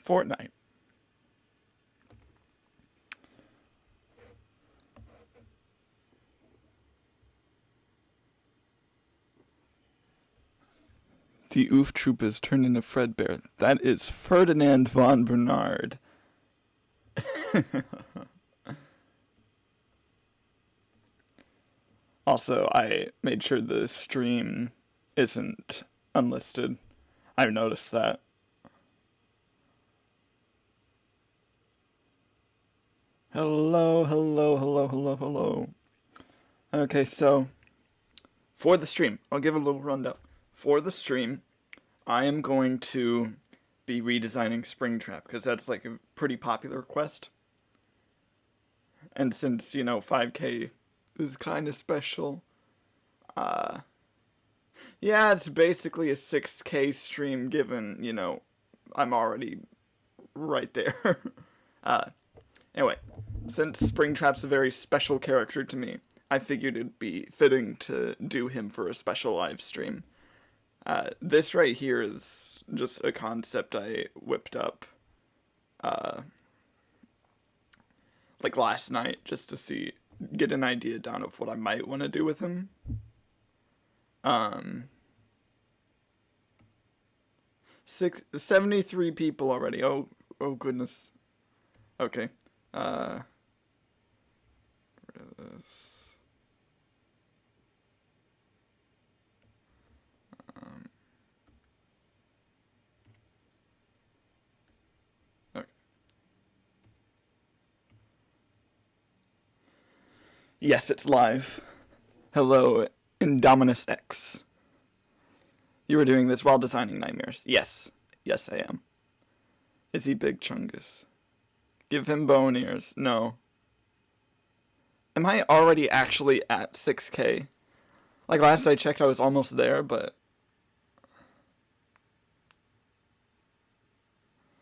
Fortnite. The Oof Troop is turned into Fredbear. That is Ferdinand von Bernard. Also, I made sure the stream isn't unlisted. I've noticed that. Hello, hello, hello, hello, hello. Okay, so for the stream, I'll give a little rundown. For the stream, I am going to be redesigning Springtrap because that's like a pretty popular request. And since, 5K is kind of special, yeah, it's basically a 6K stream given, I'm already right there. Anyway, since Springtrap's a very special character to me, I figured it'd be fitting to do him for a special live stream. This right here is just a concept I whipped up, like last night, just to get an idea down of what I might want to do with him. 73 people already. Oh goodness. Okay. Rid of this. Okay. Yes, it's live. Hello, Indominus X. You were doing this while designing nightmares. Yes. Yes, I am. Is he Big Chungus? Give him bone ears. No. Am I already actually at 6K? Like, last I checked, I was almost there, but...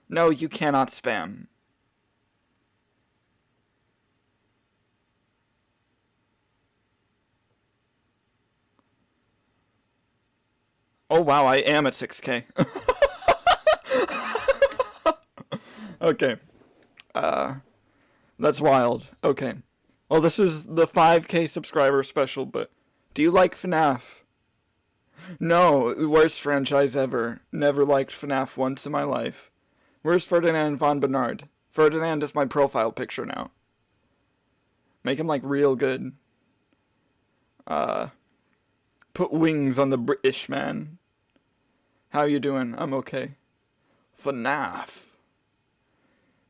No, you cannot spam. Oh, wow, I am at 6K. Okay. That's wild. Okay. Well, this is the 5K subscriber special, but do you like Fnaf? No, worst franchise ever. Never liked Fnaf once in my life. Where's Ferdinand von Bernard? Ferdinand is my profile picture now. Make him, like, real good. Put wings on the British man. How you doing? I'm okay. Fnaf.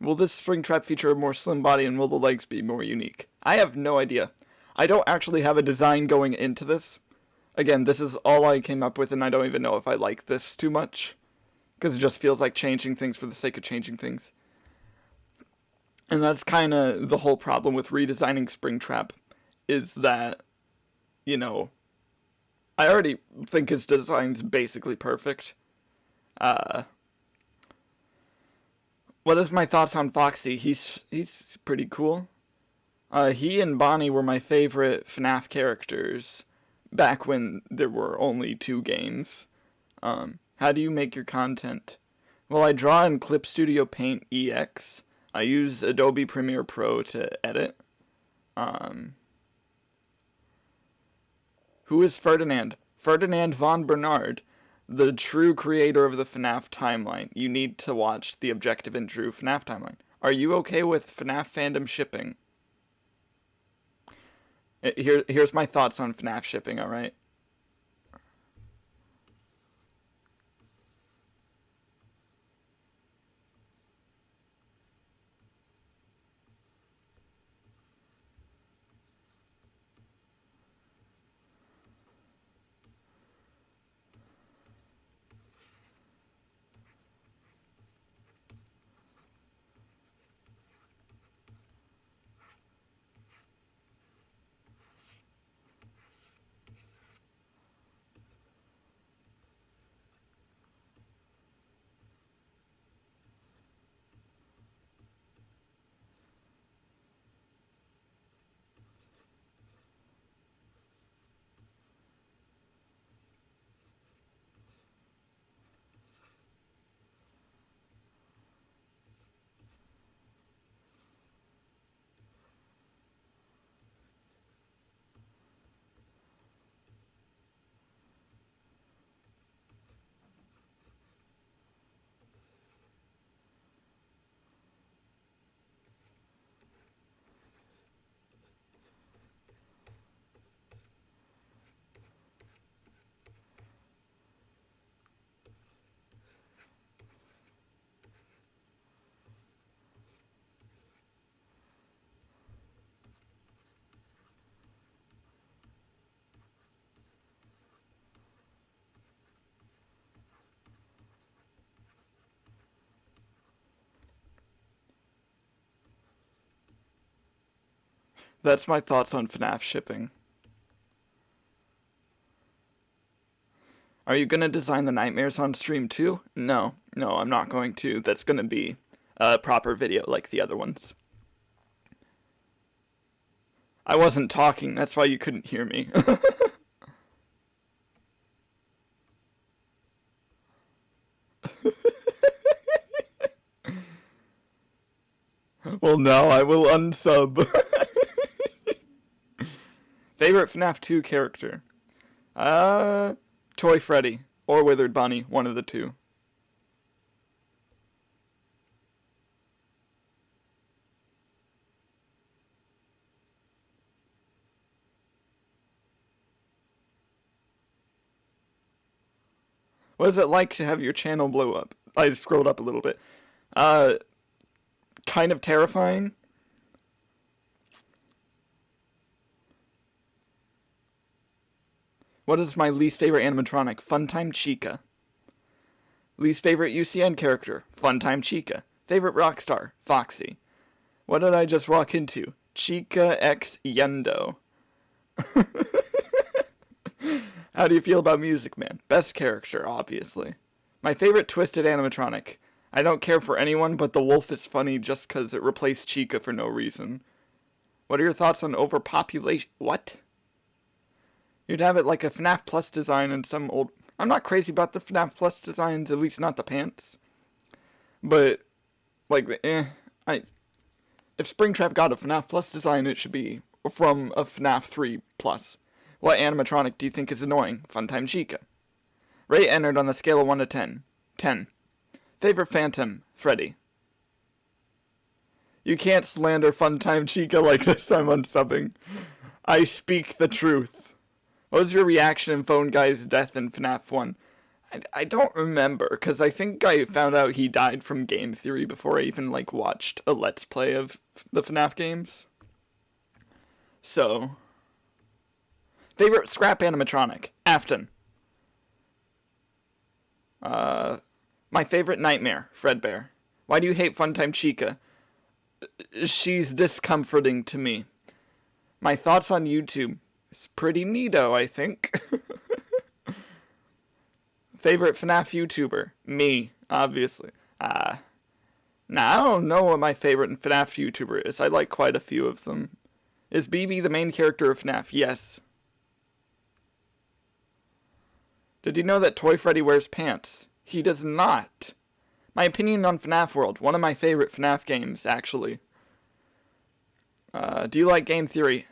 Will this Springtrap feature a more slim body and will the legs be more unique? I have no idea. I don't actually have a design going into this. Again, this is all I came up with and I don't even know if I like this too much. Because it just feels like changing things for the sake of changing things. And that's kind of the whole problem with redesigning Springtrap. Is that, I already think his design's basically perfect. What is my thoughts on Foxy? He's pretty cool. He and Bonnie were my favorite FNAF characters back when there were only 2 games. How do you make your content? Well, I draw in Clip Studio Paint EX. I use Adobe Premiere Pro to edit. Who is Ferdinand? Ferdinand von Bernard, the true creator of the FNAF timeline. You need to watch the Objective and True FNAF timeline. Are you okay with FNAF fandom shipping? Here's my thoughts on FNAF shipping, alright? That's my thoughts on Fnaf shipping. Are you gonna design the nightmares on stream too? No, I'm not going to. That's gonna be a proper video like the other ones. I wasn't talking, that's why you couldn't hear me. Well, no, I will unsub. Favorite FNAF 2 character? Toy Freddy or Withered Bunny, one of the two. What is it like to have your channel blow up? I scrolled up a little bit. Kind of terrifying. What is my least favorite animatronic? Funtime Chica. Least favorite UCN character? Funtime Chica. Favorite rockstar? Foxy. What did I just walk into? Chica X Yendo. How do you feel about Music Man? Best character, obviously. My favorite twisted animatronic. I don't care for anyone, but the wolf is funny just because it replaced Chica for no reason. What are your thoughts on overpopulation? What? You'd have it like a FNAF Plus design and some old... I'm not crazy about the FNAF Plus designs, at least not the pants. But, like, if Springtrap got a FNAF Plus design, it should be from a FNAF 3 Plus. What animatronic do you think is annoying? Funtime Chica. Rate entered on the scale of 1 to 10. 10. Favorite Phantom? Freddy. You can't slander Funtime Chica like this, I'm unsubbing. I speak the truth. What was your reaction in Phone Guy's death in FNAF 1? I don't remember, because I think I found out he died from game theory before I even, like, watched a Let's Play of the FNAF games. So... Favorite scrap animatronic? Afton. My favorite nightmare? Fredbear. Why do you hate Funtime Chica? She's discomforting to me. My thoughts on YouTube? It's pretty neato, I think. Favorite FNAF YouTuber? Me, obviously. Nah, I don't know what my favorite FNAF YouTuber is. I like quite a few of them. Is BB the main character of FNAF? Yes. Did you know that Toy Freddy wears pants? He does not. My opinion on FNAF World. One of my favorite FNAF games, actually. Do you like game theory?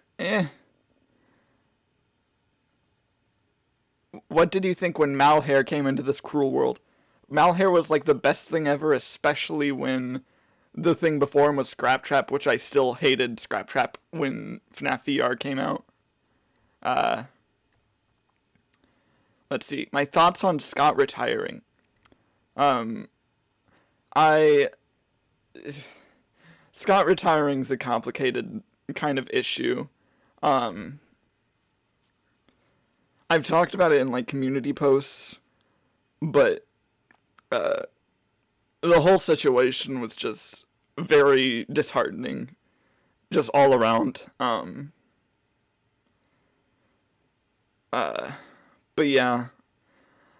What did you think when Malhair came into this cruel world? Malhair was like the best thing ever, especially when the thing before him was Scraptrap, which I still hated Scraptrap when FNAF VR came out. Let's see. My thoughts on Scott retiring. Scott retiring's a complicated kind of issue. I've talked about it in, like, community posts, but, the whole situation was just very disheartening, just all around. But yeah,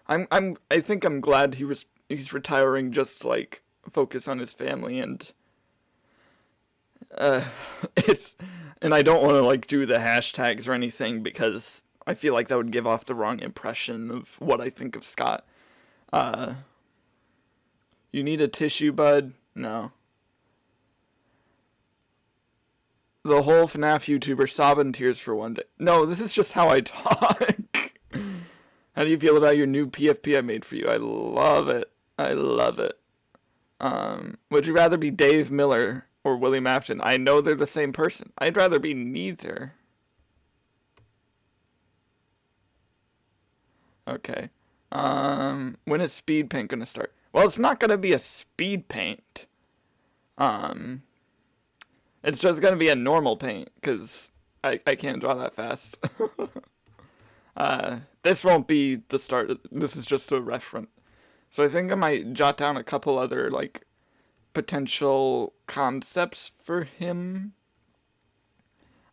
I think I'm glad he's retiring just to, like, focus on his family, and, and I don't want to, like, do the hashtags or anything, because I feel like that would give off the wrong impression of what I think of Scott. You need a tissue, bud? No. The whole FNAF YouTuber sob in tears for one day. No, this is just how I talk. How do you feel about your new PFP I made for you? I love it. I love it. Would you rather be Dave Miller or William Afton? I know they're the same person. I'd rather be neither. Okay. When is Speed Paint gonna start? Well, it's not gonna be a Speed Paint. It's just gonna be a normal paint, because I can't draw that fast. This won't be the start. This is just a reference. So I think I might jot down a couple other, like, potential concepts for him.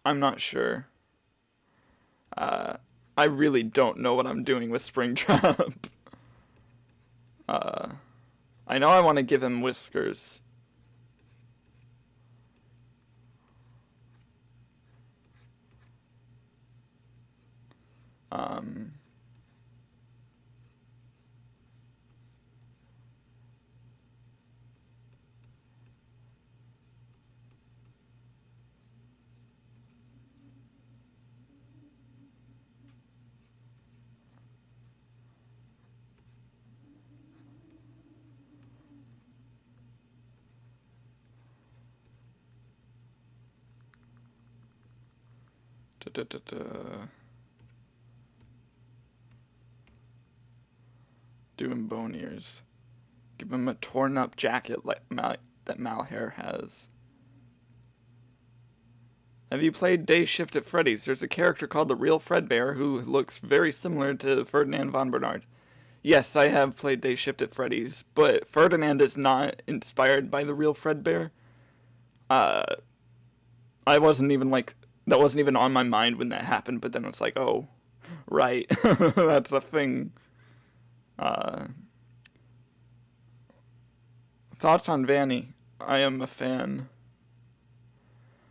I'm not sure. I really don't know what I'm doing with Springtrap. I know I want to give him whiskers. Doing bone ears. Give him a torn up jacket like that Malhair has. Have you played Day Shift at Freddy's? There's a character called the Real Fredbear who looks very similar to Ferdinand von Bernard. Yes, I have played Day Shift at Freddy's, but Ferdinand is not inspired by the Real Fredbear. I wasn't even like, that wasn't even on my mind when that happened, but then it's like, oh, right, that's a thing. Thoughts on Vanny? I am a fan.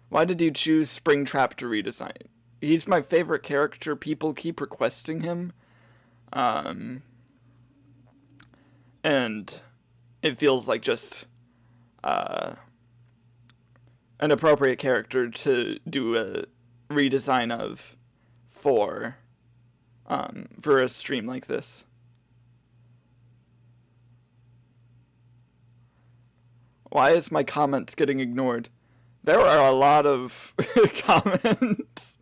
Why did you choose Springtrap to redesign? He's my favorite character. People keep requesting him. And it feels like just an appropriate character to do a redesign of for a stream like this. Why is my comments getting ignored? There are a lot of comments,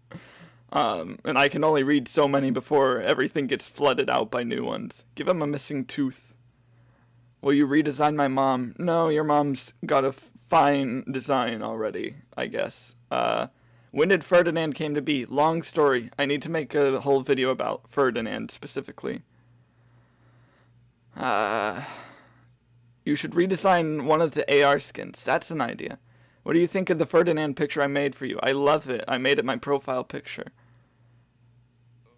and I can only read so many before everything gets flooded out by new ones. Give him a missing tooth. Will you redesign my mom? No, your mom's got a fine design already, I guess. When did Ferdinand came to be? Long story. I need to make a whole video about Ferdinand specifically. You should redesign one of the AR skins. That's an idea. What do you think of the Ferdinand picture I made for you? I love it. I made it my profile picture.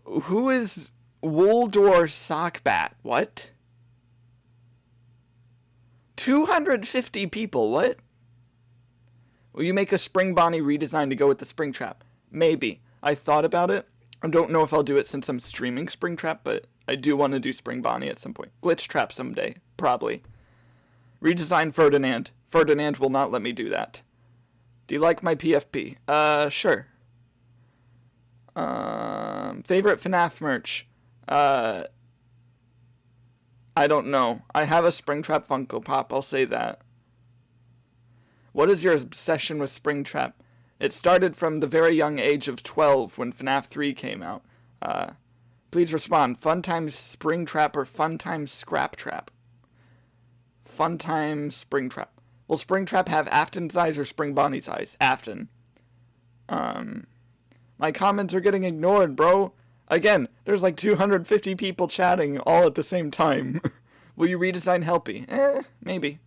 Who is Wooldor Sockbat? What? 250 people, what? Will you make a Spring Bonnie redesign to go with the Springtrap? Maybe. I thought about it. I don't know if I'll do it since I'm streaming Springtrap, but I do want to do Spring Bonnie at some point. Glitch Trap someday, probably. Redesign Ferdinand. Ferdinand will not let me do that. Do you like my PFP? Sure. Favorite FNAF merch? I don't know. I have a Springtrap Funko Pop, I'll say that. What is your obsession with Springtrap? It started from the very young age of 12 when FNAF 3 came out. Please respond. Funtime Springtrap or Funtime Scrap Trap? Funtime Springtrap. Will Springtrap have Afton's eyes or Spring Bonnie's eyes? Afton. My comments are getting ignored, bro. Again, there's like 250 people chatting all at the same time. Will you redesign Helpy? Maybe.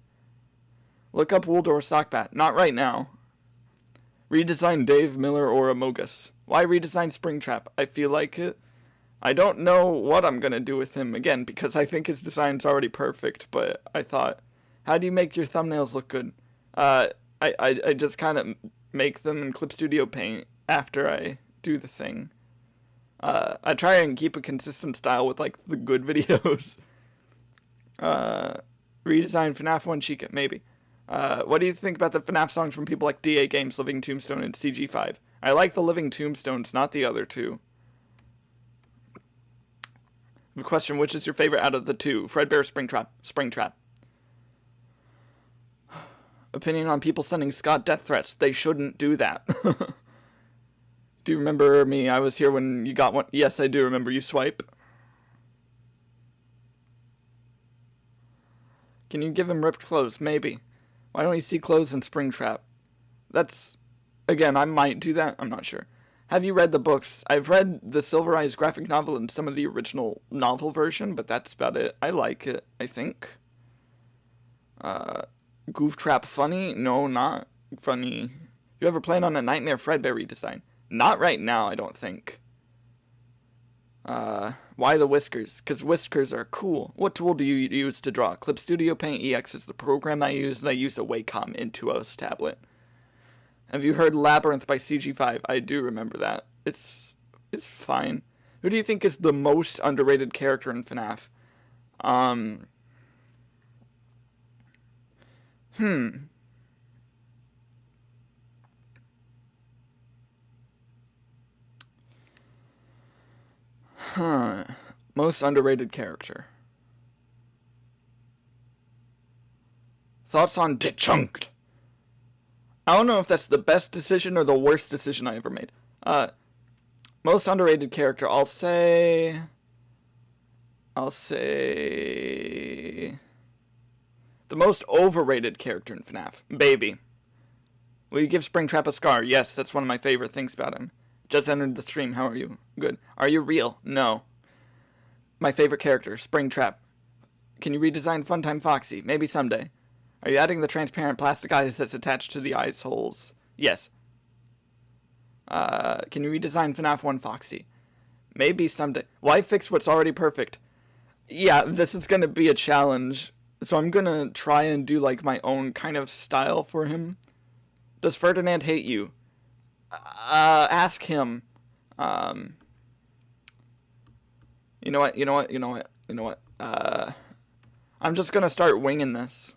Look up Wooldor Sockbat. Not right now. Redesign Dave Miller or Amogus. Why redesign Springtrap? I feel like it. I don't know what I'm going to do with him, again, because I think his design's already perfect, but I thought, how do you make your thumbnails look good? I just kind of make them in Clip Studio Paint after I do the thing. I try and keep a consistent style with, like, the good videos. Redesign FNAF 1 Chica, maybe. What do you think about the FNAF songs from people like DA Games, Living Tombstone, and CG5? I like the Living Tombstones, not the other two. The question, which is your favorite out of the two? Fredbear, Springtrap. Springtrap. Opinion on people sending Scott death threats. They shouldn't do that. Do you remember me? I was here when you got one. Yes, I do remember you, Swipe. Can you give him ripped clothes? Maybe. Why don't we see clothes in Springtrap? That's... Again, I might do that. I'm not sure. Have you read the books? I've read the Silver Eyes graphic novel and some of the original novel version, but that's about it. I like it, I think. Goof Trap funny? No, not funny. You ever plan on a Nightmare Fredbear redesign? Not right now, I don't think. Why the whiskers? Because whiskers are cool. What tool do you use to draw? Clip Studio Paint EX is the program I use, and I use a Wacom Intuos tablet. Have you heard Labyrinth by CG5? I do remember that. It's fine. Who do you think is the most underrated character in FNAF? Most underrated character. Thoughts on Dechunked? I don't know if that's the best decision or the worst decision I ever made. Most underrated character, I'll say the most overrated character in FNAF, Baby. Will you give Springtrap a scar? Yes, that's one of my favorite things about him. Just entered the stream, how are you? Good. Are you real? No. My favorite character, Springtrap. Can you redesign Funtime Foxy? Maybe someday. Are you adding the transparent plastic eyes that's attached to the eyes holes? Yes. Can you redesign FNAF 1 Foxy? Maybe someday. Why fix what's already perfect? Yeah, this is gonna be a challenge. So I'm gonna try and do like my own kind of style for him. Does Ferdinand hate you? Ask him. You know what? I'm just gonna start winging this.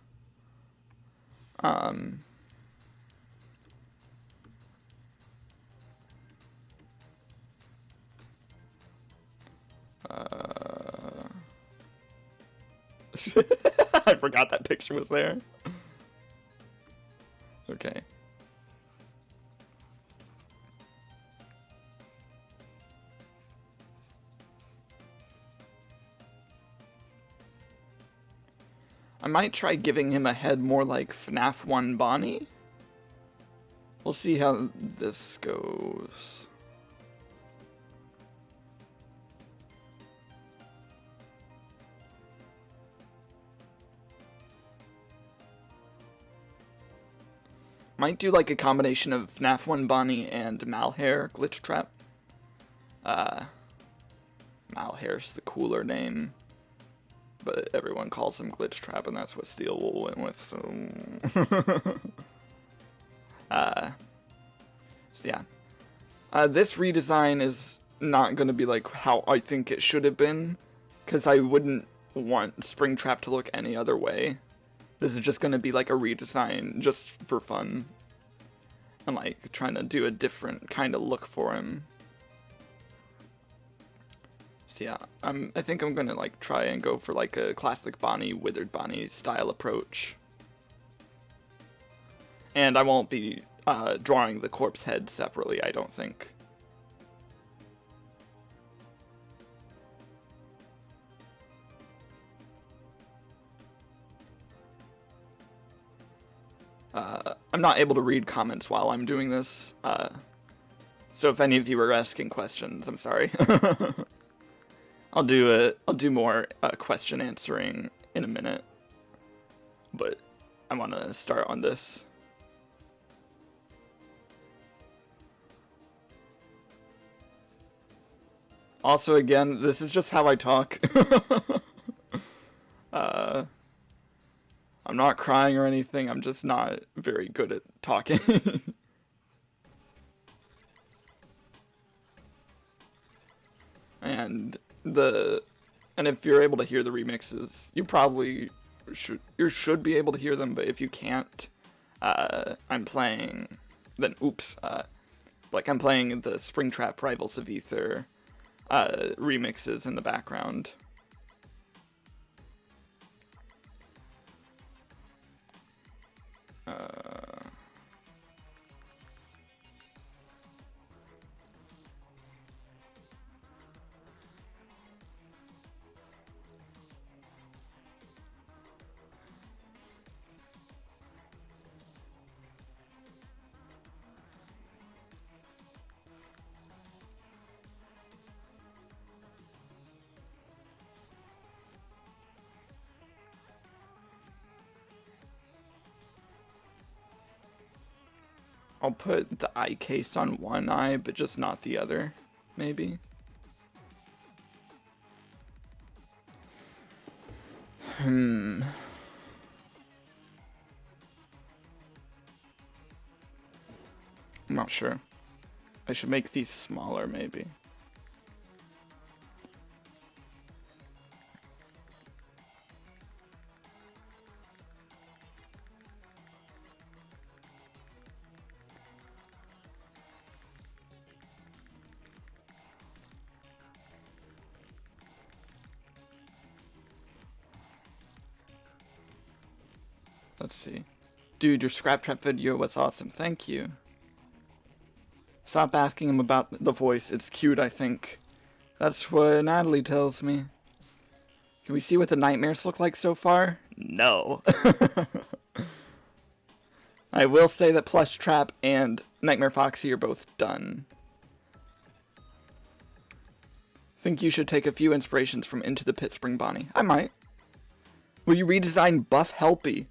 I forgot that picture was there. Okay. I might try giving him a head more like FNAF 1 Bonnie. We'll see how this goes. Might do like a combination of FNAF 1 Bonnie and Malhair Glitch Trap. Malhair's the cooler name. But everyone calls him Glitch Trap, and that's what Steel Wool went with, so... so yeah. This redesign is not going to be like how I think it should have been, because I wouldn't want Springtrap to look any other way. This is just going to be like a redesign, just for fun. And like, trying to do a different kind of look for him. So yeah, I think I'm gonna like try and go for like a classic Bonnie, Withered Bonnie style approach. And I won't be drawing the corpse head separately, I don't think. I'm not able to read comments while I'm doing this, so if any of you are asking questions, I'm sorry. I'll do more question answering in a minute, but I want to start on this. Also, again, this is just how I talk. I'm not crying or anything. I'm just not very good at talking. And if you're able to hear the remixes, you probably should be able to hear them, but if you can't, I'm playing I'm playing the Springtrap Rivals of Ether remixes in the background. I'll put the eye case on one eye, but just not the other, maybe. I'm not sure. I should make these smaller, maybe. Let's see. Dude, your scrap trap video was awesome. Thank you. Stop asking him about the voice. It's cute, I think. That's what Natalie tells me. Can we see what the nightmares look like so far? No. I will say that Plush Trap and Nightmare Foxy are both done. Think you should take a few inspirations from Into the Pit Spring Bonnie. I might. Will you redesign Buff Helpy?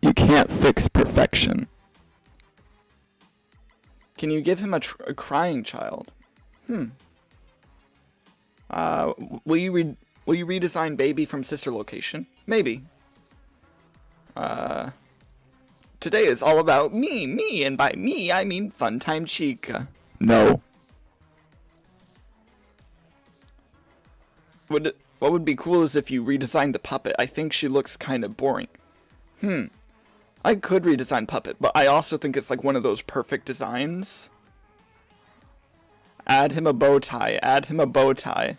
You can't fix perfection. Can you give him a crying child? Will you redesign Baby from Sister Location? Maybe. Today is all about me, and by me I mean Funtime Chica. No. What would be cool is if you redesigned the puppet. I think she looks kind of boring. I could redesign Puppet, but I also think it's like one of those perfect designs. Add him a bow tie. Add him a bow tie.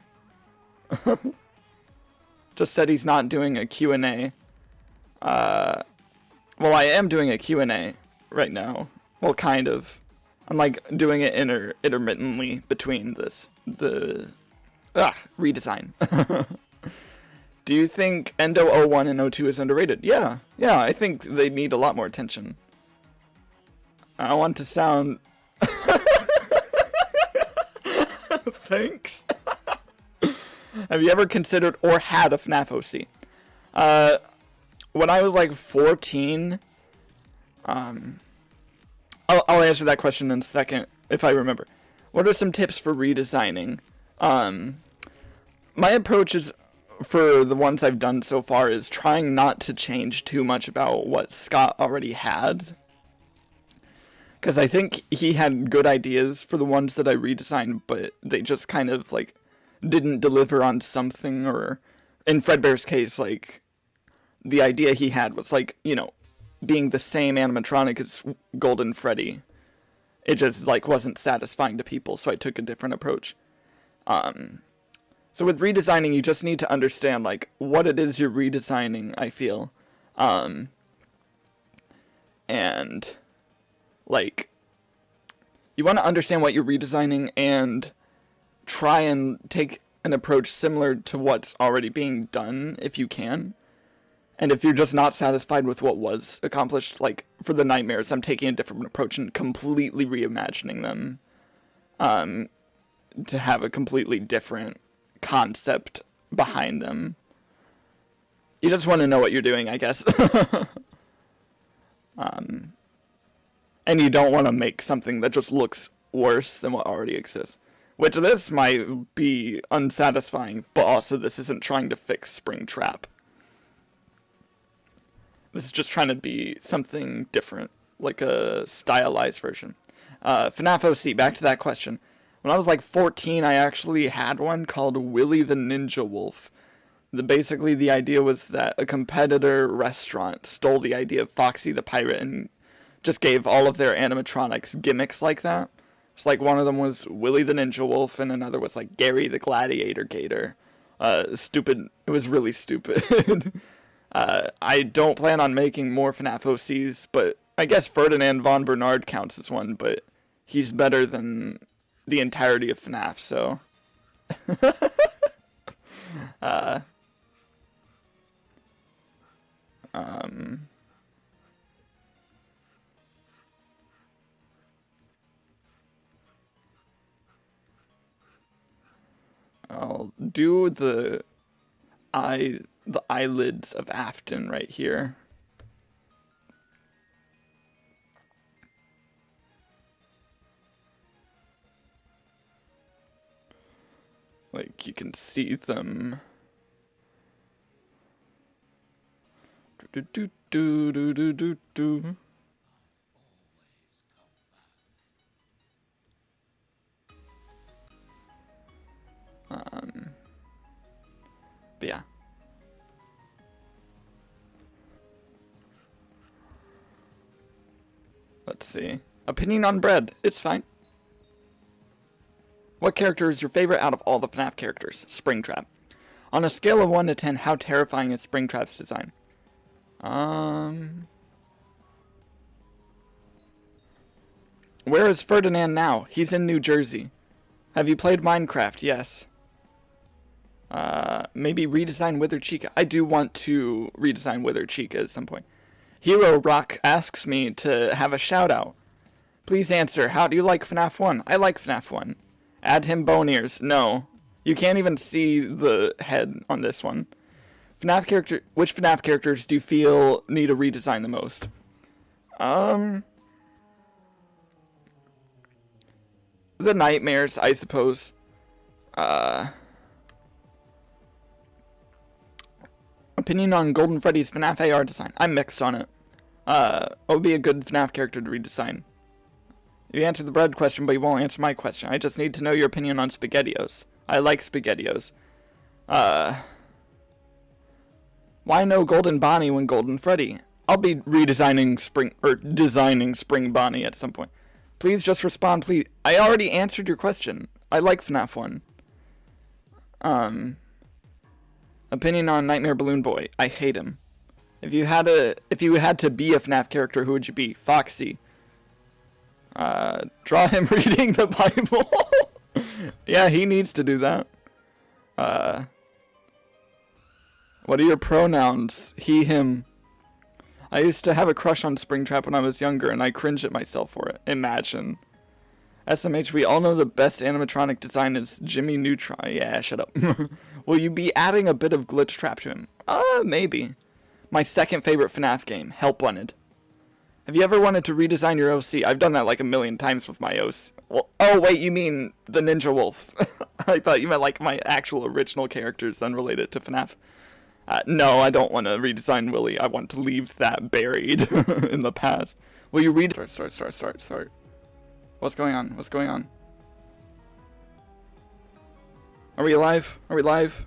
Just said he's not doing a Q&A. Well, I am doing a Q&A right now. Well, kind of. I'm like doing it intermittently between the redesign. Do you think Endo 01 and 02 is underrated? Yeah, I think they need a lot more attention. I want to sound... Thanks. Have you ever considered or had a Fnaf OC? When I was like 14, I'll answer that question in a second if I remember. What are some tips for redesigning? My approach is, for the ones I've done so far, is trying not to change too much about what Scott already had. Because I think he had good ideas for the ones that I redesigned, but they just kind of, like, didn't deliver on something, or, in Fredbear's case, like, the idea he had was, like, you know, being the same animatronic as Golden Freddy. It just, like, wasn't satisfying to people, so I took a different approach. So with redesigning, you just need to understand, like, what it is you're redesigning, I feel. And, like, you want to understand what you're redesigning and try and take an approach similar to what's already being done, if you can. And if you're just not satisfied with what was accomplished, like, for the nightmares, I'm taking a different approach and completely reimagining them. To have a completely different concept behind them. You just want to know what you're doing, I guess. And you don't want to make something that just looks worse than what already exists. Which this might be unsatisfying, but also this isn't trying to fix Springtrap. This is just trying to be something different, like a stylized version. Fnaf OC, back to that question. When I was like 14, I actually had one called Willy the Ninja Wolf. Basically, the idea was that a competitor restaurant stole the idea of Foxy the Pirate and just gave all of their animatronics gimmicks like that. It's like one of them was Willy the Ninja Wolf and another was like Gary the Gladiator Gator. Stupid. It was really stupid. I don't plan on making more FNAF OCs, but I guess Ferdinand von Bernard counts as one, but he's better than the entirety of FNAF, so... I'll do the eyelids of Afton right here. Like, you can see them. Do do do do do do do. But yeah. Let's see. Opinion on bread. It's fine. What character is your favorite out of all the FNAF characters? Springtrap. On a scale of 1 to 10, how terrifying is Springtrap's design? Where is Ferdinand now? He's in New Jersey. Have you played Minecraft? Yes. Maybe redesign Wither Chica. I do want to redesign Wither Chica at some point. Hero Rock asks me to have a shout out. Please answer. How do you like FNAF 1? I like FNAF 1. Add him bone ears. No. You can't even see the head on this one. Which FNAF characters do you feel need a redesign the most? The Nightmares, I suppose. Opinion on Golden Freddy's FNAF AR design. I'm mixed on it. What would be a good FNAF character to redesign? You answered the bread question, but you won't answer my question. I just need to know your opinion on SpaghettiOs. I like SpaghettiOs. Why no Golden Bonnie when Golden Freddy? I'll be redesigning designing Spring Bonnie at some point. Please just respond, please. I already answered your question. I like FNAF 1. Opinion on Nightmare Balloon Boy. I hate him. If you had to be a FNAF character, who would you be? Foxy. Draw him reading the Bible. Yeah, he needs to do that. What are your pronouns? He, him. I used to have a crush on Springtrap when I was younger, and I cringe at myself for it. Imagine. SMH, we all know the best animatronic design is Jimmy Neutron. Yeah, shut up. Will you be adding a bit of glitch trap to him? Maybe. My second favorite FNAF game, Help Wanted. Have you ever wanted to redesign your OC? I've done that like a million times with my OC. Well, oh, wait, you mean the Ninja Wolf. I thought you meant like my actual original characters unrelated to FNAF. No, I don't want to redesign Willy. I want to leave that buried in the past. Will you read? Start. What's going on? What's going on? Are we alive? Are we live?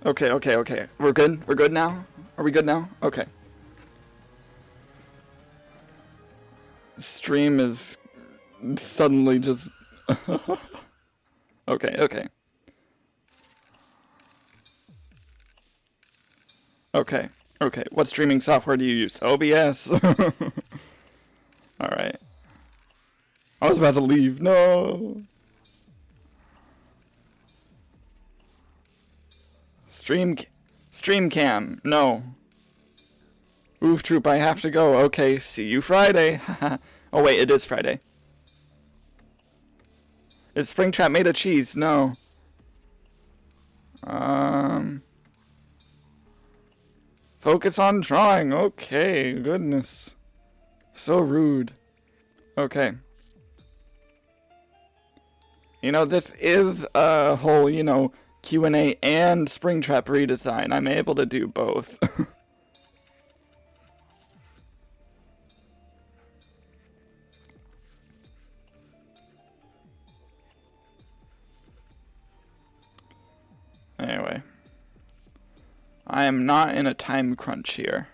Okay. We're good? We're good now? Are we good now? Okay. Stream is suddenly just... Okay. What streaming software do you use? OBS? Alright. I was about to leave. No! Stream cam. No. Oof troop, I have to go. Okay, see you Friday. Oh wait, it is Friday. Is Springtrap made of cheese? No. Focus on drawing. Okay, goodness. So rude. Okay. You know, this is a whole, Q&A and Springtrap redesign. I'm able to do both. Anyway. I am not in a time crunch here.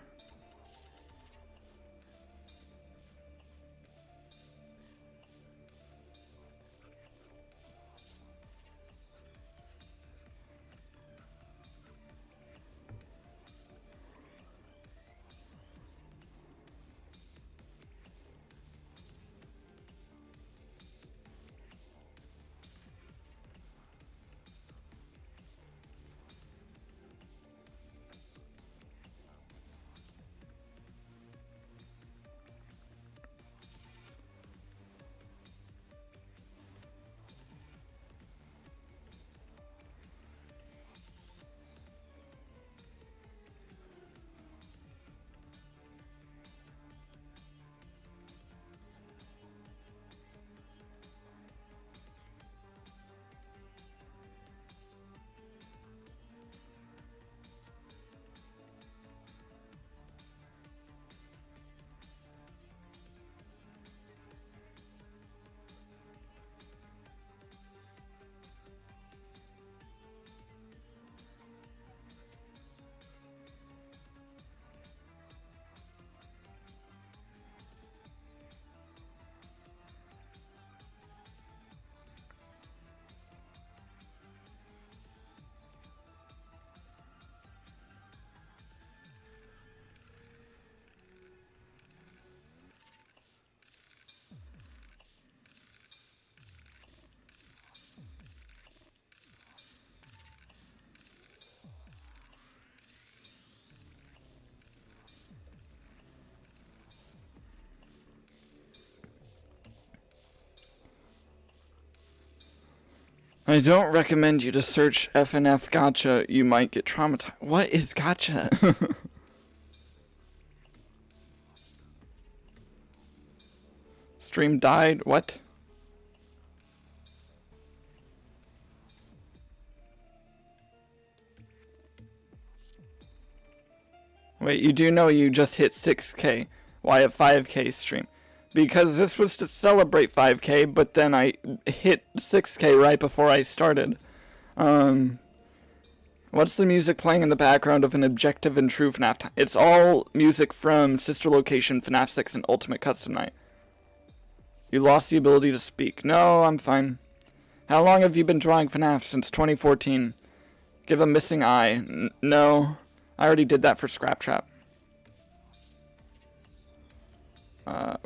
I don't recommend you to search Fnaf Gotcha. You might get traumatized. What is Gotcha? Stream died. What? Wait, you do know you just hit 6K. Why a 5K stream? Because this was to celebrate 5K, but then I hit 6K right before I started. What's the music playing in the background of an objective and true FNAF time? It's all music from Sister Location, FNAF 6, and Ultimate Custom Night. You lost the ability to speak. No, I'm fine. How long have you been drawing FNAF? Since 2014. Give a missing eye. No. I already did that for Springtrap.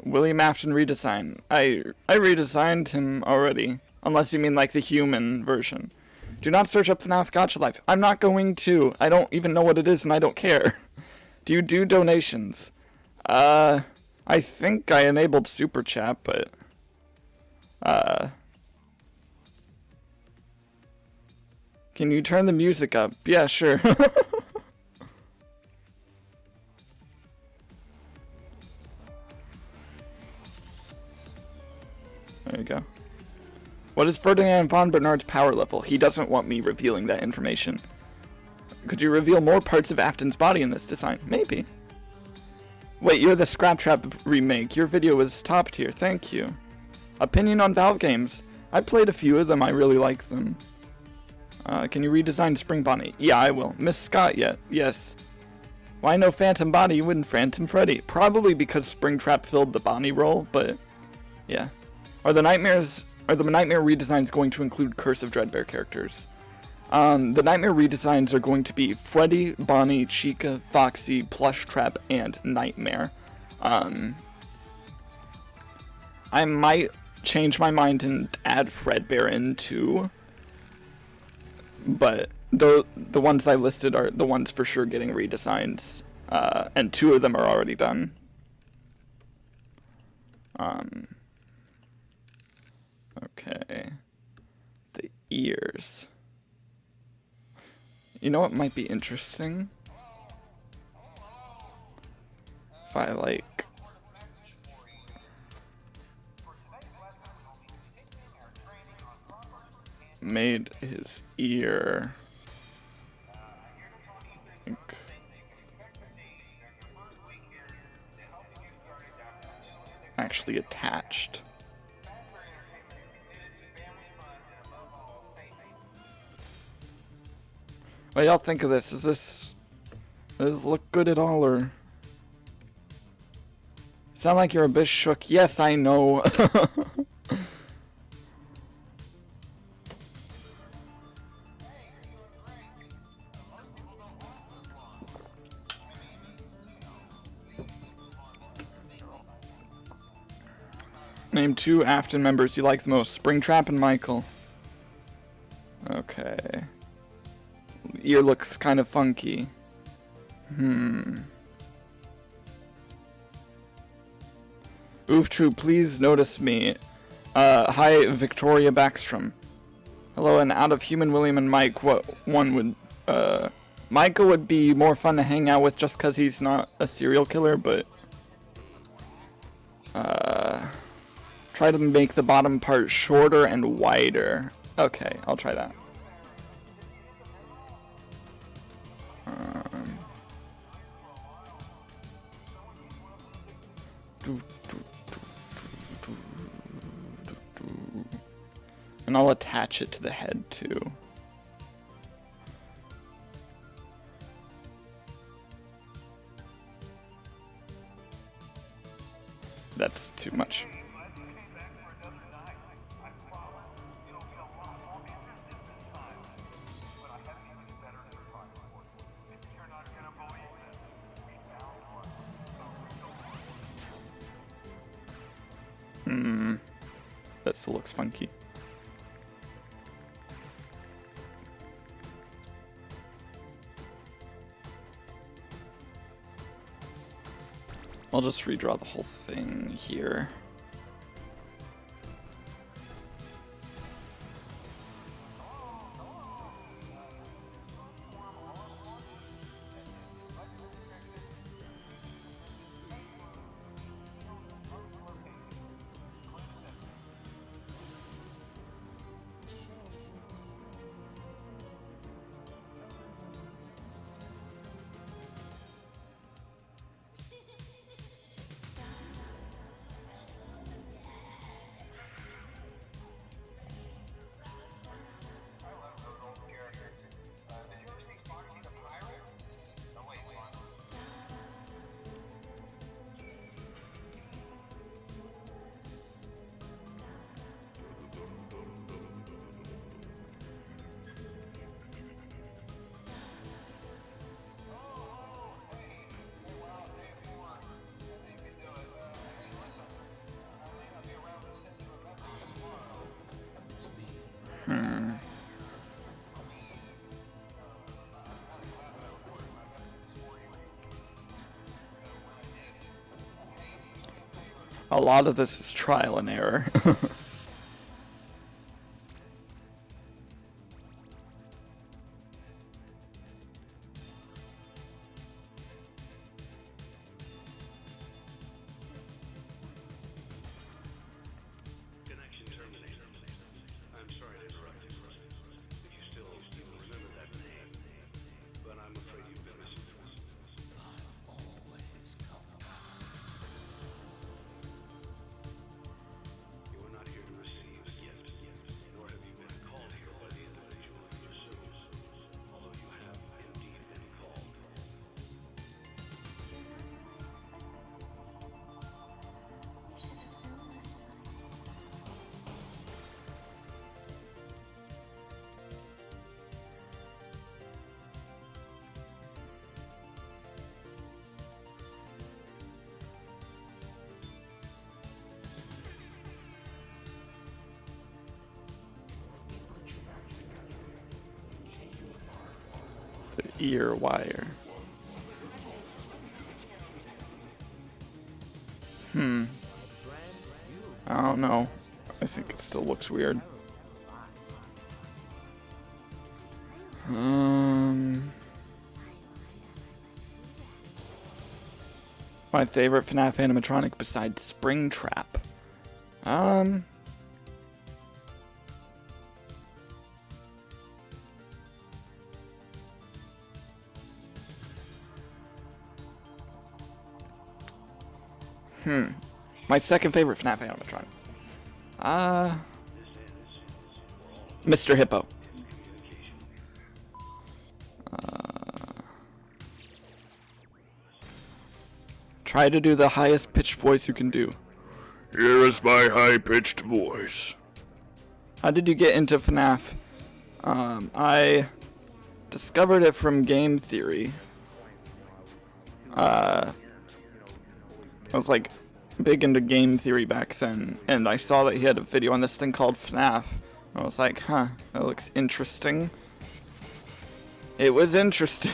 William Afton redesign. I redesigned him already. Unless you mean like the human version. Do not search up FNAF Gacha Life. I'm not going to. I don't even know what it is and I don't care. Do you do donations? I think I enabled Super Chat, but... Can you turn the music up? Yeah, sure. There you go. What is Ferdinand von Bernard's power level? He doesn't want me revealing that information. Could you reveal more parts of Afton's body in this design? Maybe. Wait, you're the Springtrap remake. Your video was top tier. Thank you. Opinion on Valve games. I played a few of them. I really like them. Can you redesign Spring Bonnie? Yeah, I will. Miss Scott yet? Yes. Why no Phantom Bonnie when Phantom Freddy? Probably because Springtrap filled the Bonnie role, but yeah. Are the Nightmare redesigns going to include Curse of Dreadbear characters? The Nightmare redesigns are going to be Freddy, Bonnie, Chica, Foxy, Plushtrap, and Nightmare. I might change my mind and add Fredbear in too. But the ones I listed are the ones for sure getting redesigns. And 2 of them are already done. Okay. The ears. You know what might be interesting? If I like... made his ear... actually attached. What y'all think of this? Does this look good at all, or? Sound like you're a bit shook. Yes, I know. Name 2 Afton members you like the most. Springtrap and Michael. Okay. Ear looks kind of funky. Oof True, please notice me. Hi, Victoria Backstrom. Hello, and out of Human, William, and Mike, what one would... Michael would be more fun to hang out with just because he's not a serial killer, but... try to make the bottom part shorter and wider. Okay, I'll try that. And I'll attach it to the head too. That's too much. That still looks funky. I'll just redraw the whole thing here. A lot of this is trial and error. The ear wire. I don't know. I think it still looks weird. My favorite Fnaf animatronic besides Springtrap. My second favorite Fnaf animatronic. Mr. Hippo. Try to do the highest pitched voice you can do. Here is my high-pitched voice. How did you get into FNAF? I discovered it from game theory. I was like big into game theory back then, and I saw that he had a video on this thing called FNAF. I was like, huh, that looks interesting. It was interesting.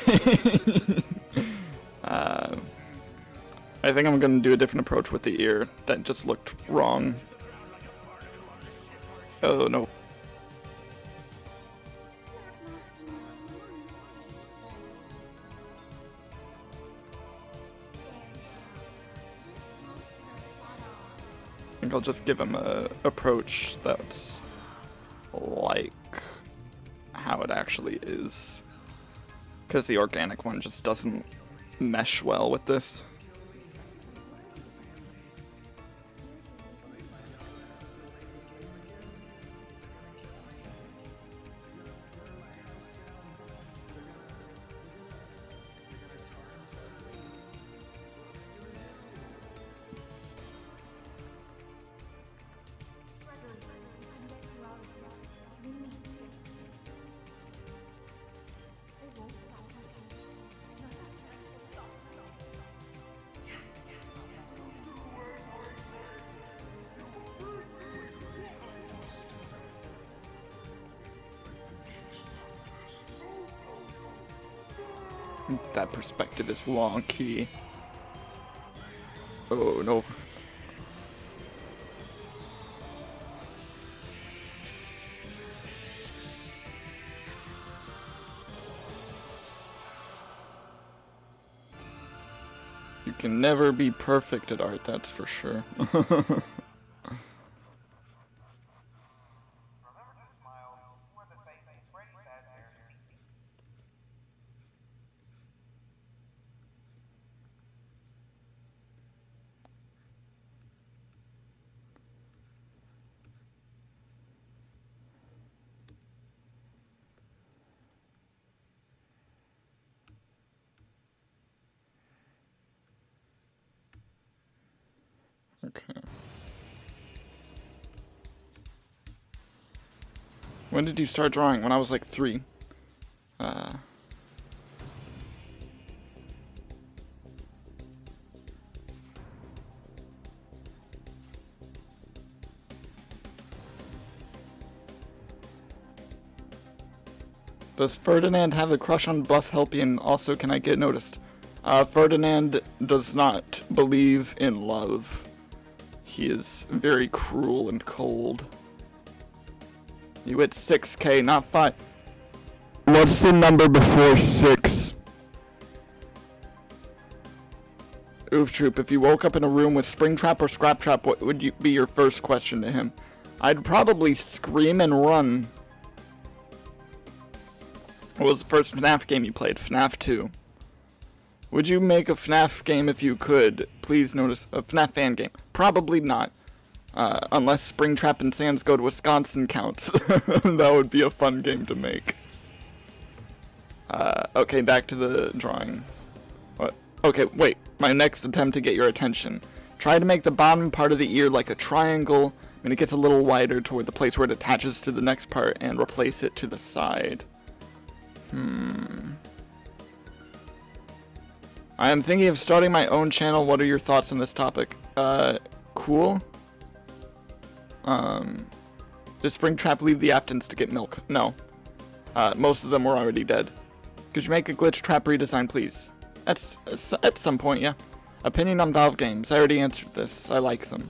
I think I'm gonna do a different approach with the ear. That just looked wrong. Oh no. I think I'll just give him a approach that's like how it actually is. Because the organic one just doesn't mesh well with this. That perspective is wonky. Oh no. You can never be perfect at art, that's for sure. Okay. When did you start drawing? When I was like 3. Does Ferdinand have a crush on Buff Helpian? Also, can I get noticed? Ferdinand does not believe in love. He is very cruel and cold. You hit 6K, not 5. What's the number before 6? Oof Troop, if you woke up in a room with Springtrap or Scraptrap, what would be your first question to him? I'd probably scream and run. What was the first Fnaf game you played? Fnaf 2. Would you make a Fnaf game if you could? Please notice, a Fnaf fan game. Probably not. Unless Springtrap and Sands Go to Wisconsin counts. That would be a fun game to make. Okay, back to the drawing. What? Okay, wait. My next attempt to get your attention. Try to make the bottom part of the ear like a triangle, and it gets a little wider toward the place where it attaches to the next part, and replace it to the side. I am thinking of starting my own channel. What are your thoughts on this topic? Cool. Did Springtrap leave the Aftons to get milk? No. Most of them were already dead. Could you make a glitch trap redesign, please? At some point, yeah. Opinion on Valve games. I already answered this. I like them.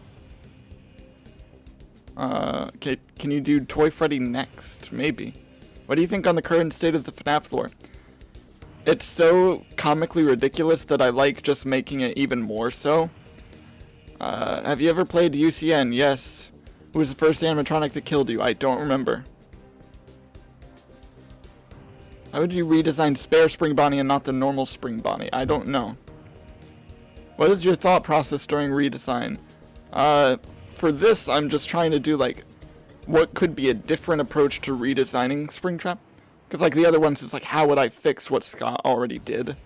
Okay, can you do Toy Freddy next? Maybe. What do you think on the current state of the FNAF lore? It's so comically ridiculous that I like just making it even more so. Have you ever played UCN? Yes. Who was the first animatronic that killed you? I don't remember. How would you redesign Spare Spring Bonnie and not the normal Spring Bonnie? I don't know. What is your thought process during redesign? For this, I'm just trying to do, like, what could be a different approach to redesigning Springtrap. Because, like, the other ones is, like, how would I fix what Scott already did?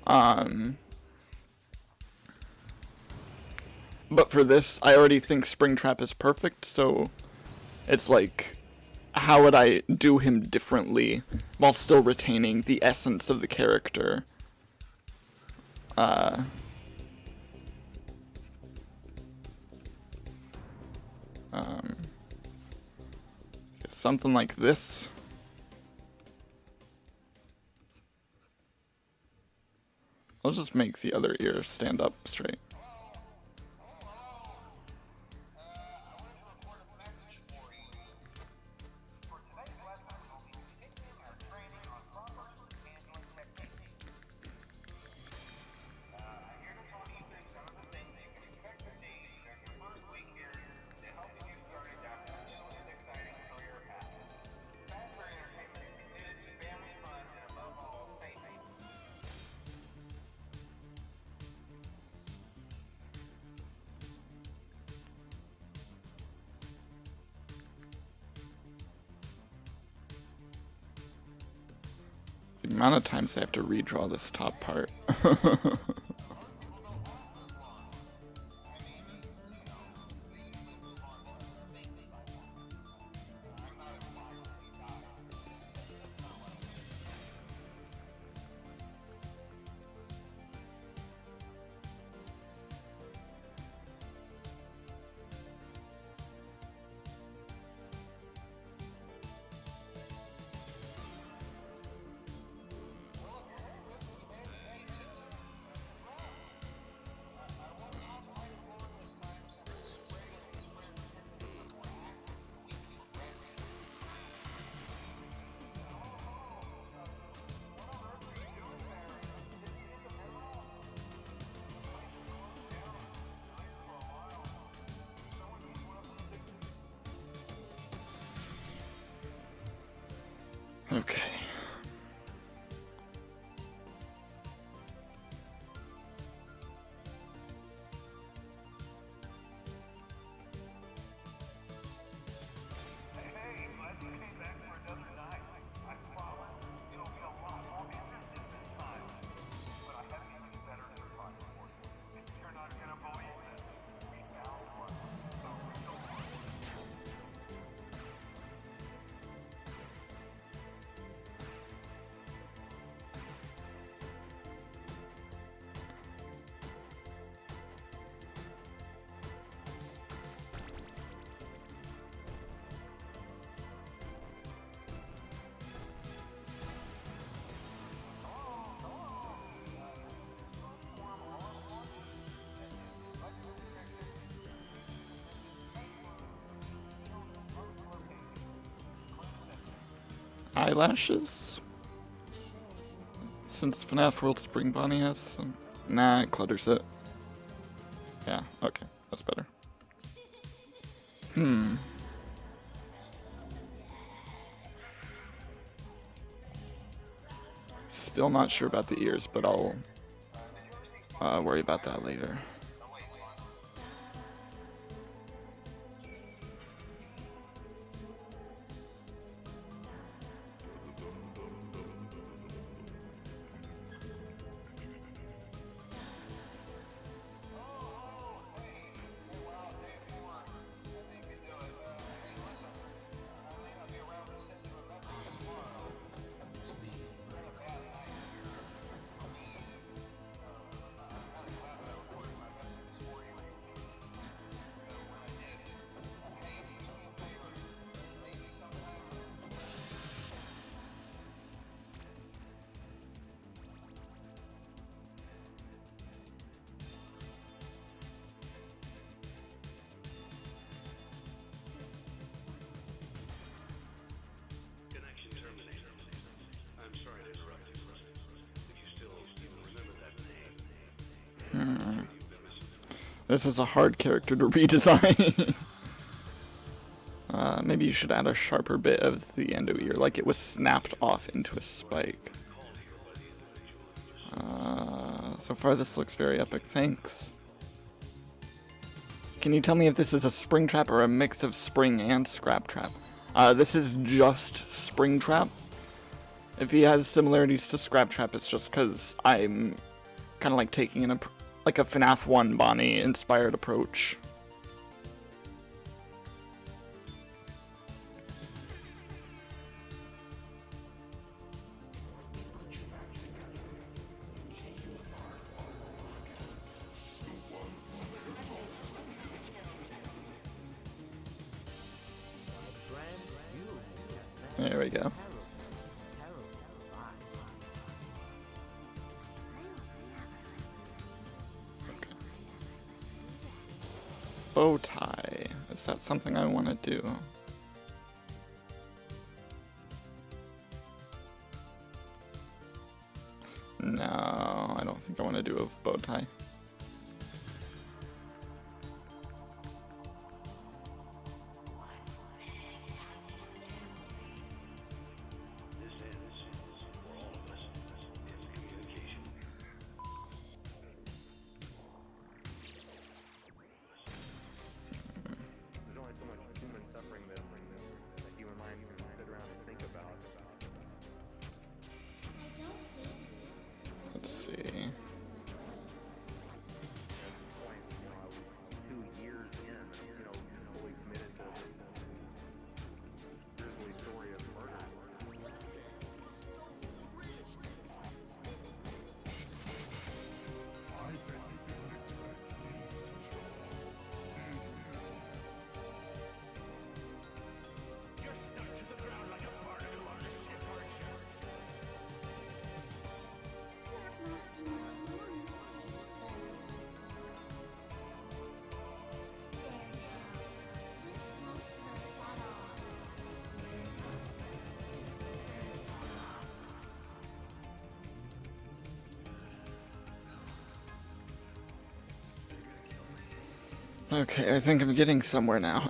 But for this, I already think Springtrap is perfect, so it's like, how would I do him differently while still retaining the essence of the character? Something like this. I'll just make the other ear stand up straight. The amount of times I have to redraw this top part. Okay. eyelashes. Since Fnaf World Spring Bonnie has some. Nah, it clutters it. Yeah, okay, that's better. Still not sure about the ears, but I'll worry about that later. This is a hard character to redesign. Maybe you should add a sharper bit of the endo ear, like it was snapped off into a spike. So far this looks very epic, thanks. Can you tell me if this is a Springtrap or a mix of Spring and Scraptrap? This is just Springtrap. If he has similarities to Scraptrap, it's just because I'm kind of like taking a FNAF 1 Bonnie inspired approach. There we go. Okay. Bow tie. Is that something I want to do? No, I don't think I want to do a bow tie. Okay, I think I'm getting somewhere now.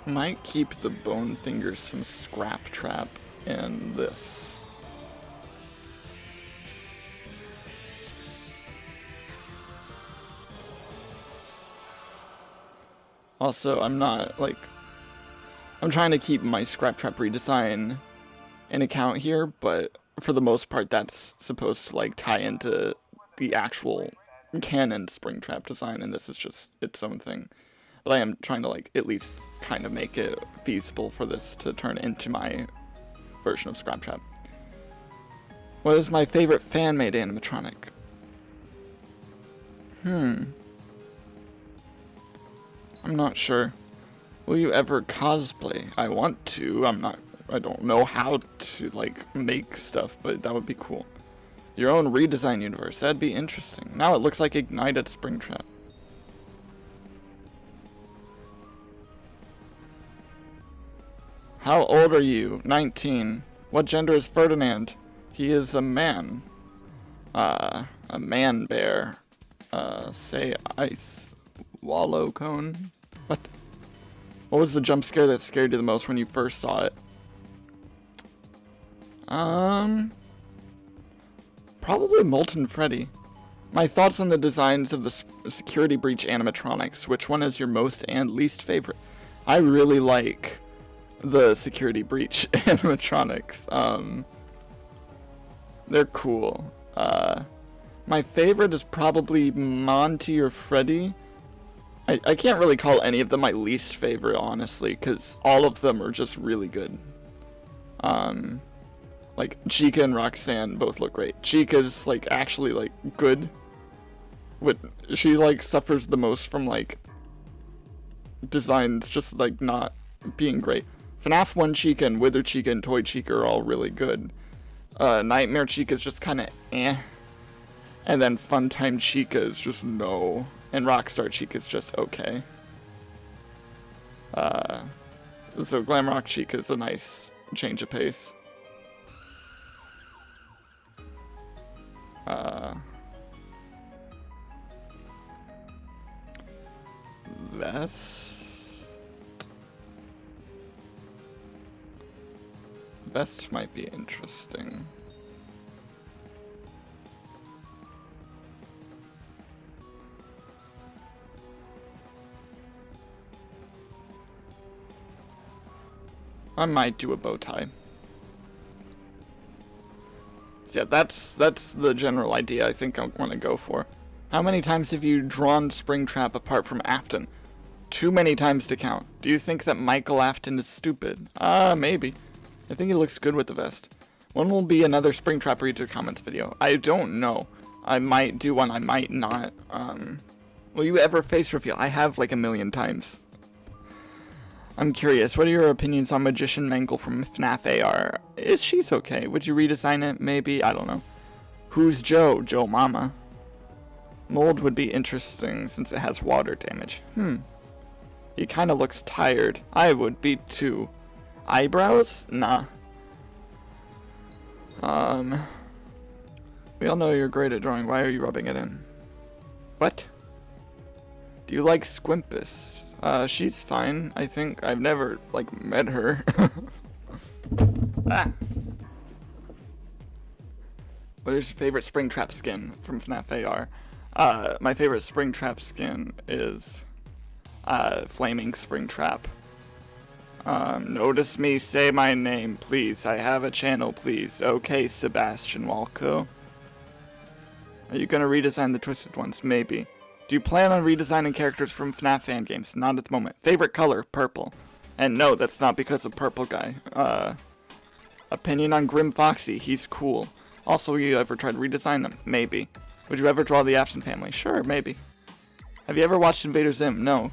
Might keep the bone fingers from Scraptrap and this. Also, I'm trying to keep my Scraptrap redesign in account here, but for the most part, that's supposed to like tie into the actual canon Springtrap design, and this is just its own thing. But I am trying to like at least kind of make it feasible for this to turn into my version of Springtrap. What is my favorite fan-made animatronic? I'm not sure. Will you ever cosplay? I want to. I don't know how to like make stuff, but that would be cool. Your own redesign universe. That'd be interesting. Now it looks like Ignited Springtrap. How old are you? 19. What gender is Ferdinand? He is a man. A man bear. Say ice. Wallow cone. What? What was the jump scare that scared you the most when you first saw it? Probably Molten Freddy. My thoughts on the designs of the security breach animatronics. Which one is your most and least favorite? I really like the security breach animatronics. They're cool. My favorite is probably Monty or Freddy. I can't really call any of them my least favorite, honestly, because all of them are just really good. Like, Chica and Roxanne both look great. Chica's, like, actually, like, good. She, like, suffers the most from, like, designs just, like, not being great. Fnaf 1 Chica and Wither Chica and Toy Chica are all really good. Nightmare Chica's just kind of eh. And then Funtime Chica is just no. And Rockstar Chica's just okay. So Glamrock Chica's a nice change of pace. Vest might be interesting. I might do a bow tie. So yeah, that's the general idea I think I want to go for. How many times have you drawn Springtrap apart from Afton? Too many times to count. Do you think that Michael Afton is stupid? Maybe. I think he looks good with the vest. When will be another Springtrap read your comments video? I don't know. I might do one, I might not. Will you ever face reveal? I have like a million times. I'm curious, what are your opinions on Magician Mangle from Fnaf AR? She's okay. Would you redesign it? Maybe? I don't know. Who's Joe? Joe Mama. Mold would be interesting since it has water damage. He kinda looks tired. I would be too. Eyebrows? Nah. We all know you're great at drawing. Why are you rubbing it in? What? Do you like Squimpus? She's fine, I think. I've never, like, met her. What is your favorite Springtrap skin from Fnaf AR? My favorite Springtrap skin is, Flaming Springtrap. Notice me, say my name, please. I have a channel, please. Okay, Sebastian Walco. Are you gonna redesign the Twisted Ones? Maybe. Do you plan on redesigning characters from Fnaf fan games? Not at the moment. Favorite color? Purple. And no, that's not because of Purple Guy. Opinion on Grim Foxy? He's cool. Also, you ever tried to redesign them? Maybe. Would you ever draw the Afton family? Sure, maybe. Have you ever watched Invader Zim? No.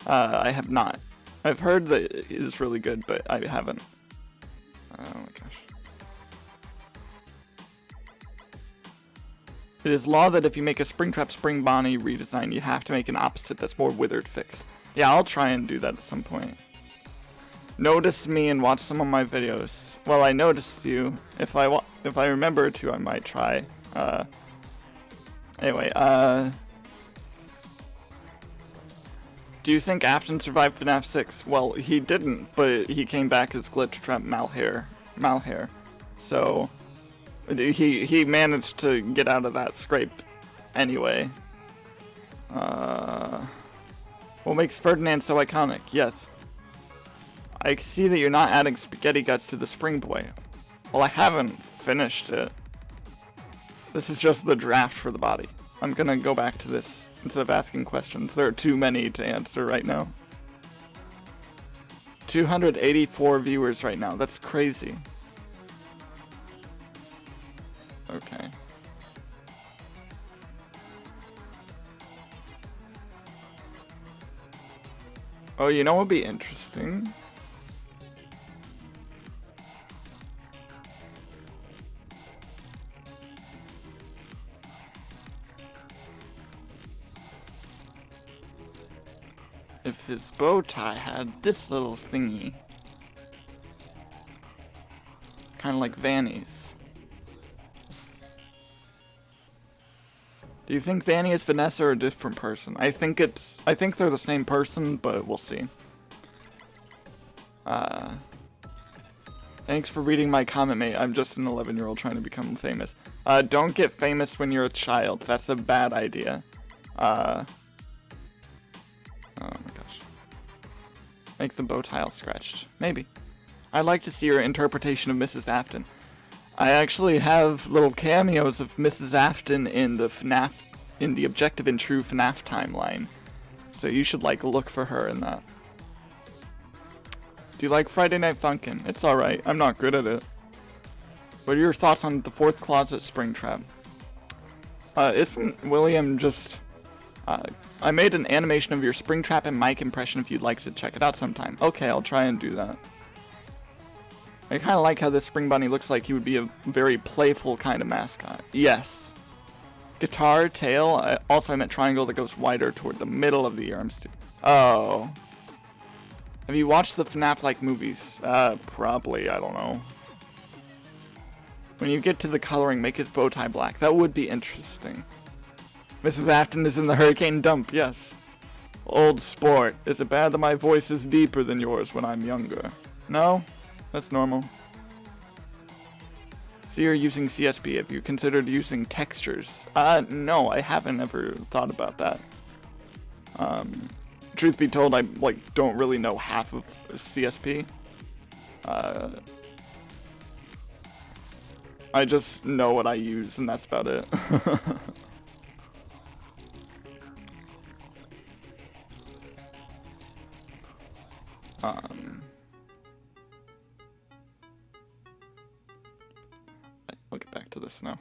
I have not. I've heard that it is really good, but I haven't. Oh my gosh. It is law that if you make a Springtrap Spring Bonnie redesign, you have to make an opposite that's more withered fixed. Yeah, I'll try and do that at some point. Notice me and watch some of my videos. Well, I noticed you. If I remember to, I might try. Anyway, do you think Afton survived FNAF 6? Well, he didn't, but he came back as Glitch Trap Malhair. So he managed to get out of that scrape anyway. What makes Ferdinand so iconic? Yes. I see that you're not adding spaghetti guts to the Spring Boy. Well, I haven't finished it. This is just the draft for the body. I'm gonna go back to this instead of asking questions. There are too many to answer right now. 284 viewers right now. That's crazy. Okay. Oh, you know what would be interesting? If his bow tie had this little thingy. Kind of like Vanny's. Do you think Vanny is Vanessa or a different person? I think they're the same person, but we'll see. Thanks for reading my comment, mate. I'm just an 11-year-old trying to become famous. Don't get famous when you're a child. That's a bad idea. Oh my gosh. Make the bow tie all scratched. Maybe. I'd like to see your interpretation of Mrs. Afton. I actually have little cameos of Mrs. Afton in the Fnaf, in the Objective and True Fnaf timeline. So you should look for her in that. Do you like Friday Night Funkin'? It's alright. I'm not good at it. What are your thoughts on the fourth closet Springtrap? Isn't William just... I made an animation of your Springtrap and mic impression if you'd like to check it out sometime. Okay, I'll try and do that. I kind of like how this Spring Bunny looks like he would be a very playful kind of mascot. Yes. Guitar, tail. Also, I meant triangle that goes wider toward the middle of the arms. Oh. Have you watched the FNAF-like movies? Probably. I don't know. When you get to the coloring, make his bow tie black. That would be interesting. Mrs. Afton is in the hurricane dump. Yes. Old sport. Is it bad that my voice is deeper than yours when I'm younger? No? That's normal. So you're using CSP. Have you considered using textures? No, I haven't ever thought about that. Truth be told, I don't really know half of CSP. I just know what I use, and that's about it. I'll get back to this now.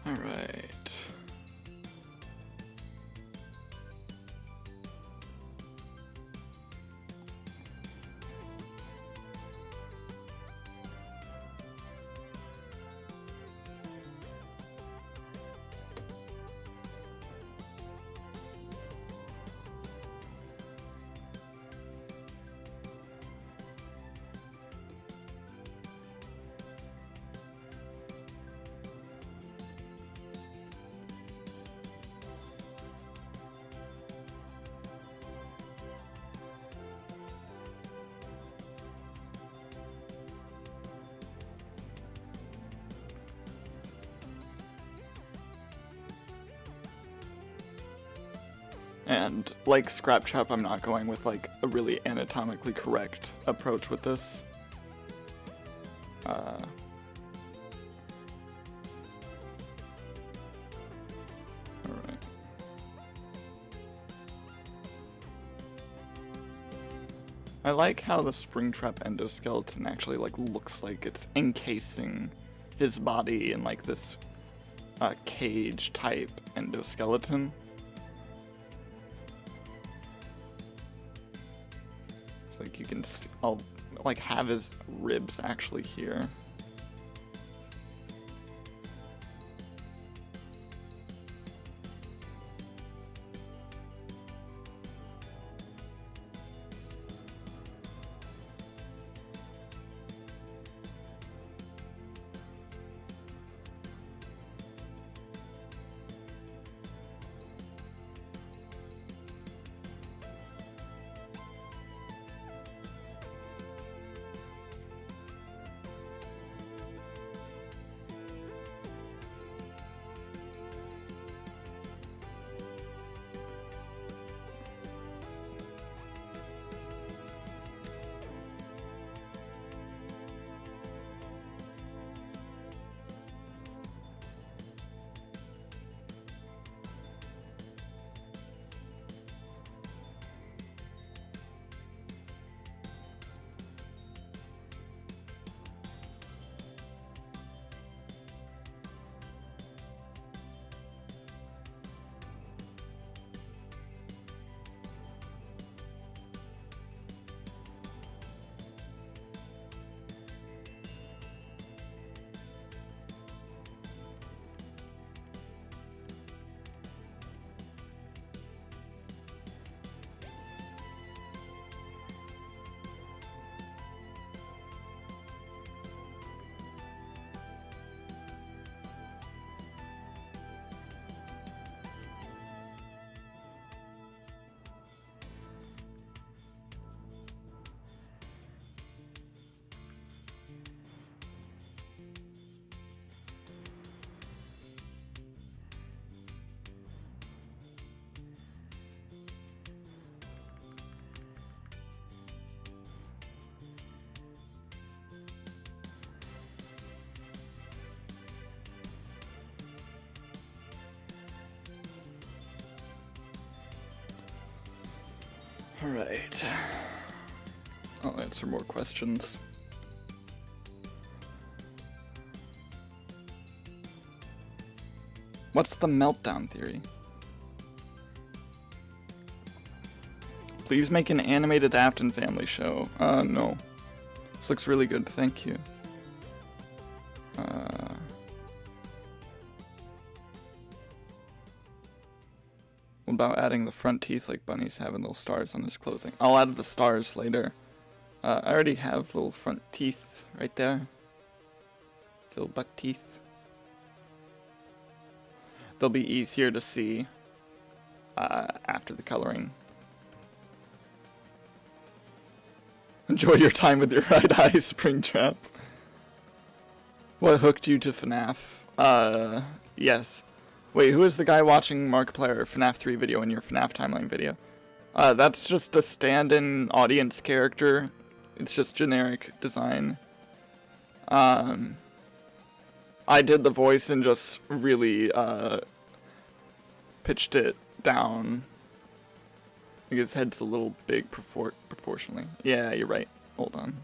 All right. And like Scraptrap, I'm not going with a really anatomically correct approach with this. Alright. I like how the Springtrap endoskeleton actually looks like it's encasing his body in this cage type endoskeleton. You can see, I'll have his ribs actually here. Alright. I'll answer more questions. What's the meltdown theory? Please make an animated Afton family show. No. This looks really good, thank you. What about adding the front teeth like bunnies have and little stars on his clothing? I'll add the stars later. I already have little front teeth right there. Little buck teeth. They'll be easier to see after the coloring. Enjoy your time with your right eye, Springtrap. What hooked you to Fnaf? Yes. Wait, who is the guy watching Markiplier Fnaf 3 video in your Fnaf timeline video? That's just a stand-in audience character. It's just generic design. I did the voice and just really pitched it down. I think his head's a little big proportionally. Yeah, you're right. Hold on.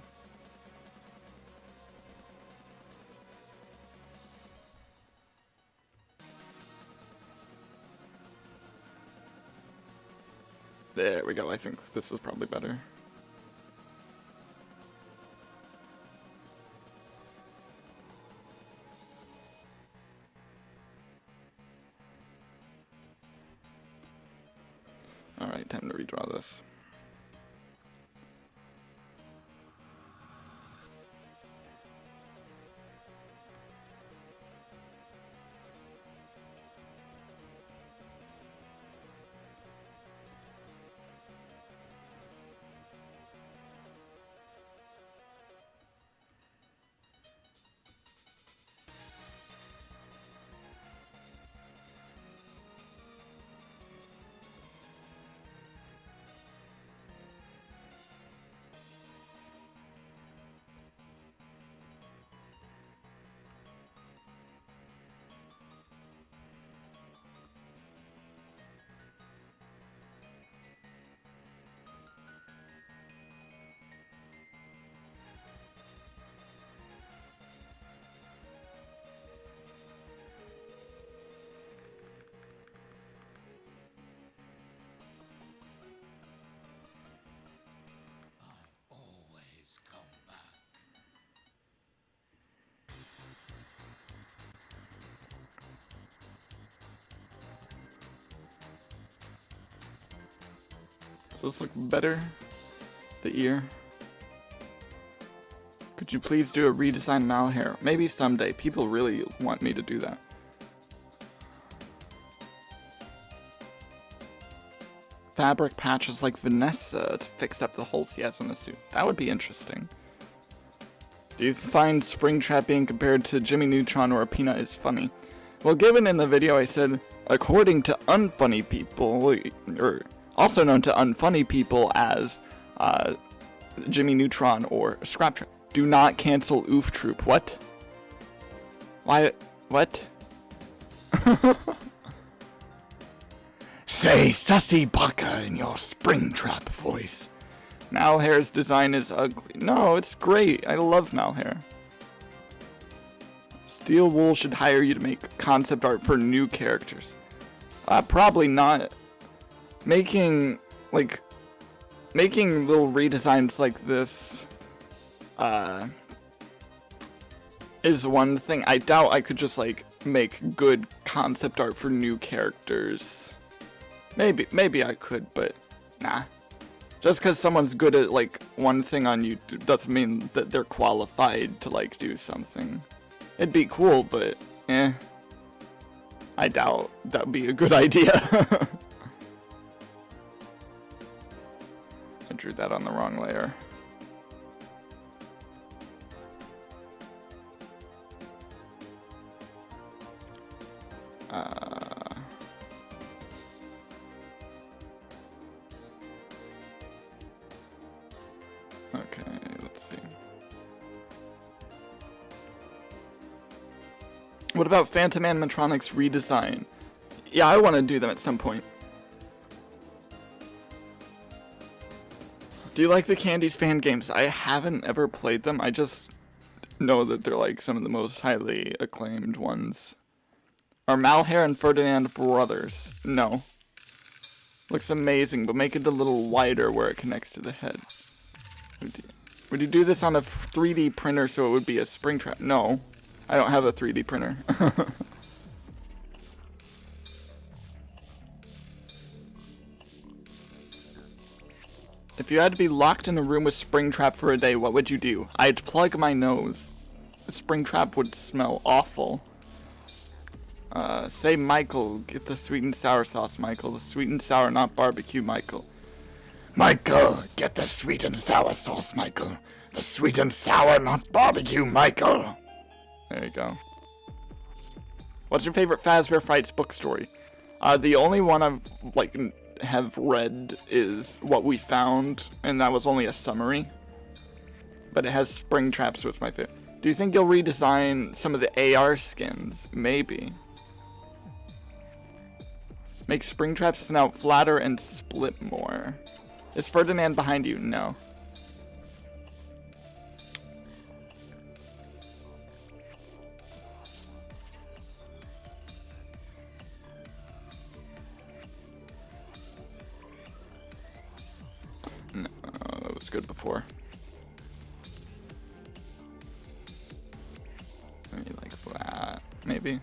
There we go. I think this is probably better. Alright, time to redraw this. Does this look better? The ear? Could you please do a redesign Mal hair? Maybe someday. People really want me to do that. Fabric patches like Vanessa to fix up the holes he has on the suit. That would be interesting. Do you find Springtrap being compared to Jimmy Neutron or a Peanut is funny? Well, given in the video I said, according to unfunny people, or also known to unfunny people as Jimmy Neutron or Scraptrap. Do not cancel Oof Troop. What? Why? What? Say sussy baka in your Springtrap voice. Malhair's design is ugly. No, it's great. I love Malhair. Steel Wool should hire you to make concept art for new characters. Probably not. Making little redesigns like this is one thing. I doubt I could just like make good concept art for new characters. Maybe I could, but nah. Just because someone's good at like one thing on YouTube doesn't mean that they're qualified to like do something. It'd be cool, but I doubt that'd be a good idea. I drew that on the wrong layer. Okay, let's see. What about Phantom Animatronics redesign? Yeah, I want to do them at some point. Do you like the Candies fan games? I haven't ever played them. I just know that they're like some of the most highly acclaimed ones. Are Malheur and Ferdinand brothers? No. Looks amazing, but make it a little wider where it connects to the head. Would you do this on a 3D printer so it would be a Springtrap? No. I don't have a 3D printer. If you had to be locked in a room with Springtrap for a day, what would you do? I'd plug my nose. The Springtrap would smell awful. Say Michael, get the sweet and sour sauce, Michael. The sweet and sour, not barbecue, Michael. Michael, get the sweet and sour sauce, Michael. The sweet and sour, not barbecue, Michael. There you go. What's your favorite Fazbear Frights book story? The only one I've, have read is What We Found, and that was only a summary. But it has Springtrap, so it's my favorite. Do you think you'll redesign some of the AR skins? Maybe. Make Springtrap snout flatter and split more. Is Ferdinand behind you? No. No, that was good before. Maybe like that, maybe.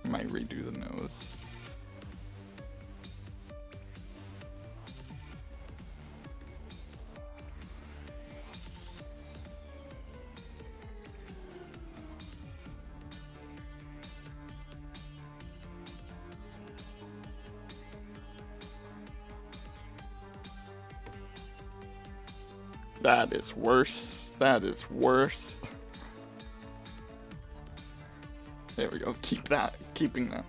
Might redo the nose. That is worse. That is worse. There we go. Keep that. Keeping that.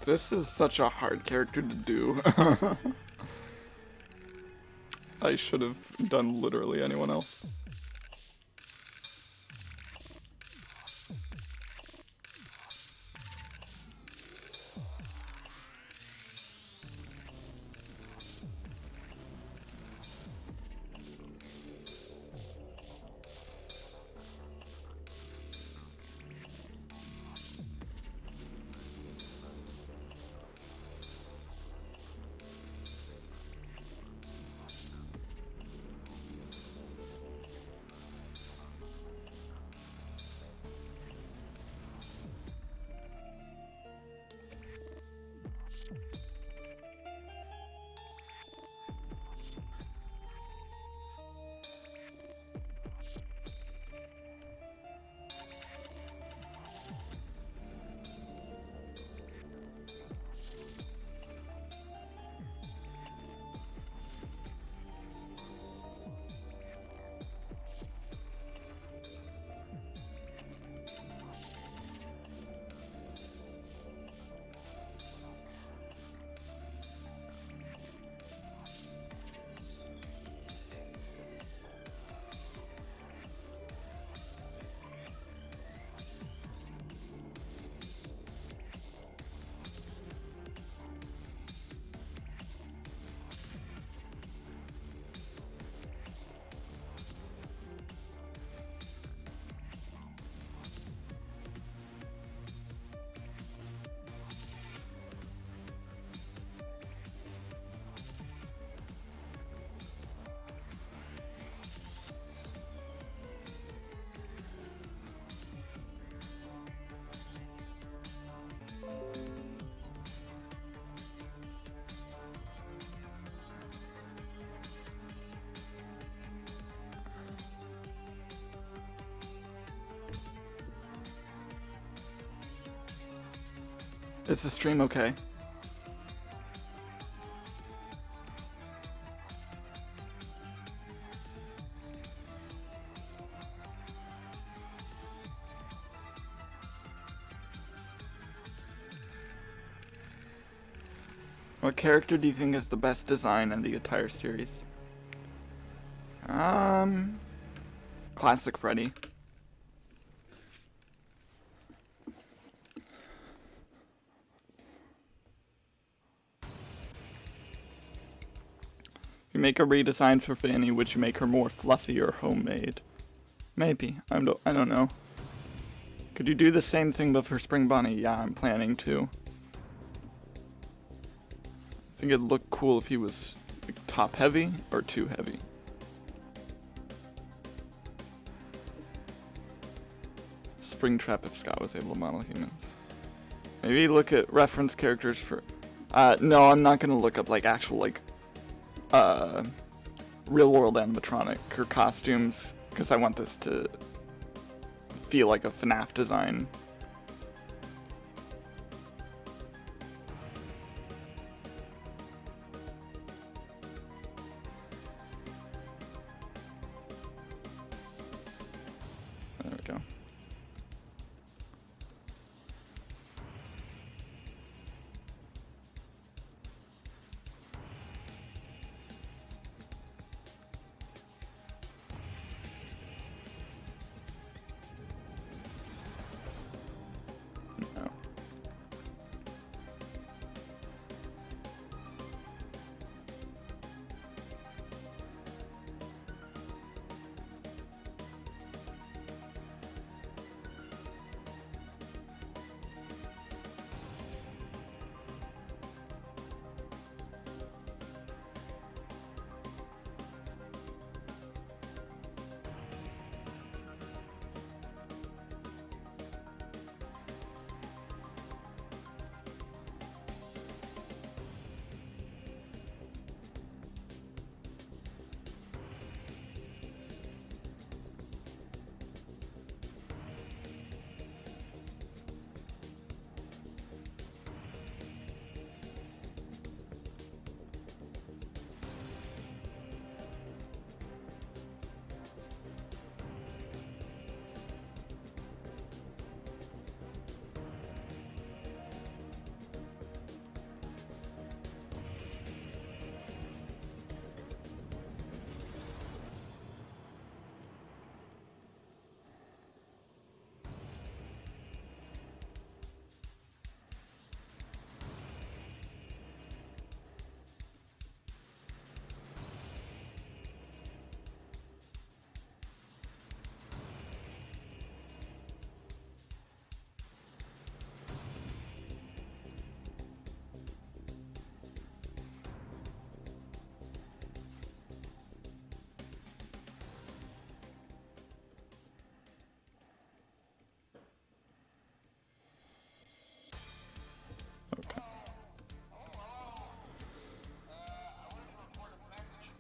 This is such a hard character to do. I should have done literally anyone else. Is the stream okay? What character do you think is the best design in the entire series? Classic Freddy. If you make a redesign for Fanny, would you make her more fluffy or homemade? Maybe. I don't know. Could you do the same thing but for Spring Bunny? Yeah, I'm planning to. I think it'd look cool if he was like, top heavy or too heavy. Springtrap if Scott was able to model humans. Maybe look at reference characters for... no, I'm not gonna look up like actual like real world animatronic or costumes because I want this to feel like a Fnaf design. There we go.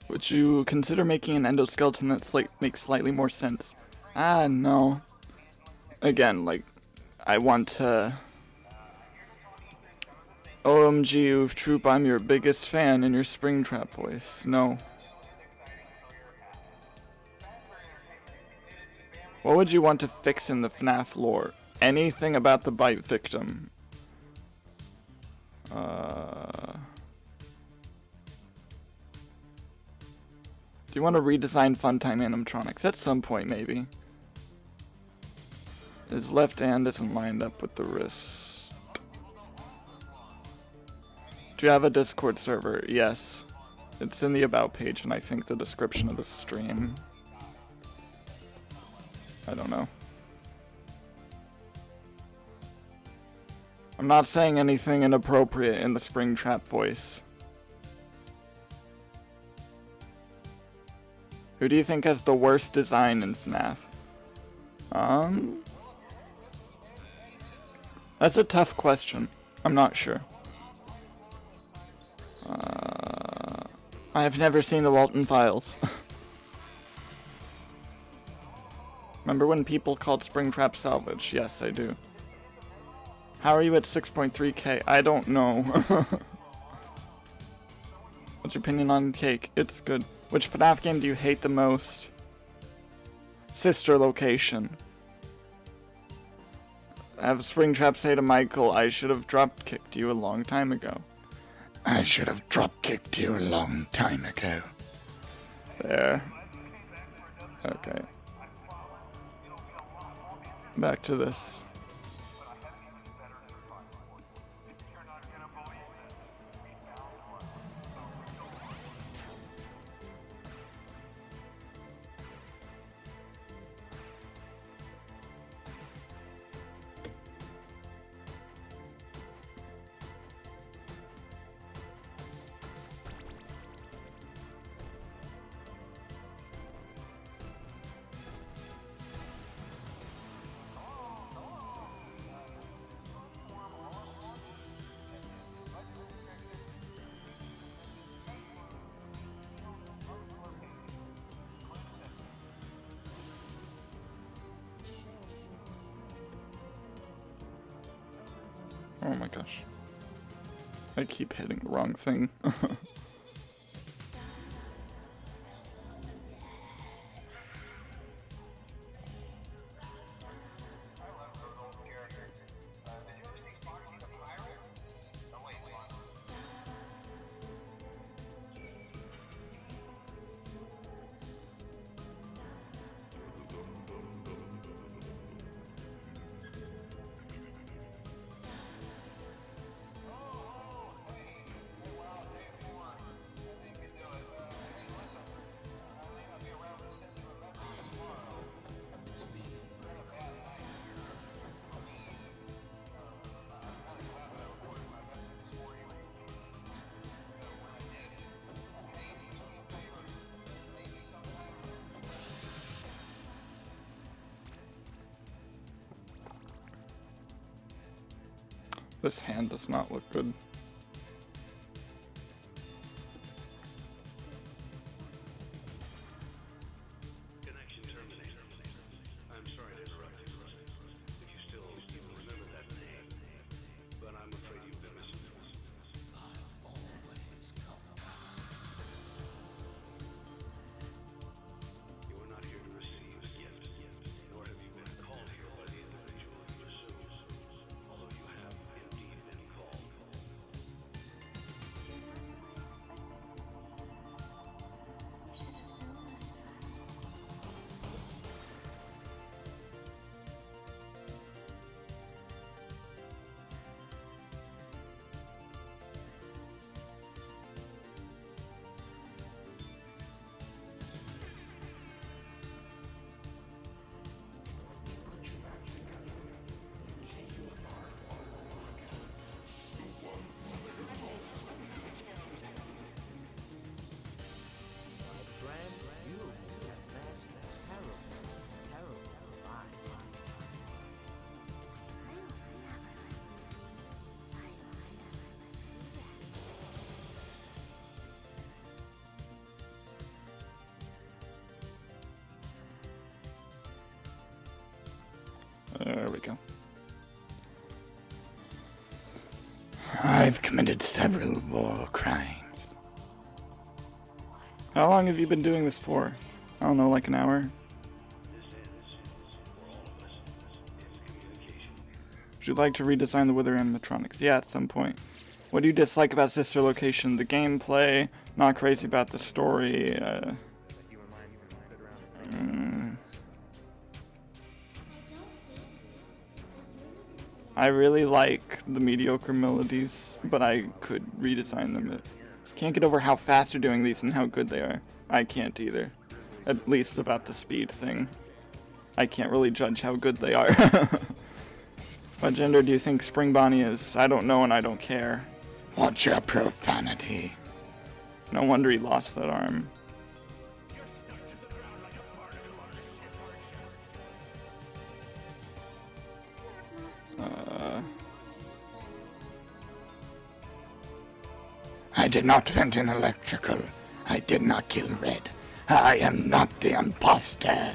Would you consider making an endoskeleton that makes slightly more sense? No. Again, like, I want to... OMG, Troop, I'm your biggest fan in your Springtrap voice. No. What would you want to fix in the FNAF lore? Anything about the bite victim. Do you want to redesign Funtime Animatronics? At some point, maybe. His left hand isn't lined up with the wrist. Do you have a Discord server? Yes. It's in the About page, and I think the description of the stream. I don't know. I'm not saying anything inappropriate in the Springtrap voice. Who do you think has the worst design in FNAF? That's a tough question. I'm not sure. I have never seen the Walton Files. Remember when people called Springtrap salvage? Yes, I do. How are you at 6.3k? I don't know. What's your opinion on cake? It's good. Which FNAF game do you hate the most? Sister Location. Have Springtrap say to Michael, I should have drop kicked you a long time ago. I should have drop-kicked you a long time ago. There. Okay. Back to this. Oh my gosh. I keep hitting the wrong thing. This hand does not look good. Connection terminated. I'm sorry to interrupt you. If you still even remember that name, but I'm afraid you've been missing. You are not here to receive a gift, nor have you been called here by the individual you assume, although you have indeed been called. There we go. I've committed several war crimes. How long have you been doing this for? I don't know, like an hour? Would you like to redesign the Wither animatronics? Yeah, at some point. What do you dislike about Sister Location? The gameplay? Not crazy about the story? I really like the mediocre melodies, but I could redesign them. Can't get over how fast you're doing these and how good they are. I can't either. At least about the speed thing. I can't really judge how good they are. What gender do you think Spring Bonnie is? I don't know and I don't care. Watch your profanity. No wonder he lost that arm. I did not vent an electrical. I did not kill Red. I am not the imposter.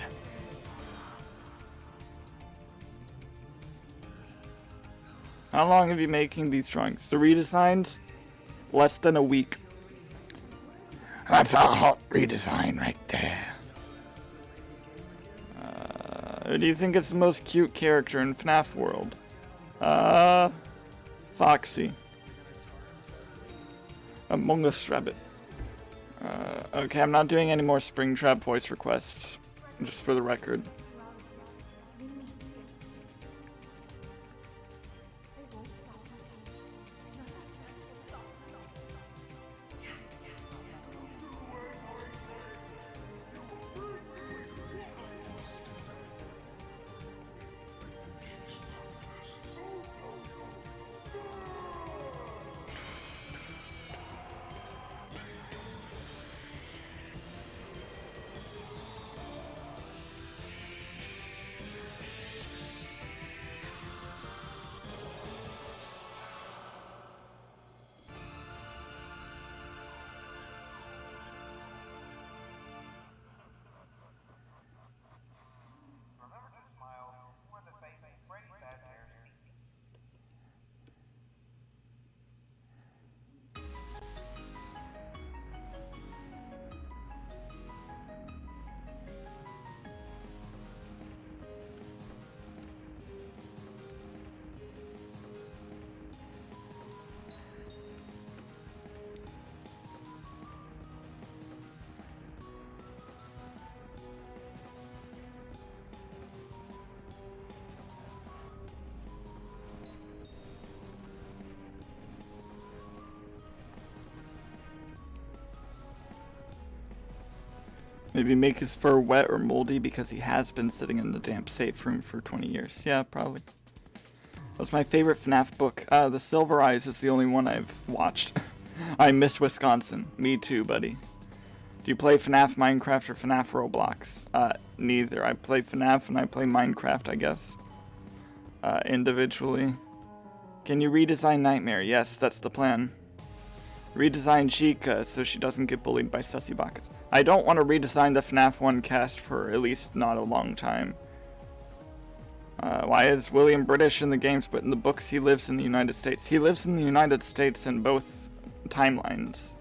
How long have you been making these drawings? The redesigns? Less than a week. That's a hot redesign right there. Who do you think is the most cute character in Fnaf world? Foxy. Among Us Rabbit. Okay, I'm not doing any more Springtrap voice requests, just for the record. Maybe make his fur wet or moldy because he has been sitting in the damp safe room for 20 years. Yeah, probably. That's my favorite FNAF book. The Silver Eyes is the only one I've watched. I miss Wisconsin. Me too, buddy. Do you play FNAF Minecraft or FNAF Roblox? Neither. I play FNAF and I play Minecraft, I guess. Individually. Can you redesign Nightmare? Yes, that's the plan. Redesign Chica so she doesn't get bullied by sussy bakas. I don't want to redesign the FNAF 1 cast for at least not a long time. Why is William British in the games, but in the books he lives in the United States? He lives in the United States in both timelines.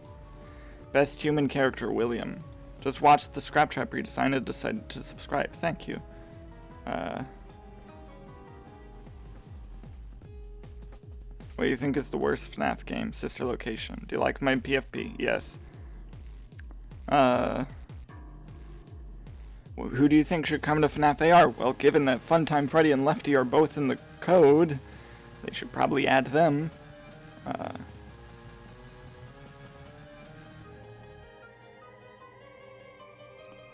Best human character, William. Just watched the Scraptrap redesign and decided to subscribe. Thank you. What do you think is the worst FNAF game? Sister Location. Do you like my PFP? Yes. Who do you think should come to FNAF AR? Well, given that Funtime, Freddy, and Lefty are both in the code, they should probably add them.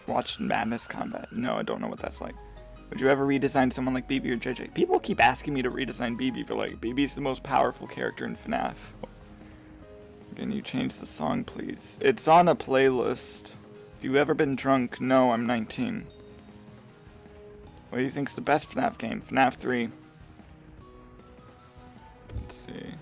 Watched Madness Combat. No, I don't know what that's like. Would you ever redesign someone like BB or JJ? People keep asking me to redesign BB, but like, BB's the most powerful character in FNAF. Can you change the song, please? It's on a playlist. Have you ever been drunk? No, I'm 19. What do you think's the best FNAF game? FNAF 3. Let's see.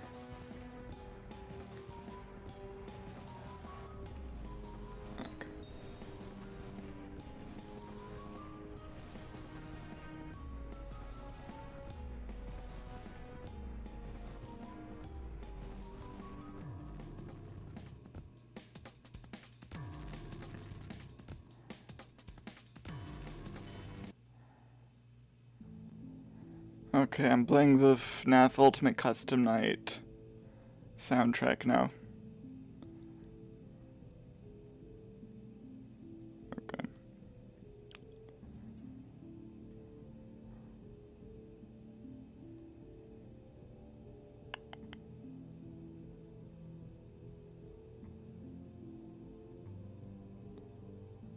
Okay, I'm playing the FNAF Ultimate Custom Night soundtrack now. Okay.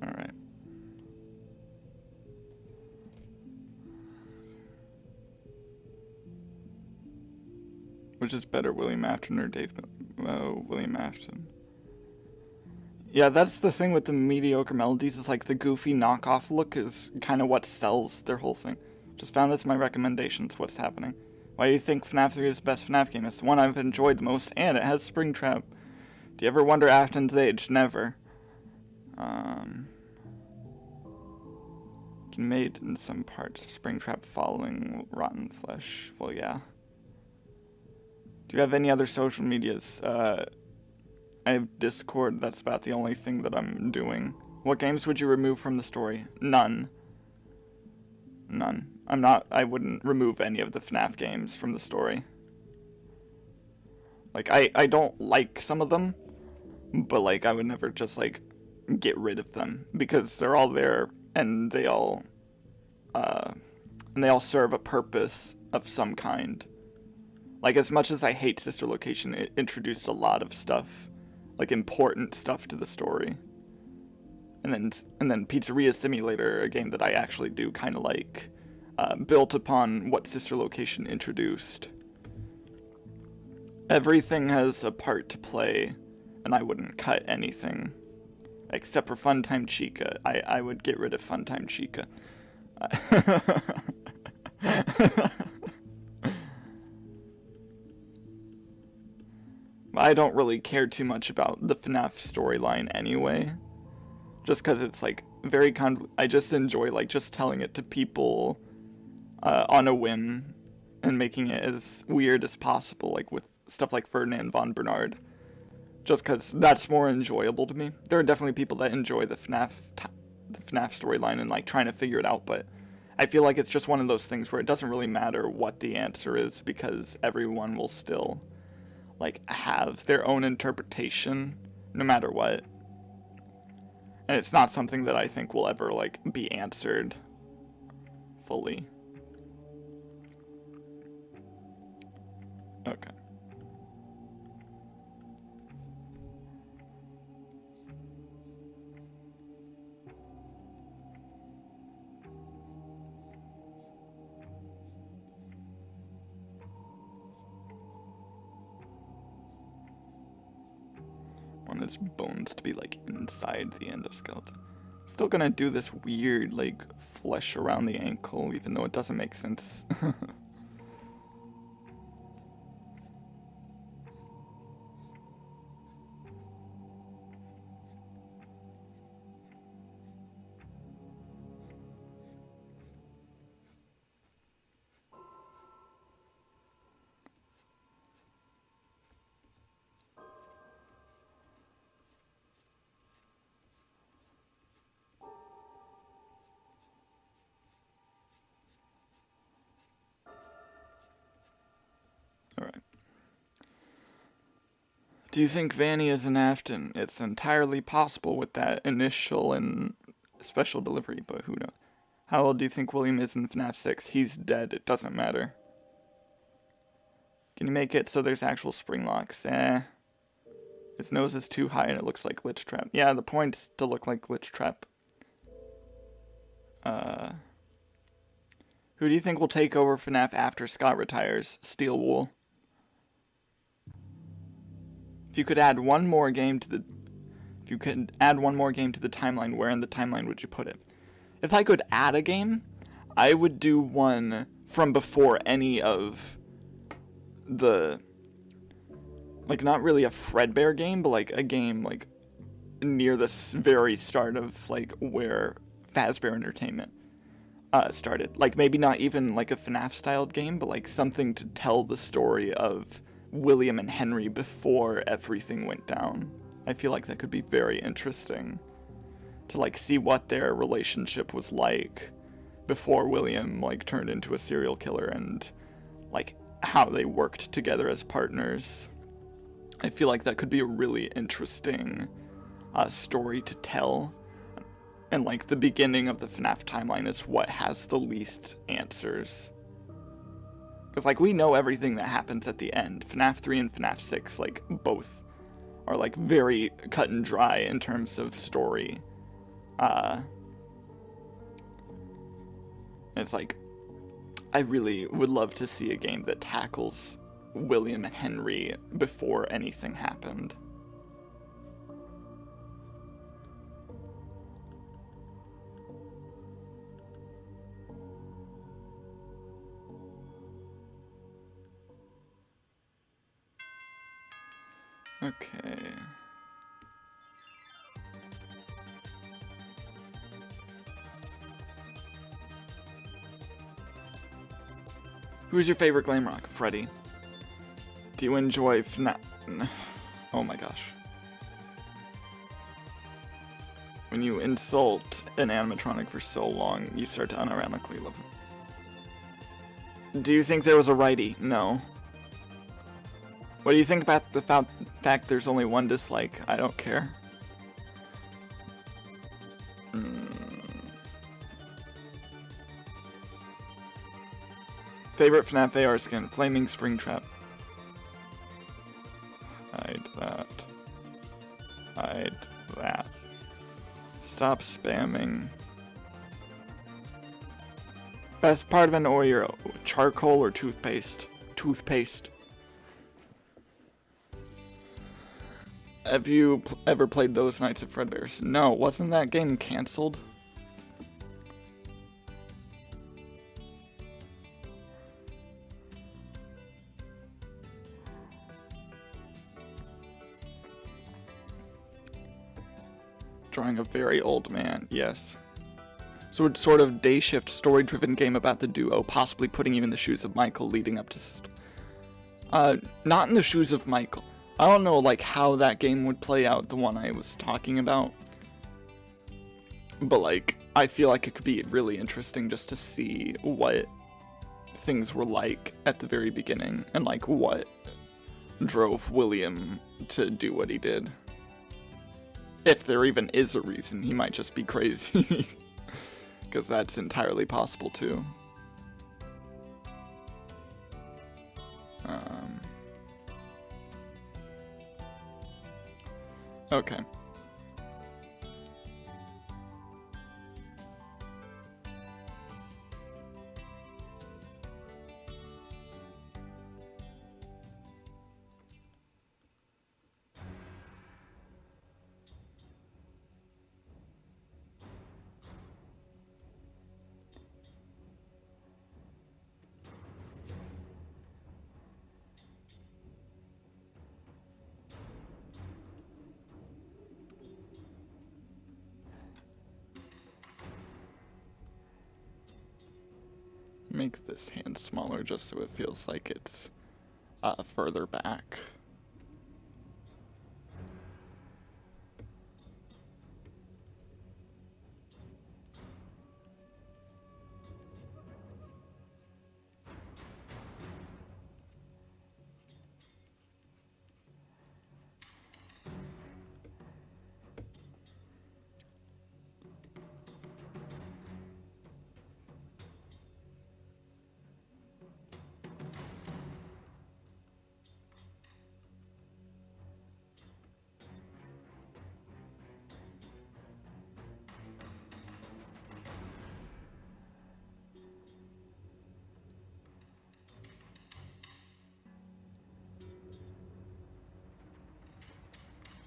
All right. Which is better, William Afton or Dave? William Afton. Yeah, that's the thing with the mediocre melodies, is like the goofy knockoff look is kind of what sells their whole thing. Just found this in my recommendations, what's happening. Why do you think FNAF 3 is the best FNAF game? It's the one I've enjoyed the most, and it has Springtrap. Do you ever wonder Afton's age? Never. Made in some parts of Springtrap following Rotten Flesh. Well, yeah. Do you have any other social medias? I have Discord. That's about the only thing that I'm doing. What games would you remove from the story? None. None. I wouldn't remove any of the FNAF games from the story. Like, I don't like some of them, but like I would never just like get rid of them because they're all there and they all serve a purpose of some kind. Like, as much as I hate Sister Location, it introduced a lot of stuff, like important stuff to the story. And then Pizzeria Simulator, a game that I actually do kind of like, built upon what Sister Location introduced. Everything has a part to play, and I wouldn't cut anything. Except for Funtime Chica. I would get rid of Funtime Chica. I don't really care too much about the Fnaf storyline anyway. Just because it's like very I just enjoy like just telling it to people on a whim and making it as weird as possible, like with stuff like Ferdinand von Bernard. Just because that's more enjoyable to me. There are definitely people that enjoy the FNAF storyline and like trying to figure it out, but I feel like it's just one of those things where it doesn't really matter what the answer is because everyone will still like have their own interpretation no matter what. And it's not something that I think will ever like be answered fully. Okay. Want his bones to be like inside the endoskeleton. Still gonna do this weird like flesh around the ankle, even though it doesn't make sense. Alright. Do you think Vanny is an Afton? It's entirely possible with that initial and special delivery, but who knows? How old do you think William is in FNAF 6? He's dead, it doesn't matter. Can you make it so there's actual spring locks? His nose is too high and it looks like Glitch Trap. Yeah, the point's to look like Glitch Trap. Who do you think will take over FNAF after Scott retires? Steel Wool. If you could add one more game to the timeline, where in the timeline would you put it? If I could add a game, I would do one from before any of the, like, not really a Fredbear game, but like a game like near the very start of like where Fazbear Entertainment started. Like maybe not even like a FNAF styled game, but like something to tell the story of William and Henry before everything went down. I feel like that could be very interesting to like see what their relationship was like before William like turned into a serial killer and like how they worked together as partners. I feel like that could be a really interesting story to tell. And like the beginning of the FNAF timeline is what has the least answers. Because, like, we know everything that happens at the end. FNAF 3 and FNAF 6, like, both are, like, very cut and dry in terms of story. It's like, I really would love to see a game that tackles William and Henry before anything happened. Okay. Who's your favorite glam rock? Freddy. Do you enjoy Fnaf? Oh my gosh. When you insult an animatronic for so long, you start to unironically love him. Do you think there was a righty? No. What do you think about the fact there's only one dislike? I don't care. Favorite FNAF AR skin? Flaming Springtrap. Hide that. Hide that. Stop spamming. Best part of an Oreo, charcoal or toothpaste? Toothpaste. Have you ever played those Nights of Fredbear? No, wasn't that game cancelled? Drawing a very old man, yes. So it's sort of day shift, story-driven game about the duo, possibly putting you in the shoes of Michael leading up to system. Not in the shoes of Michael. I don't know, like, how that game would play out, the one I was talking about. But, like, I feel like it could be really interesting just to see what things were like at the very beginning, and, like, what drove William to do what he did. If there even is a reason, he might just be crazy. Because that's entirely possible, too. Okay. Make this hand smaller just so it feels like it's further back.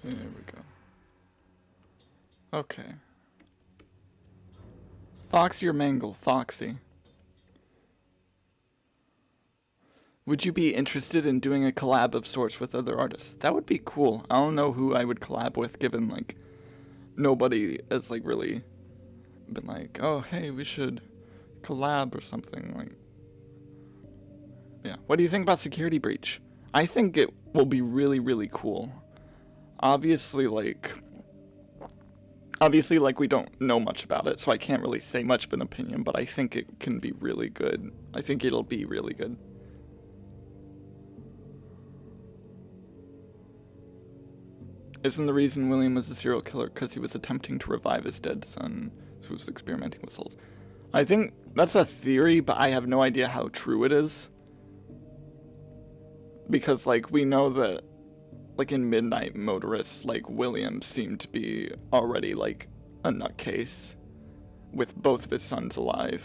There we go. Okay. Foxy or Mangle? Foxy. Would you be interested in doing a collab of sorts with other artists? That would be cool. I don't know who I would collab with, given, like, nobody has, like, really been like, oh, hey, we should collab or something. Like, yeah. What do you think about Security Breach? I think it will be really, really cool. Obviously, like, we don't know much about it, so I can't really say much of an opinion, but I think it can be really good. I think it'll be really good. Isn't the reason William was a serial killer because he was attempting to revive his dead son, so he was experimenting with souls? I think that's a theory, but I have no idea how true it is. Because, like, we know that, like, in Midnight Motorists, like, William seemed to be already, like, a nutcase with both of his sons alive.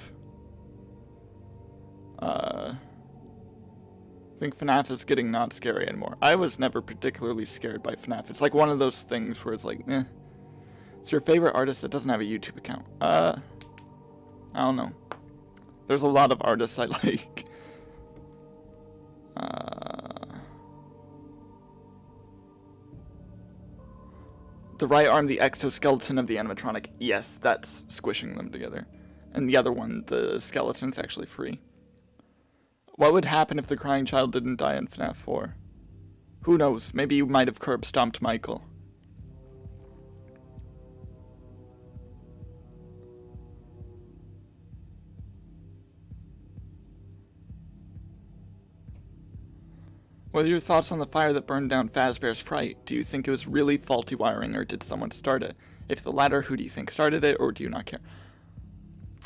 I think FNAF is getting not scary anymore. I was never particularly scared by FNAF. It's like one of those things where it's like, eh. It's your favorite artist that doesn't have a YouTube account. I don't know. There's a lot of artists I like. The right arm, the exoskeleton of the animatronic. Yes, that's squishing them together. And the other one, the skeleton's actually free. What would happen if the crying child didn't die in FNAF 4? Who knows? Maybe you might have curb stomped Michael. What are your thoughts on the fire that burned down Fazbear's Fright? Do you think it was really faulty wiring, or did someone start it? If the latter, who do you think started it, or do you not care?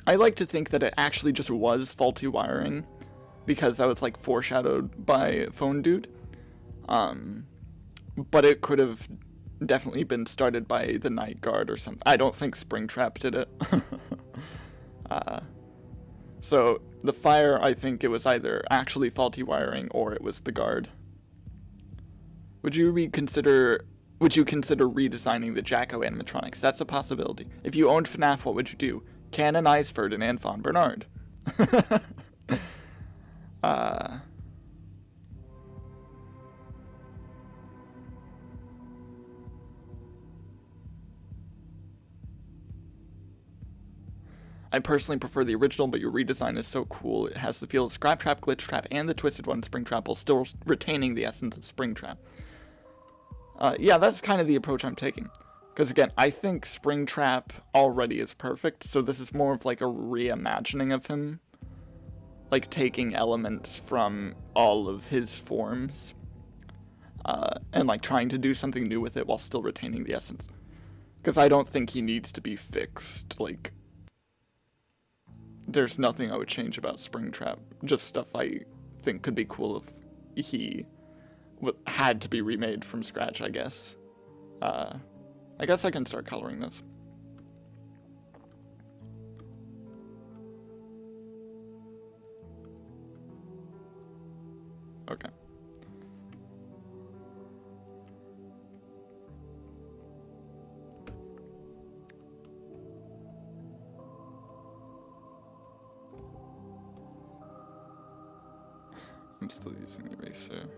I like to think that it actually just was faulty wiring, because that was like foreshadowed by Phone Dude. But it could have definitely been started by the Night Guard or something. I don't think Springtrap did it. So the fire, I think it was either actually faulty wiring or it was the guard. Would you consider redesigning the Jacko animatronics? That's a possibility. If you owned Fnaf, what would you do? Canonize Ferdinand von Bernard. I personally prefer the original, but your redesign is so cool. It has the feel of Scrap Trap, Glitch Trap, and the Twisted One Springtrap while still retaining the essence of Springtrap. Yeah, that's kind of the approach I'm taking. Because again, I think Springtrap already is perfect, so this is more of like a reimagining of him. Like taking elements from all of his forms. And like trying to do something new with it while still retaining the essence. Because I don't think he needs to be fixed, like... There's nothing I would change about Springtrap. Just stuff I think could be cool if he had to be remade from scratch, I guess. I guess I can start coloring this. Okay. I'm still using eraser.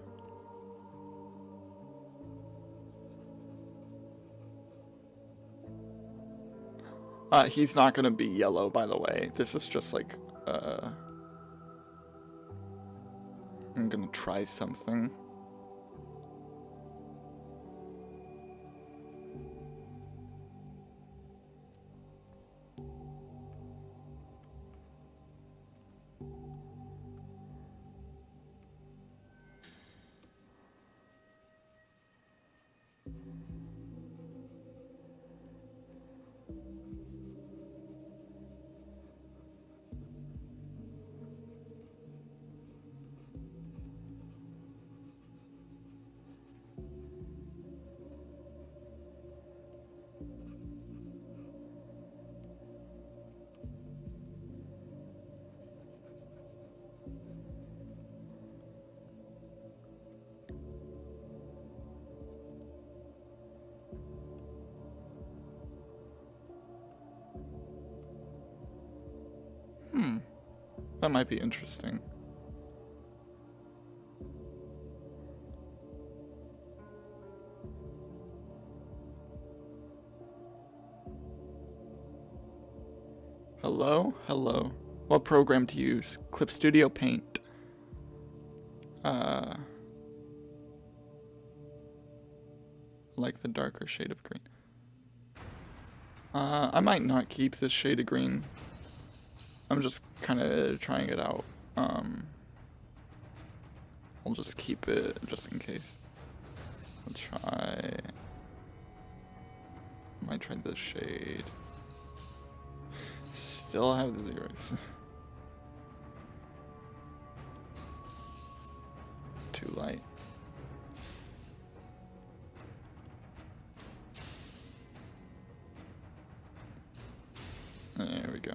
He's not gonna be yellow, by the way. This is just like, I'm gonna try something. That might be interesting. Hello? Hello. What program to use? Clip Studio, Paint. Like the darker shade of green. I might not keep this shade of green. I'm just kind of trying it out. I'll just keep it just in case. Let's try... I might try this shade. Still have the lyrics. Too light. There we go.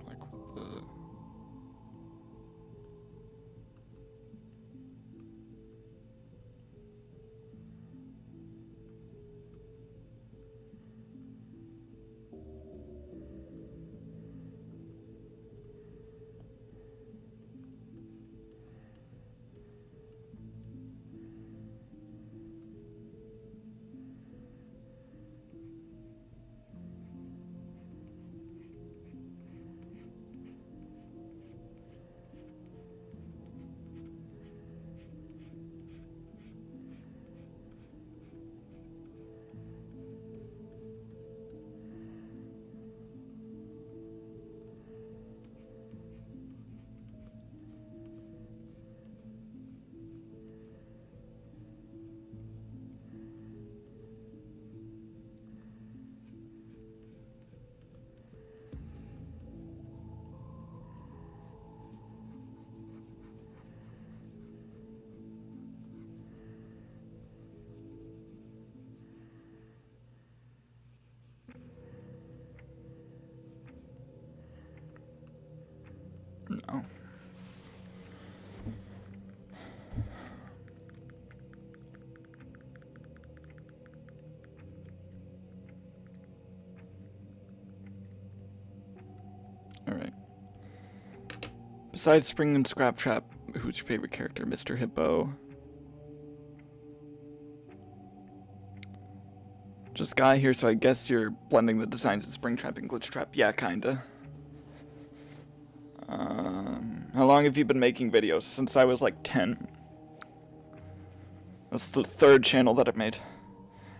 Like with the... No. Alright. Besides Spring and Scraptrap, who's your favorite character? Mr. Hippo. Just Guy here, so I guess you're blending the designs of Springtrap and Glitchtrap. Yeah, kinda. How long have you been making videos? Since I was like 10. That's the third channel that I've made.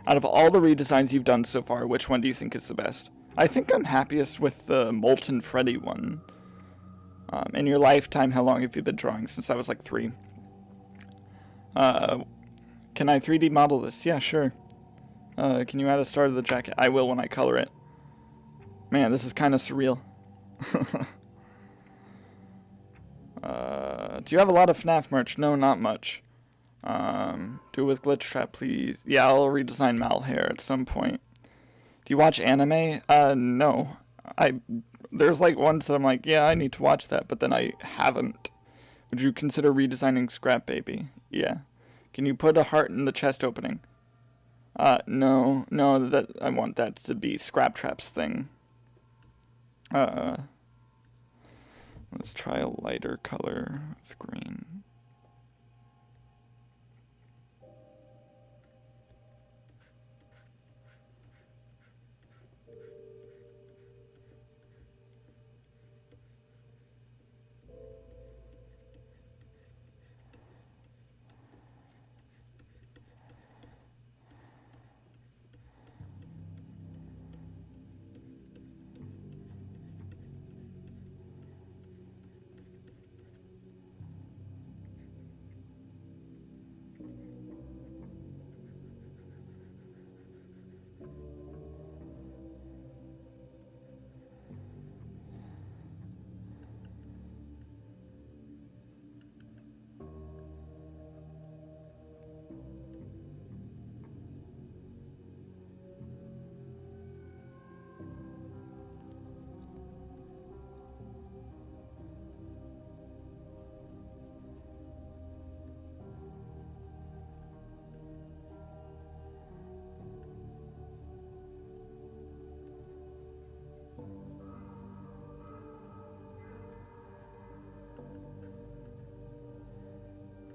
Out of all the redesigns you've done so far, which one do you think is the best? I think I'm happiest with the Molten Freddy one. In your lifetime, how long have you been drawing? Since I was like 3. Can I 3D model this? Yeah, sure. Can you add a star to the jacket? I will when I color it. Man, this is kind of surreal. Do you have a lot of Fnaf merch? No, not much. Do it with Glitchtrap, please. Yeah, I'll redesign Mal hair at some point. Do you watch anime? No. There's like ones that I'm like, yeah, I need to watch that, but then I haven't. Would you consider redesigning Scrap Baby? Yeah. Can you put a heart in the chest opening? No, that I want that to be Scraptrap's thing. Let's try a lighter color of green.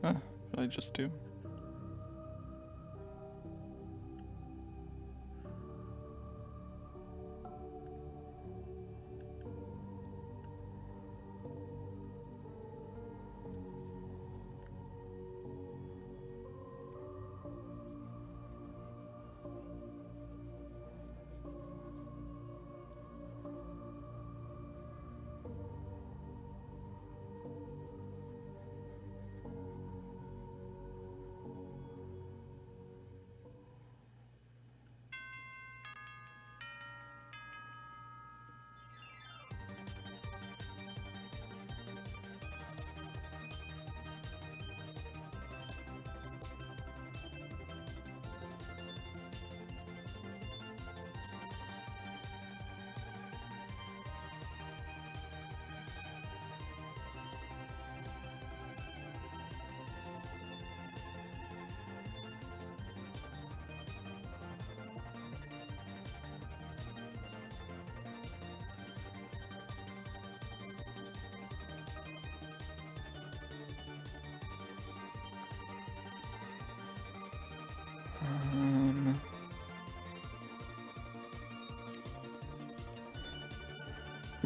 What did I just do?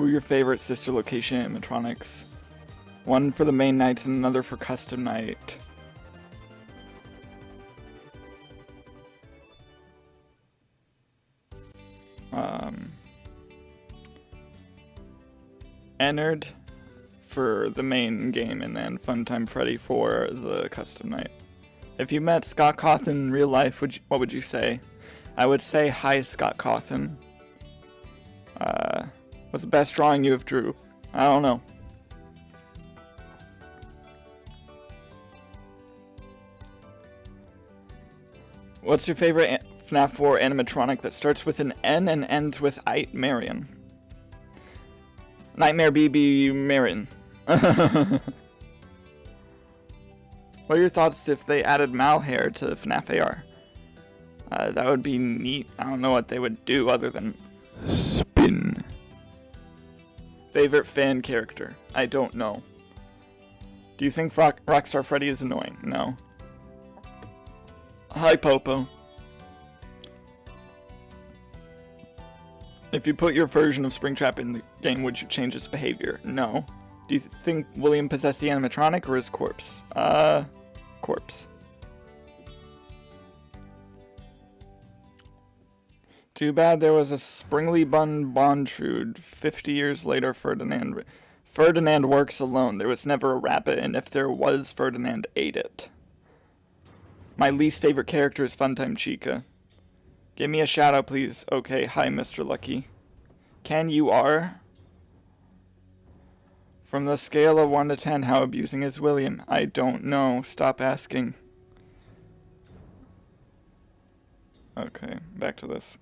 Who are your favorite sister location animatronics? One for the main nights and another for custom night. Ennard for the main game, and then Funtime Freddy for the custom night. If you met Scott Cawthon in real life, what would you say? I would say, hi, Scott Cawthon. What's the best drawing you have drew? I don't know. What's your favorite FNAF 4 animatronic that starts with an N and ends with Ite Marion? Nightmare BB Marion. What are your thoughts if they added Mal hair to FNAF AR? That would be neat. I don't know what they would do other than spin. Favorite fan character? I don't know. Do you think Rockstar Freddy is annoying? No. Hi, Popo. If you put your version of Springtrap in the game, would you change its behavior? No. Do you think William possessed the animatronic or his corpse? Corpse. Too bad there was a springly bun Bondtrude. 50 years later, Ferdinand works alone. There was never a rabbit, and if there was, Ferdinand ate it. My least favorite character is Funtime Chica. Give me a shout out, please. Okay, hi, Mr. Lucky. Ken, you are? From the scale of 1 to 10, how abusing is William? I don't know. Stop asking. Okay, back to this.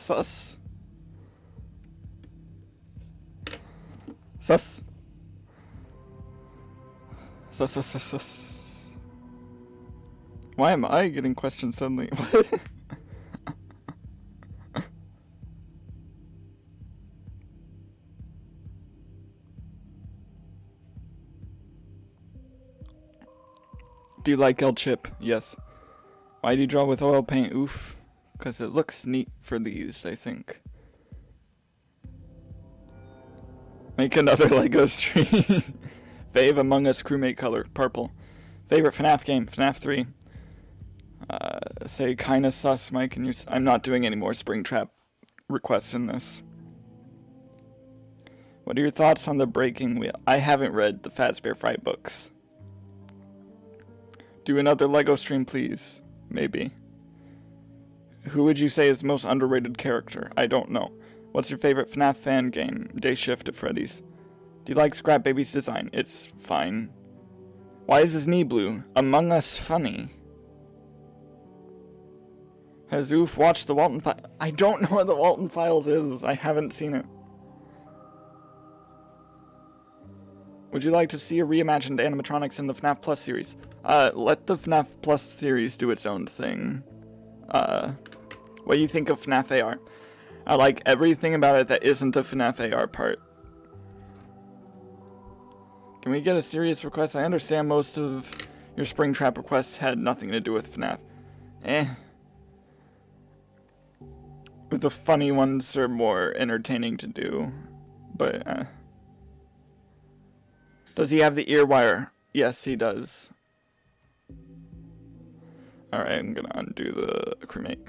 Sus. Sus. Sus, sus, sus, sus. Why am I getting questioned suddenly? What? Do you like El Chip? Yes. Why do you draw with oil paint? Oof. Because it looks neat for these, I think. Make another Lego stream. Fave Among Us crewmate color, purple. Favorite FNAF game, FNAF 3. Say kinda sus, Mike, and I'm not doing any more Springtrap requests in this. What are your thoughts on the Breaking Wheel? I haven't read the Fazbear Fright books. Do another Lego stream, please. Maybe. Who would you say is the most underrated character? I don't know. What's your favorite FNAF fan game? Day Shift at Freddy's. Do you like Scrap Baby's design? It's fine. Why is his knee blue? Among Us funny. Has Oof watched the Walton Files? I don't know what the Walton Files is. I haven't seen it. Would you like to see a reimagined animatronics in the FNAF Plus series? Let the FNAF Plus series do its own thing. What do you think of FNAF AR? I like everything about it that isn't the FNAF AR part. Can we get a serious request? I understand most of your Springtrap requests had nothing to do with FNAF. The funny ones are more entertaining to do. But, Does he have the ear wire? Yes, he does. Alright, I'm gonna undo the crewmate.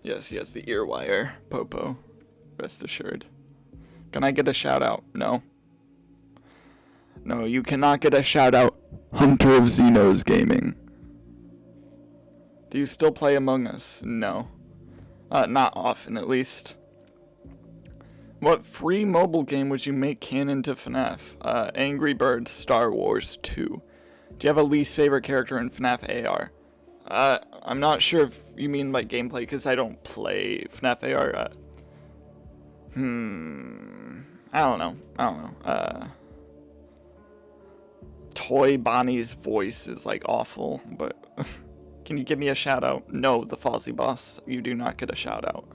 Yes, he has the ear wire. Popo. Rest assured. Can I get a shout out? No. No, you cannot get a shout out. Hunter of Xenos Gaming. Do you still play Among Us? No. Not often, at least. What free mobile game would you make canon to FNAF? Angry Birds Star Wars 2. Do you have a least favorite character in FNAF AR? I'm not sure if you mean like gameplay, because I don't play FNAF AR. I don't know. Toy Bonnie's voice is like awful, but can you give me a shout out? No, the Fozzie Boss, you do not get a shout out.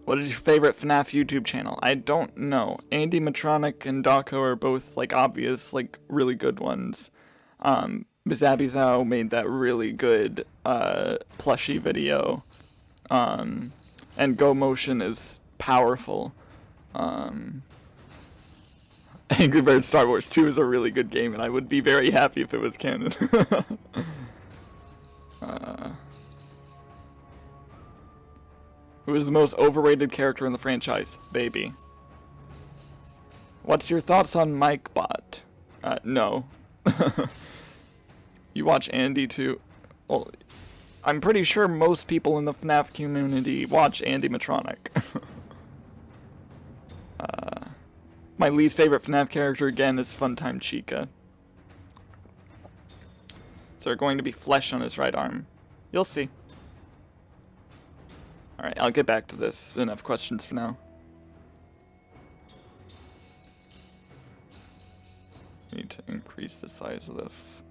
What is your favorite FNAF YouTube channel? I don't know. Animatronic and Daco are both like obvious, like really good ones. Bizabbyzow made that really good plushie video. And Go Motion is powerful. Angry Birds Star Wars 2 is a really good game, and I would be very happy if it was canon. Who is the most overrated character in the franchise? Baby. What's your thoughts on MikeBot? No. You watch Andy too? Well, I'm pretty sure most people in the FNAF community watch Animatronic. My least favorite FNAF character again is Funtime Chica. Is there going to be flesh on his right arm? You'll see. Alright, I'll get back to this. Enough questions for now. Need to increase the size of this.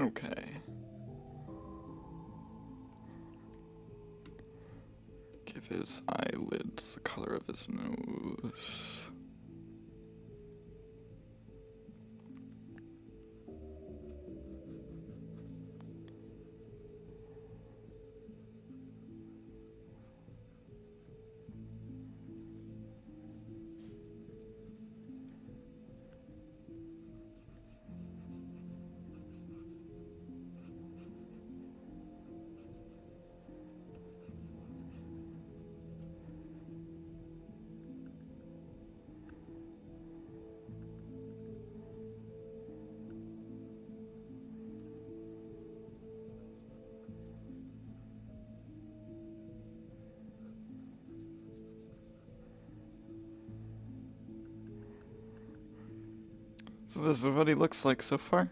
Okay. Give his eyelids the color of his nose. So this is what he looks like so far.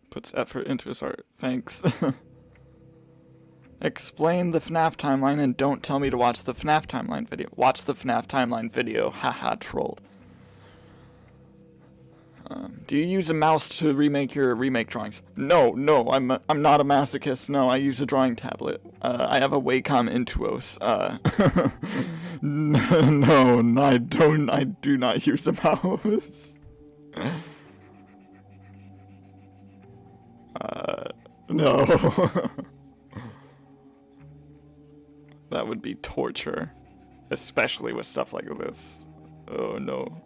Puts effort into his art. Thanks. Explain the Fnaf timeline and don't tell me to watch the Fnaf timeline video. Watch the Fnaf timeline video. Haha, trolled. Do you use a mouse to remake your remake drawings? No, I'm not a masochist. No, I use a drawing tablet. I have a Wacom Intuos. No, I don't. I do not use a mouse. No. That would be torture, especially with stuff like this. Oh no.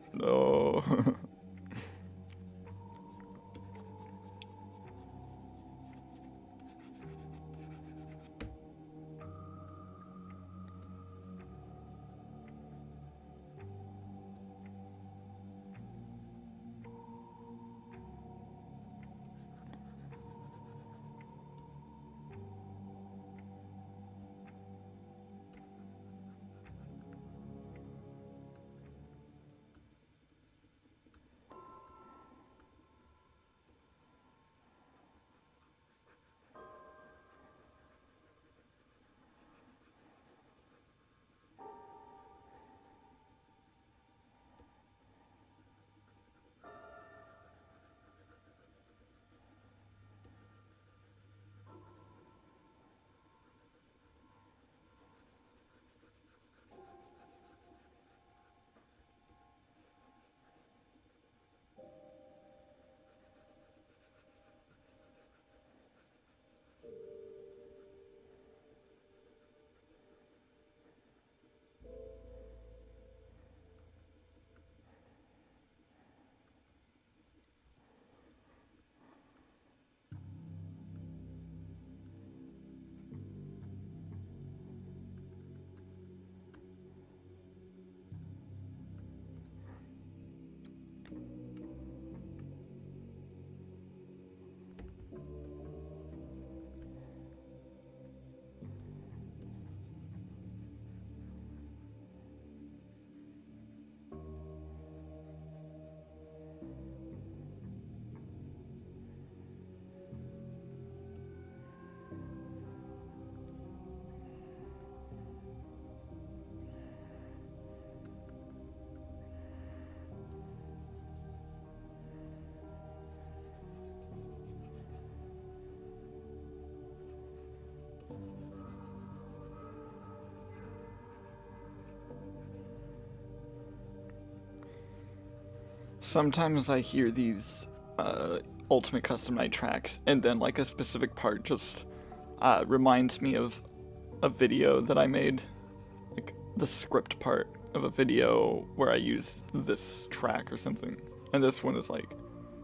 Sometimes I hear these Ultimate Custom Night tracks, and then like a specific part just reminds me of a video that I made, like the script part of a video where I used this track or something. And this one is like,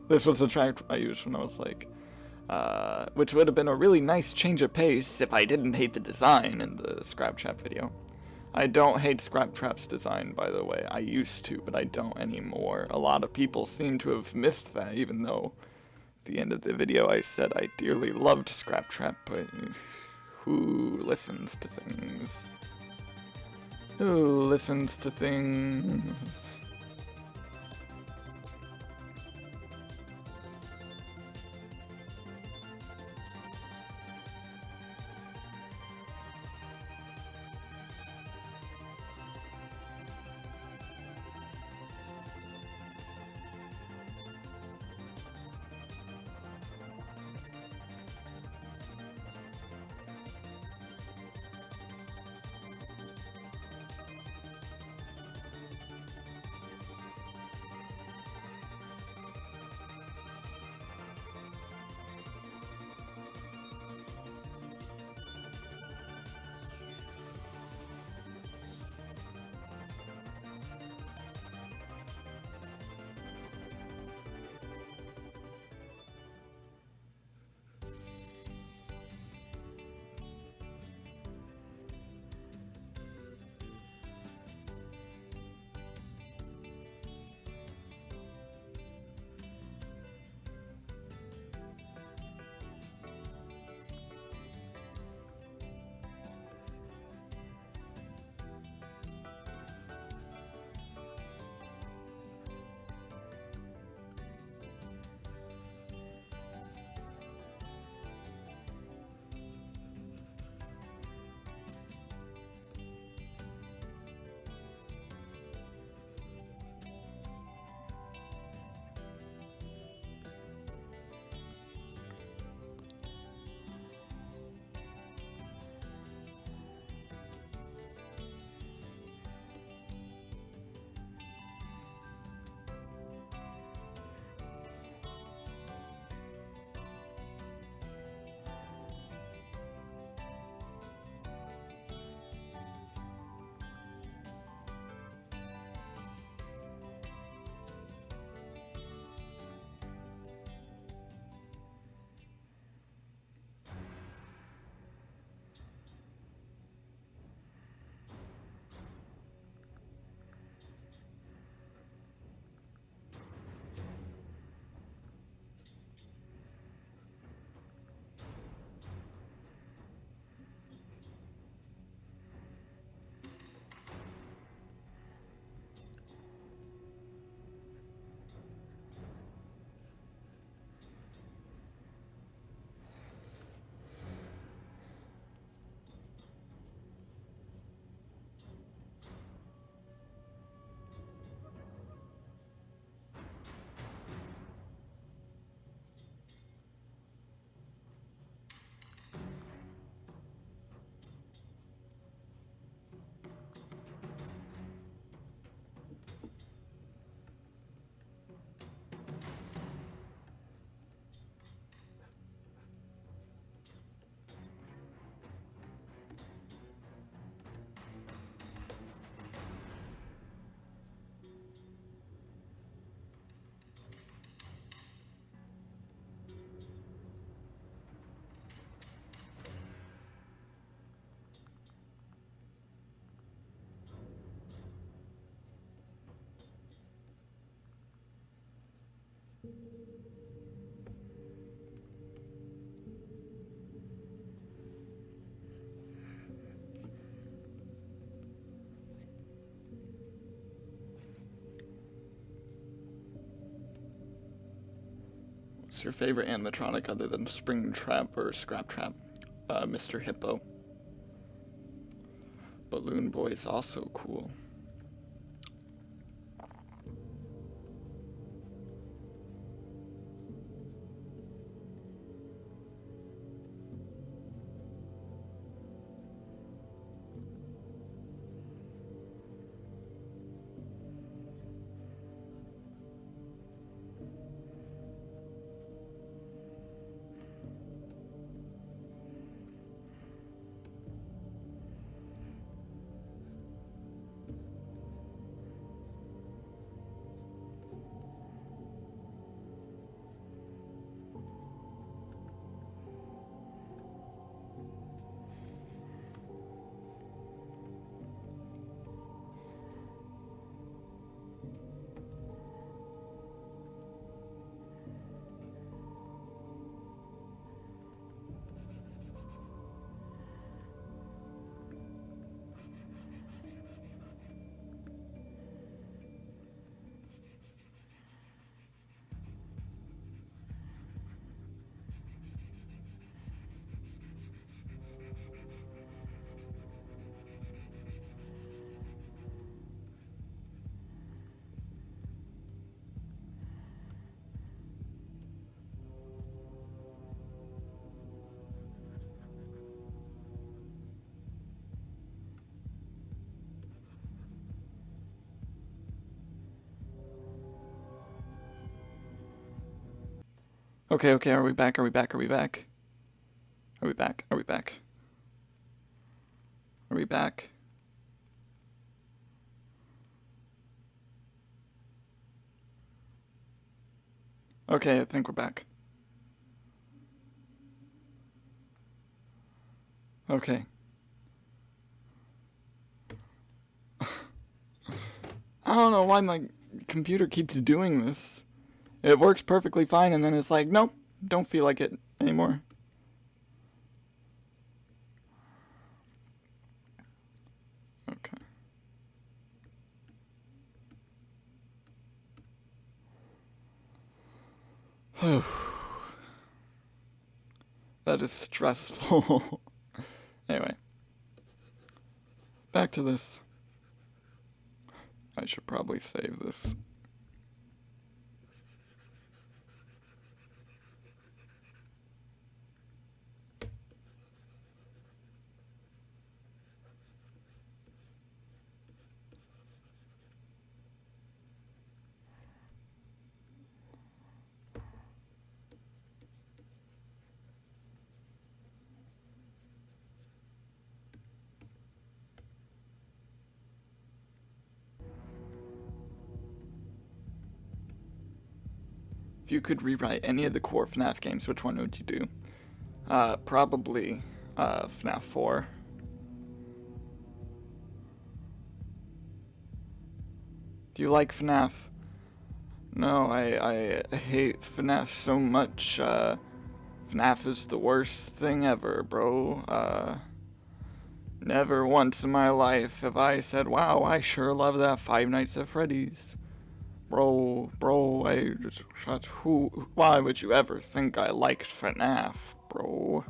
this was the track I used when I was like, which would have been a really nice change of pace if I didn't hate the design in the Springtrap video. I don't hate Springtrap's design, by the way. I used to, but I don't anymore. A lot of people seem to have missed that, even though at the end of the video I said I dearly loved Springtrap, but who listens to things? Who listens to things? What's your favorite animatronic other than Springtrap or Scraptrap? Mr. Hippo. Balloon Boy's also cool. Okay, okay, are we back? Are we back? Are we back? Are we back? Are we back? Are we back? Okay, I think we're back. Okay. I don't know why my computer keeps doing this. It works perfectly fine, and then it's like, nope, don't feel like it anymore. Okay. That is stressful. Anyway. Back to this. I should probably save this. If you could rewrite any of the core Fnaf games, which one would you do? Probably Fnaf 4. Do you like Fnaf? No, I hate Fnaf so much. Fnaf is the worst thing ever, bro. Never once in my life have I said, wow, I sure love that Five Nights at Freddy's. Bro, why would you ever think I liked Fnaf, bro?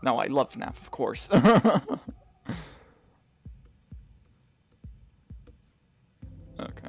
No, I love Fnaf, of course. Okay.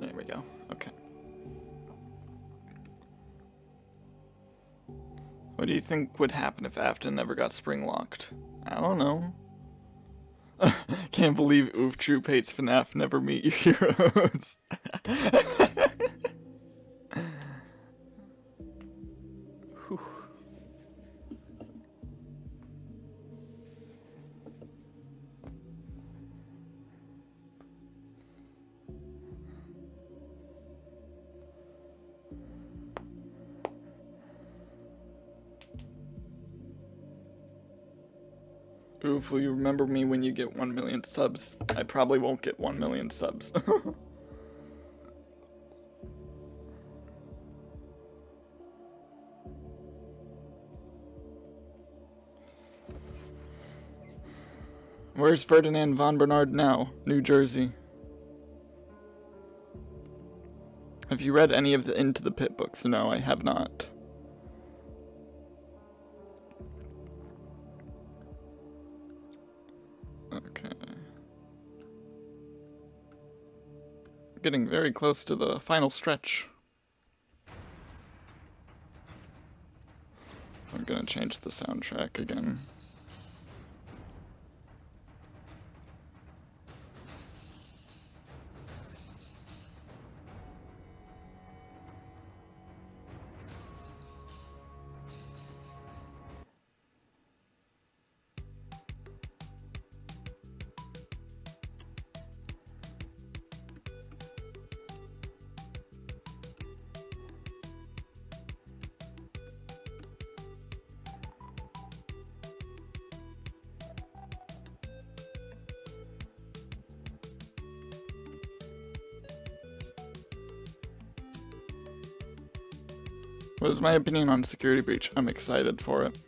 There we go. Okay. What do you think would happen if Afton never got spring locked? I don't know. Can't believe Oof Troop hates Fnaf, never meet your heroes. Whew. Oof, will you remember me when you get 1 million subs? I probably won't get 1 million subs. Where's Ferdinand von Bernard now? New Jersey. Have you read any of the Into the Pit books? No, I have not. Okay. Getting very close to the final stretch. I'm gonna change the soundtrack again. What is my opinion on Security Breach? I'm excited for it.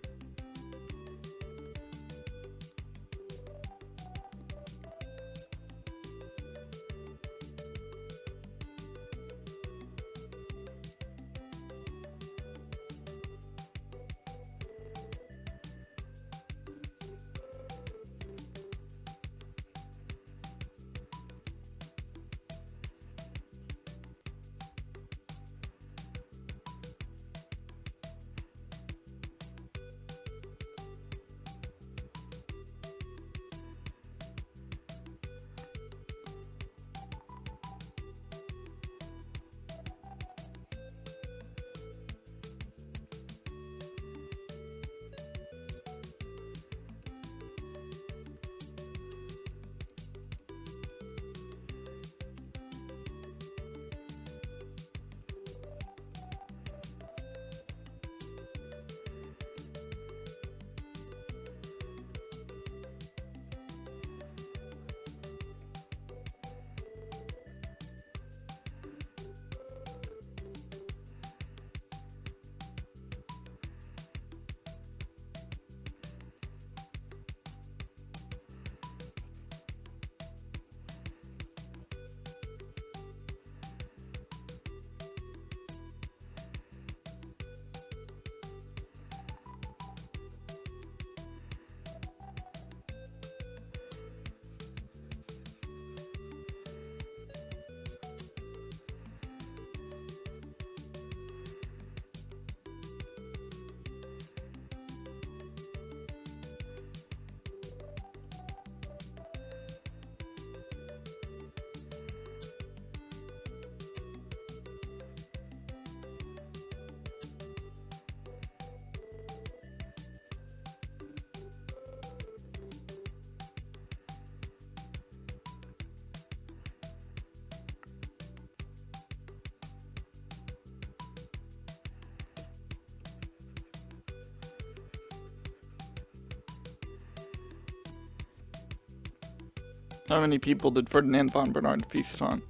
How many people did Ferdinand von Bernard feast on?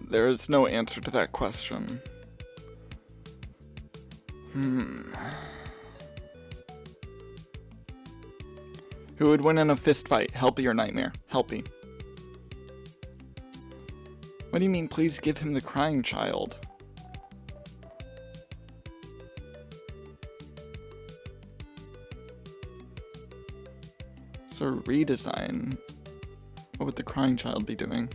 There is no answer to that question. Who would win in a fist fight, Helpy or Nightmare? Helpy. What do you mean, please give him the crying child? So redesign. What would the crying child be doing?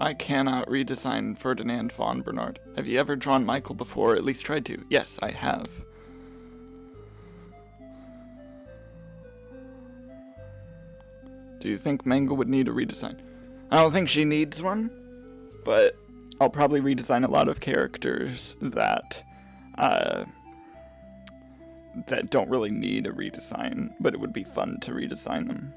I cannot redesign Ferdinand von Bernard. Have you ever drawn Michael before, or at least tried to? Yes, I have. Do you think Mangle would need a redesign? I don't think she needs one, but I'll probably redesign a lot of characters that that don't really need a redesign, but it would be fun to redesign them.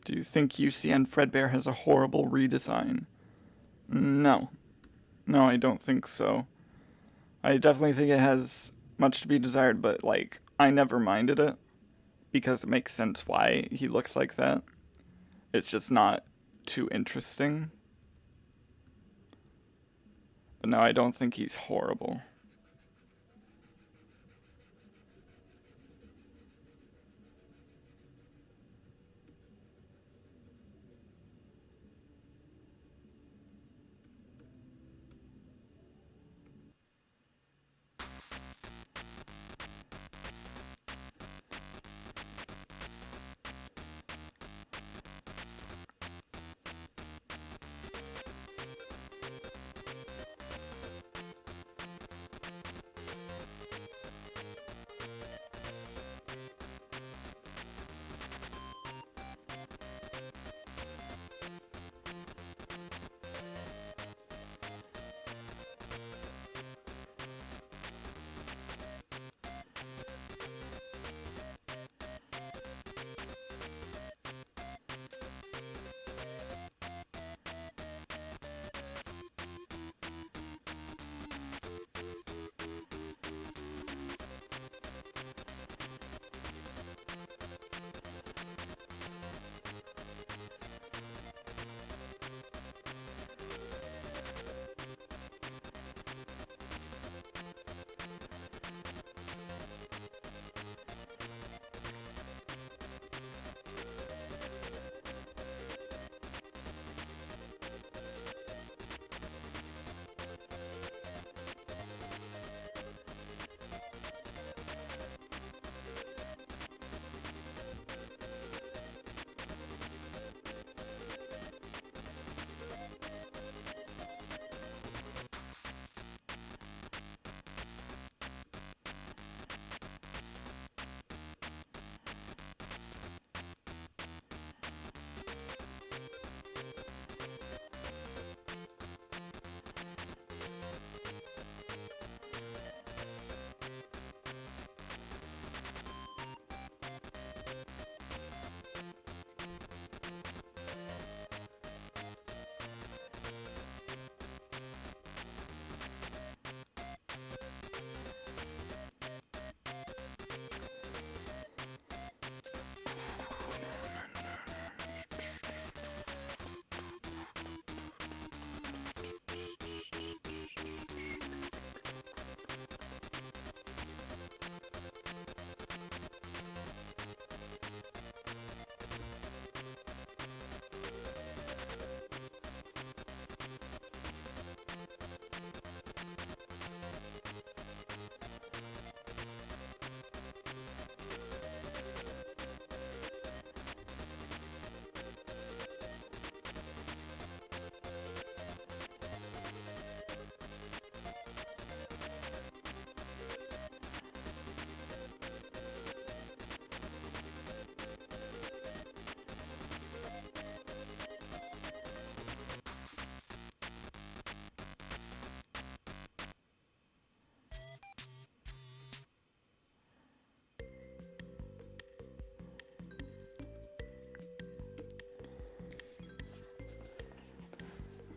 Do you think UCN Fredbear has a horrible redesign? No. No, I don't think so. I definitely think it has much to be desired, but, like, I never minded it because it makes sense why he looks like that. It's just not too interesting. But no, I don't think he's horrible.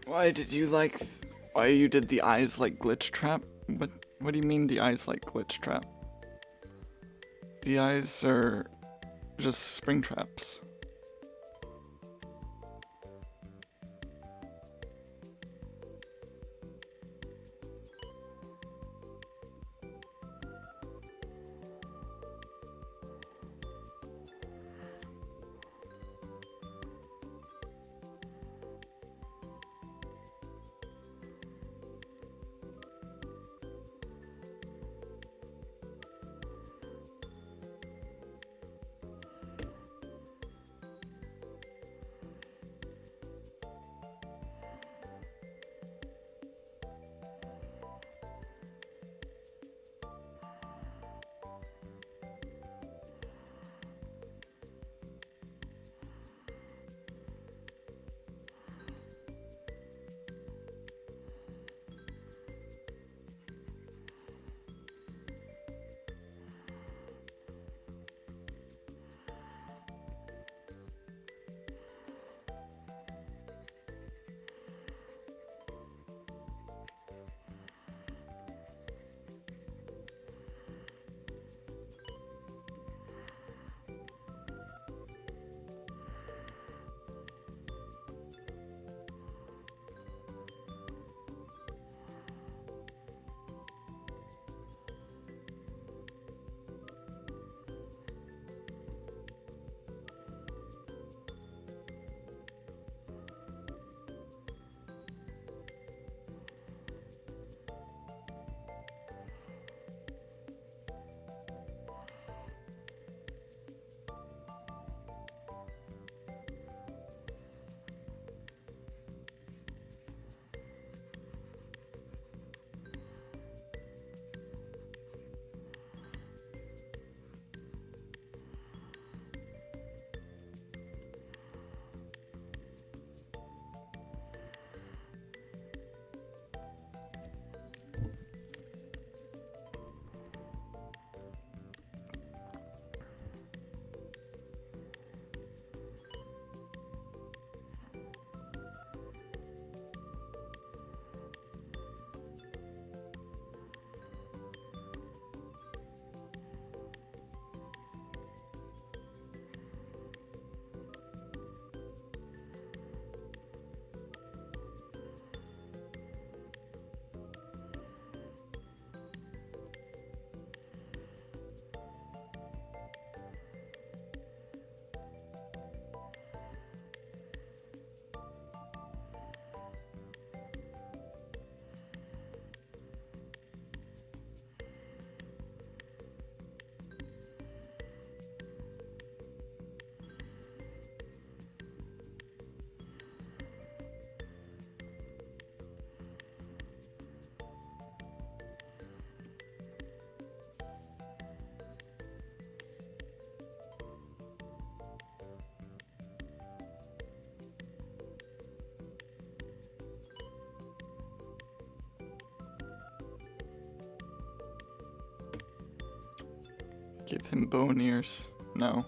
Why did you like... Why you did the eyes like glitch trap? What do you mean the eyes like glitch trap? The eyes are just spring traps. Give him bone ears. No.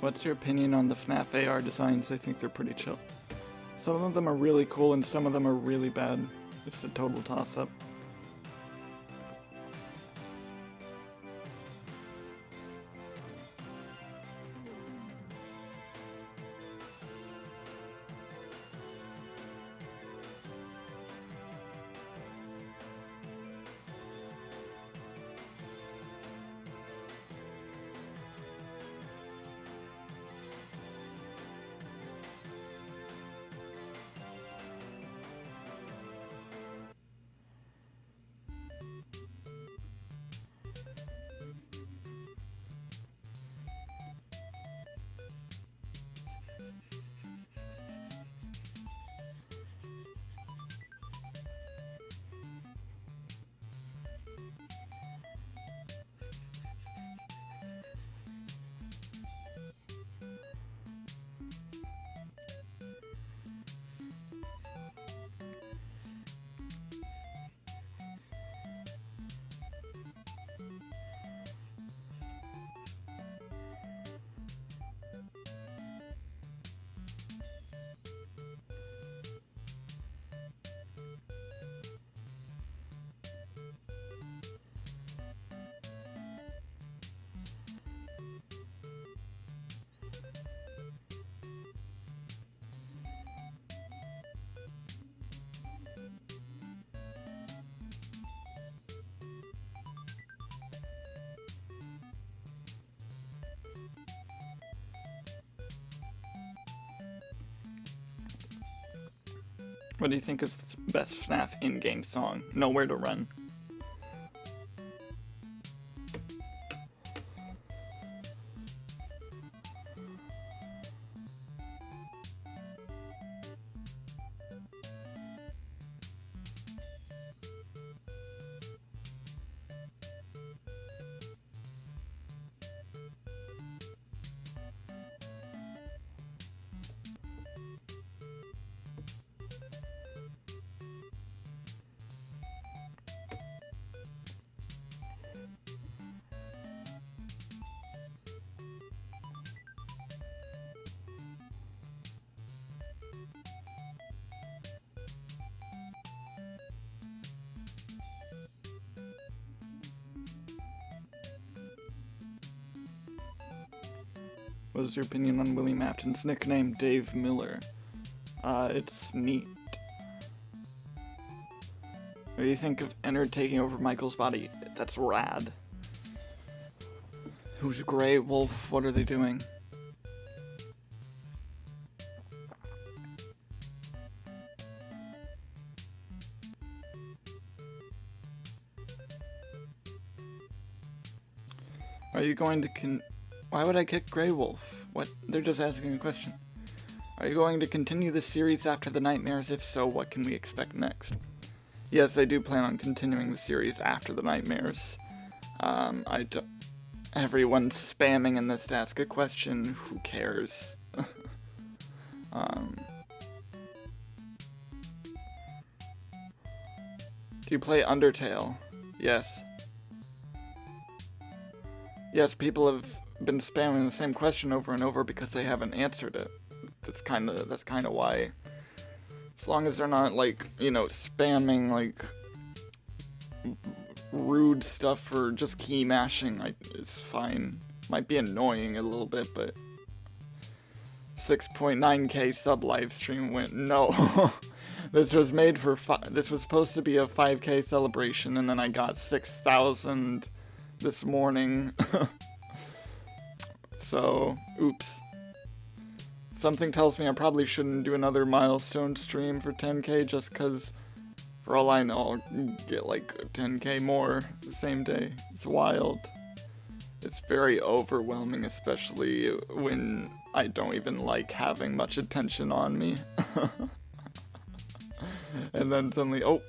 What's your opinion on the Fnaf AR designs? I think they're pretty chill. Some of them are really cool and some of them are really bad. It's a total toss-up. What do you think is the best FNAF in-game song? Nowhere to Run. What is your opinion on William Afton's nickname, Dave Miller? It's neat. What do you think of Ennard taking over Michael's body? That's rad. Who's Grey Wolf? What are they doing? Are you going to Why would I kick Grey Wolf? What? They're just asking a question. Are you going to continue this series after the nightmares? If so, what can we expect next? Yes, I do plan on continuing the series after the nightmares. Everyone's spamming in this to ask a question. Who cares? Do you play Undertale? Yes. Yes, people have been spamming the same question over and over because they haven't answered it. That's kind of why. As long as they're not, like, you know, spamming, like, rude stuff or just key mashing, it's fine. Might be annoying a little bit, but 6.9k sub live stream went, no. This was made for, this was supposed to be a 5k celebration, and then I got 6,000 this morning. So, oops. Something tells me I probably shouldn't do another milestone stream for 10k just because, for all I know, I'll get like 10k more the same day. It's wild. It's very overwhelming, especially when I don't even like having much attention on me. And then suddenly, oh,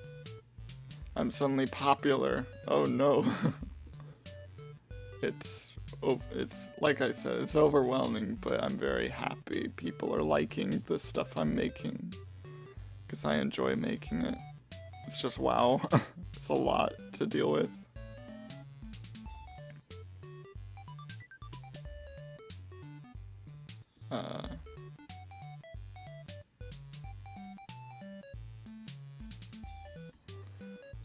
I'm suddenly popular. Oh no. It's like I said, it's overwhelming, but I'm very happy people are liking the stuff I'm making, because I enjoy making it. It's just wow. It's a lot to deal with.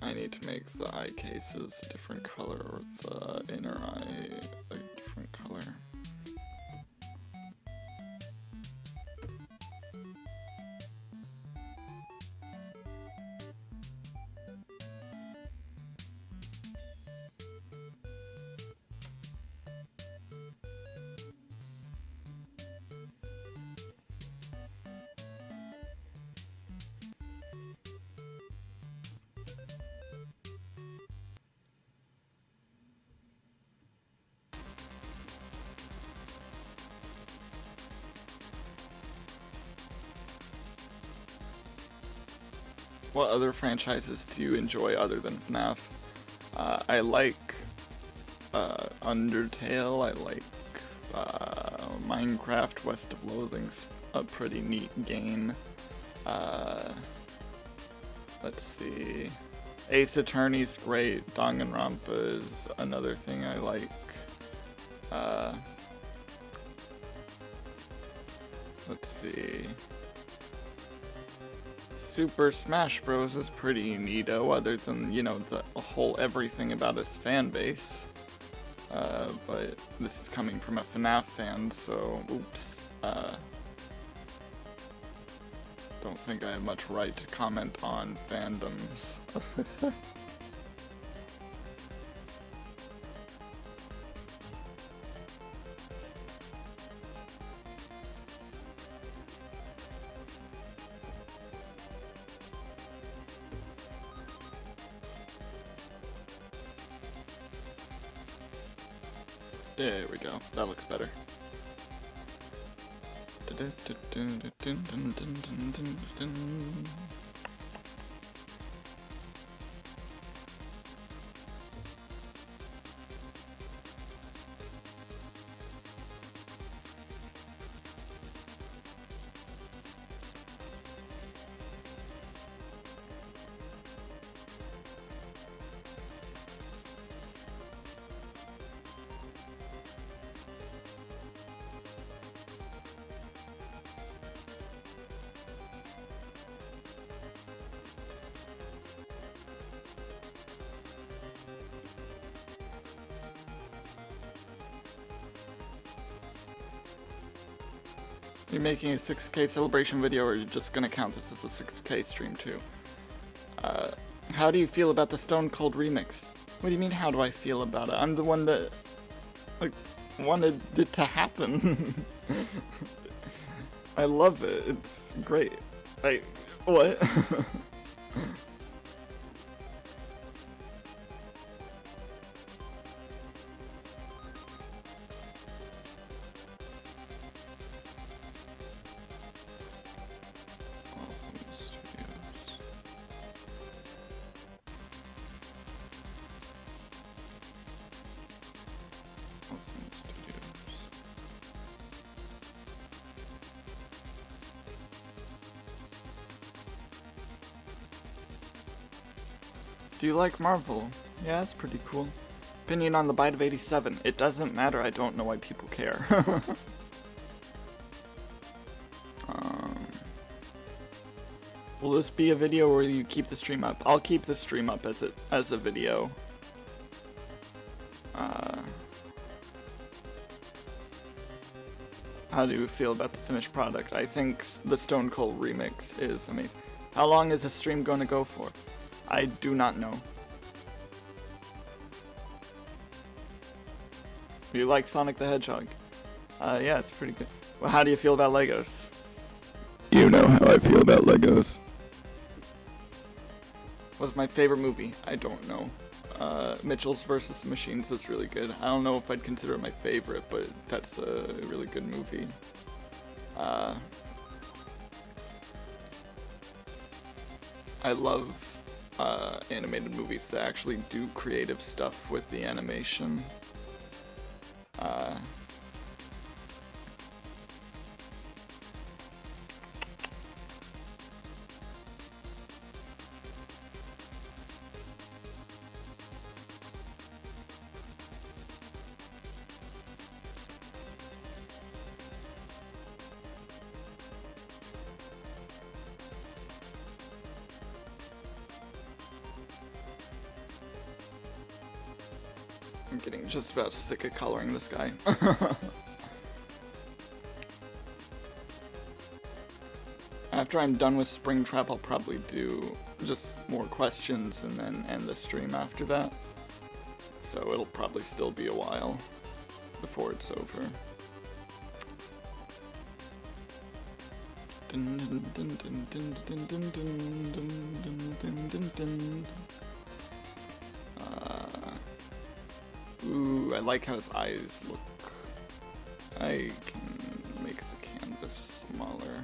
I need to make the eye cases a different color, or the inner eye a different color. What other franchises do you enjoy other than FNAF? I like Undertale, I like Minecraft West of Loathing's a pretty neat game. Let's see. Ace Attorney's great, Danganronpa is another thing I like. Let's see. Super Smash Bros. Is pretty neato, other than, you know, the whole everything about its fan base. But this is coming from a FNAF fan, so oops. Don't think I have much right to comment on fandoms. There we go. That looks better. You're making a 6K celebration video, or are you just gonna count this as a 6K stream too? How do you feel about the Stone Cold remix? What do you mean, how do I feel about it? I'm the one that, like, wanted it to happen. I love it. It's great. What? Do you like Marvel? Yeah, that's pretty cool. Opinion on the Bite of 87. It doesn't matter, I don't know why people care. Will this be a video where you keep the stream up? I'll keep the stream up as a video. How do you feel about the finished product? I think the Stone Cold remix is amazing. How long is the stream going to go for? I do not know. You like Sonic the Hedgehog? Yeah, it's pretty good. Well, how do you feel about Legos? You know how I feel about Legos. What's my favorite movie? I don't know. Mitchell's vs. Machines was really good. I don't know if I'd consider it my favorite, but that's a really good movie. I love animated movies that actually do creative stuff with the animation. I'm getting just about sick of coloring this guy. After I'm done with Springtrap, I'll probably do just more questions and then end the stream after that. So it'll probably still be a while before it's over. Ooh, I like how his eyes look. I can make the canvas smaller.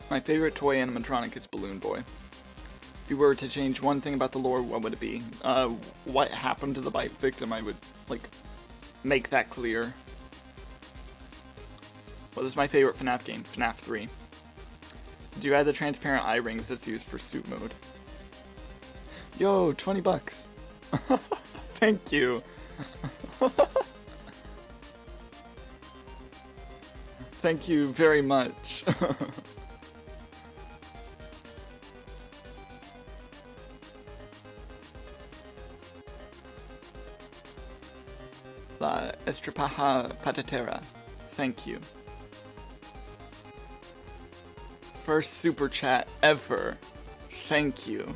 My favorite toy animatronic is Balloon Boy. If you were to change one thing about the lore, what would it be? What happened to the bite victim? I would, like, make that clear. What is my favorite Fnaf game? Fnaf 3. Did you add the transparent eye rings that's used for suit mode? Yo, 20 bucks. Thank you. Thank you very much. La Estrapaja Patatera. Thank you. First super chat ever. Thank you.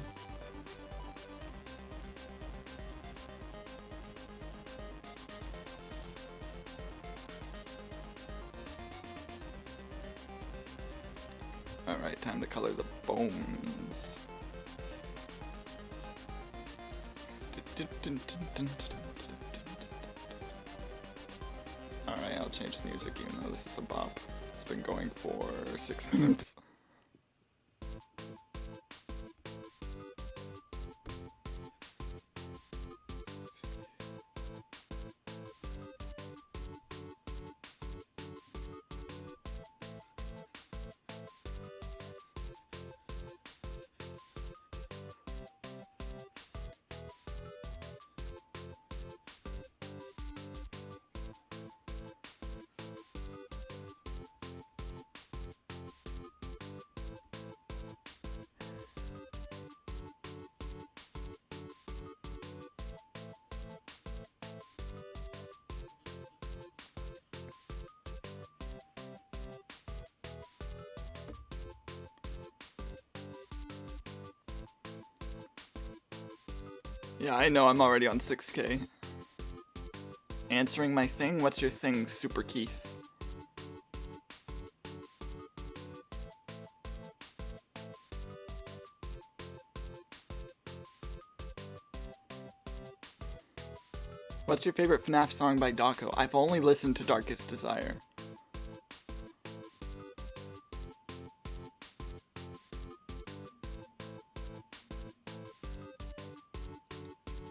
Alright, time to color the bones. Alright, I'll change the music even though this is a bop. It's been going for 6 minutes. Yeah, I know, I'm already on 6K. Answering my thing? What's your thing, Super Keith? What's your favorite Fnaf song by Dako? I've only listened to Darkest Desire.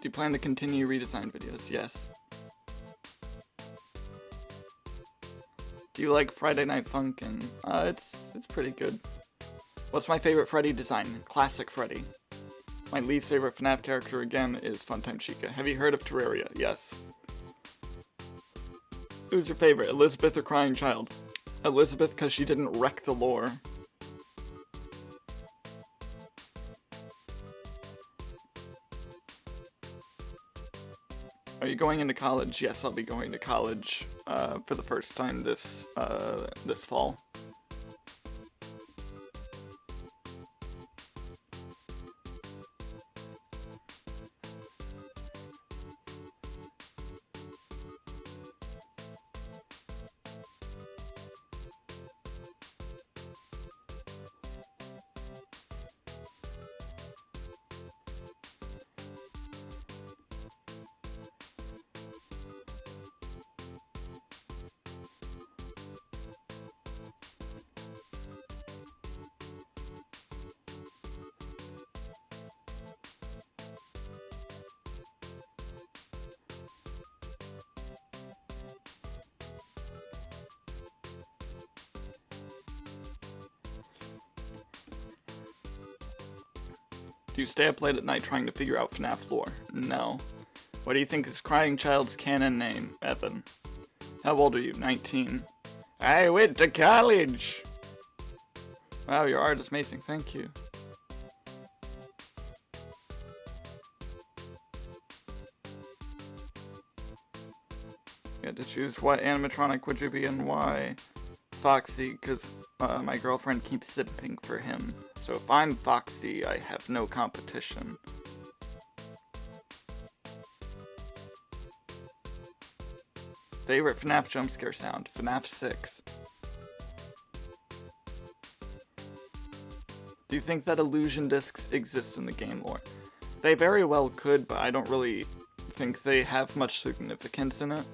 Do you plan to continue redesign videos? Yes. Do you like Friday Night Funkin'? It's pretty good. What's my favorite Freddy design? Classic Freddy. My least favorite FNAF character again is Funtime Chica. Have you heard of Terraria? Yes. Who's your favorite, Elizabeth or Crying Child? Elizabeth, because she didn't wreck the lore. Are you going into college? Yes, I'll be going to college for the first time this fall. Do you stay up late at night trying to figure out FNAF lore? No. What do you think is Crying Child's canon name, Evan? How old are you? 19. I went to college! Wow, your art is amazing. Thank you. You had to choose what animatronic would you be and why. Foxy, because my girlfriend keeps simping for him. So if I'm Foxy, I have no competition. Favorite FNAF jump scare sound? FNAF 6. Do you think that illusion discs exist in the game lore? They very well could, but I don't really think they have much significance in it.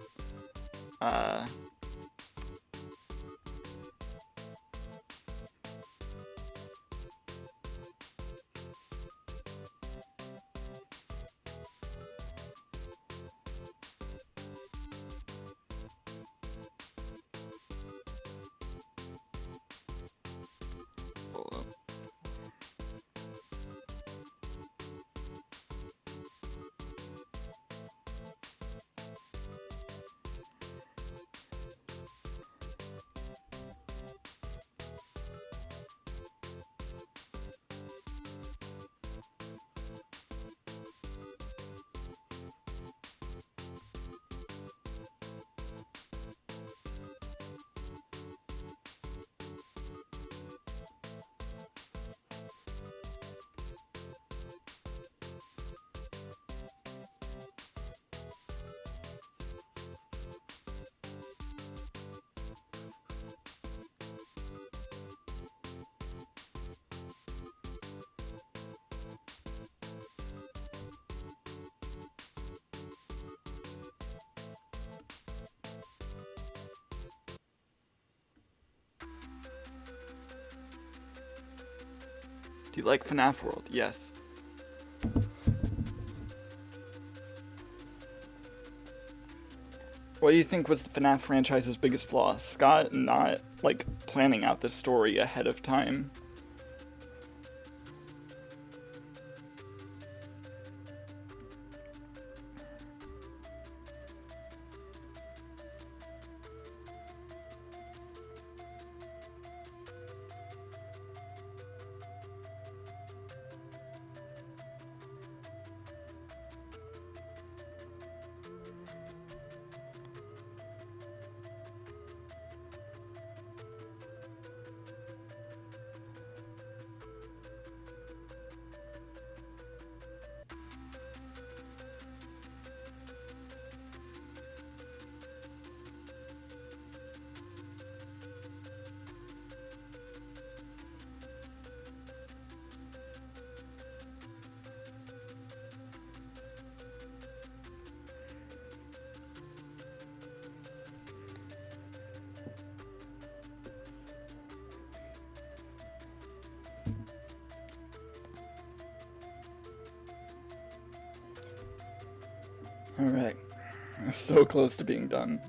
Hold up. Do you like FNAF World? Yes. What do you think was the FNAF franchise's biggest flaw? Scott not, like, planning out this story ahead of time. Alright. So close to being done.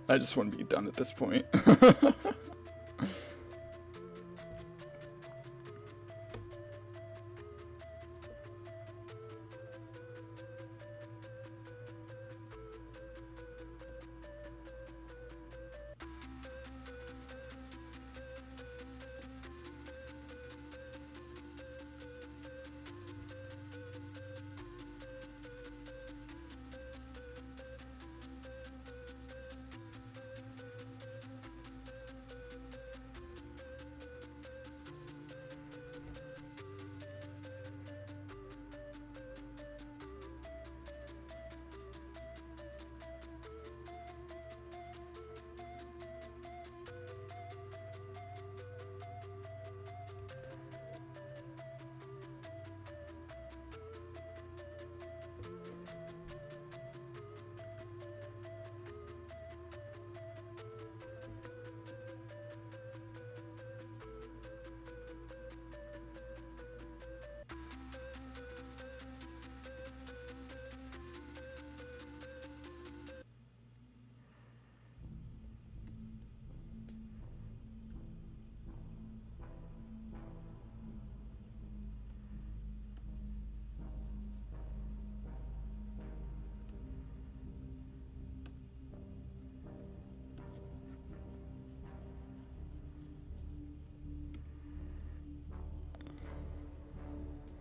I just want to be done at this point.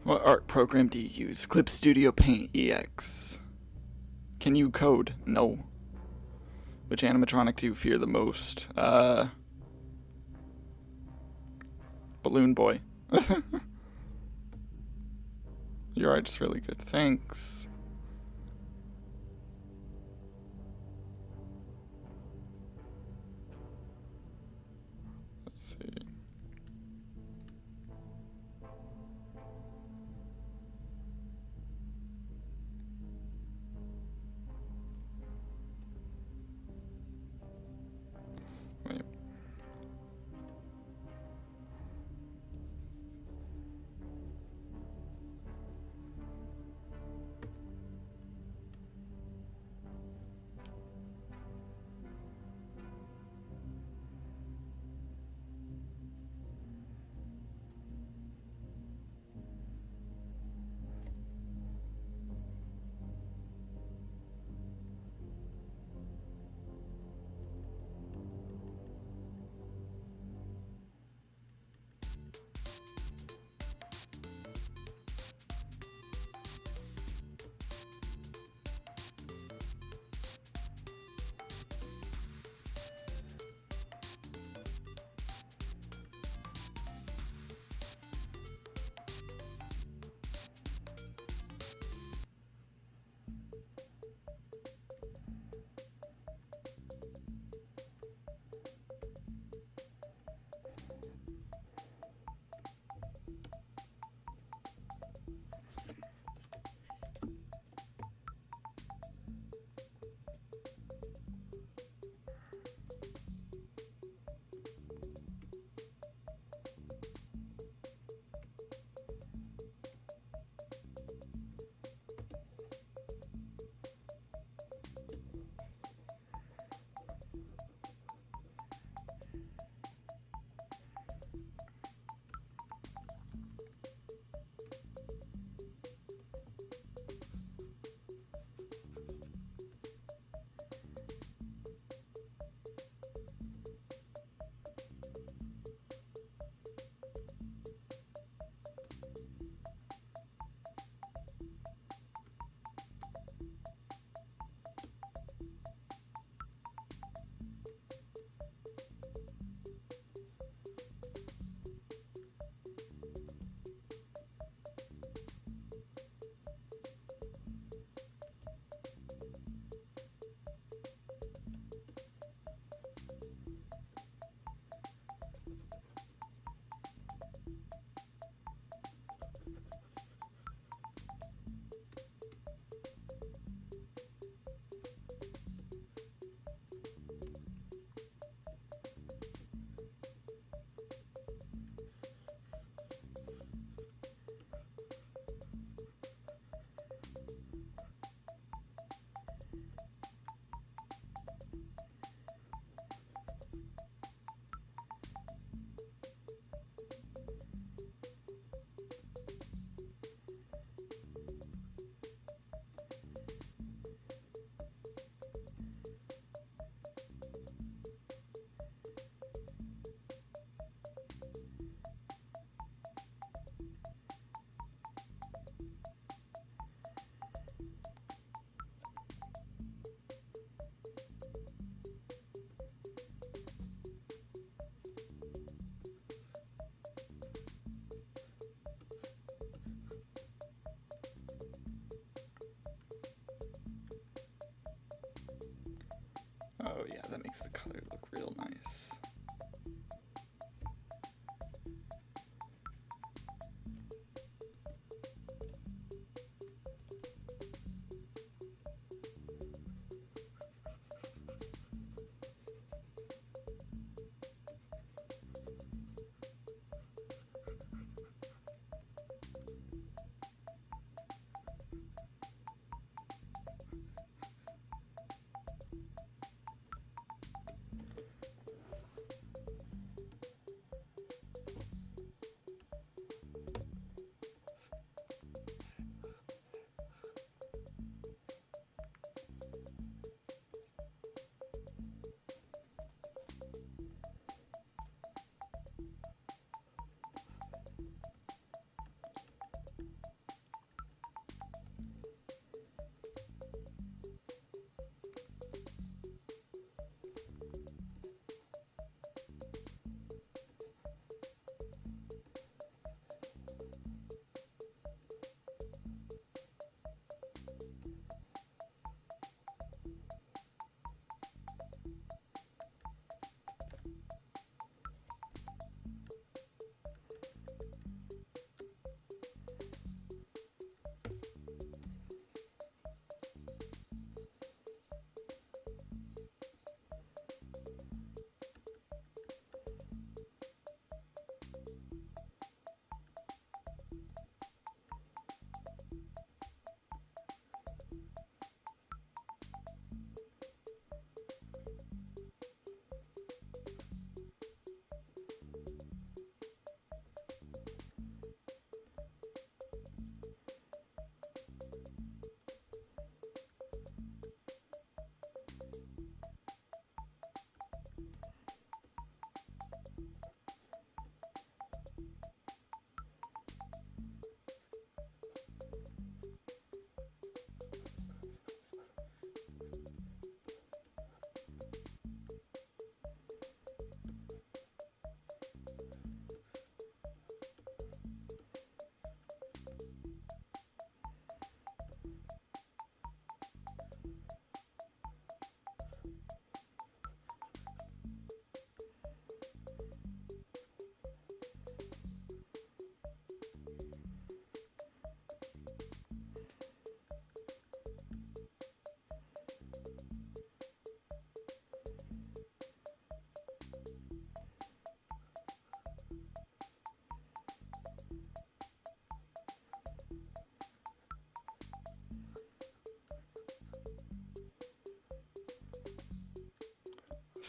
What art program do you use? Clip Studio Paint EX. Can you code? No. Which animatronic do you fear the most? Balloon Boy. Your art's really good. Thanks. Let's see. Wait. Oh yeah, that makes the color look real nice.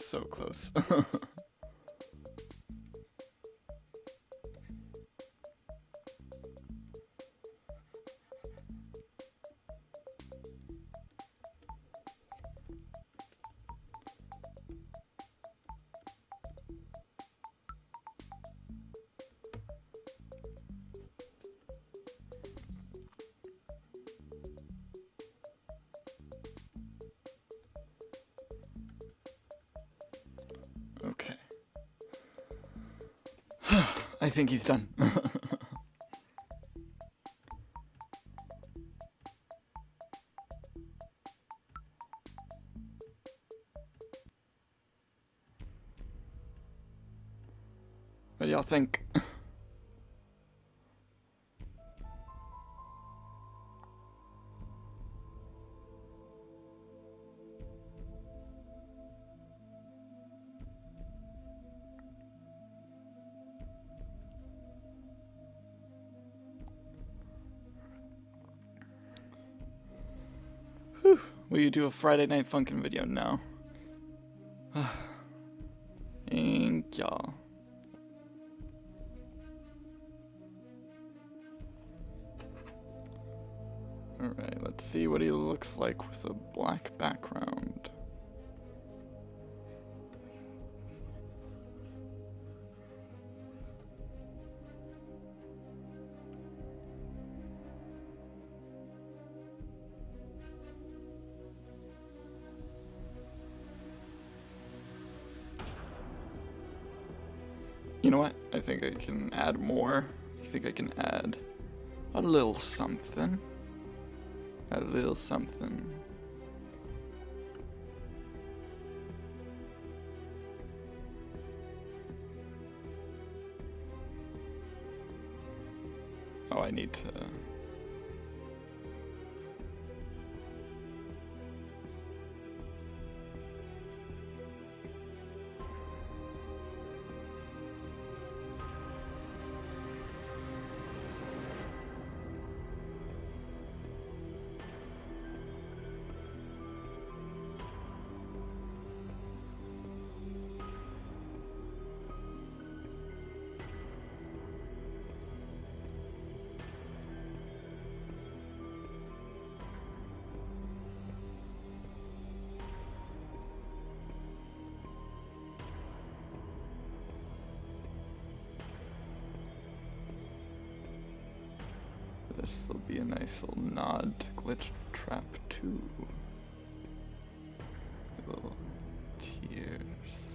so close. Okay. I think he's done. What do y'all think? Whew. Will you do a Friday Night Funkin' video now? Thank y'all. Alright, let's see what he looks like with a black background. You know what? I think I can add more. I think I can add a little something. A little something. Oh, I need to... This will be a nice little nod to Glitch Trap 2. The little tears.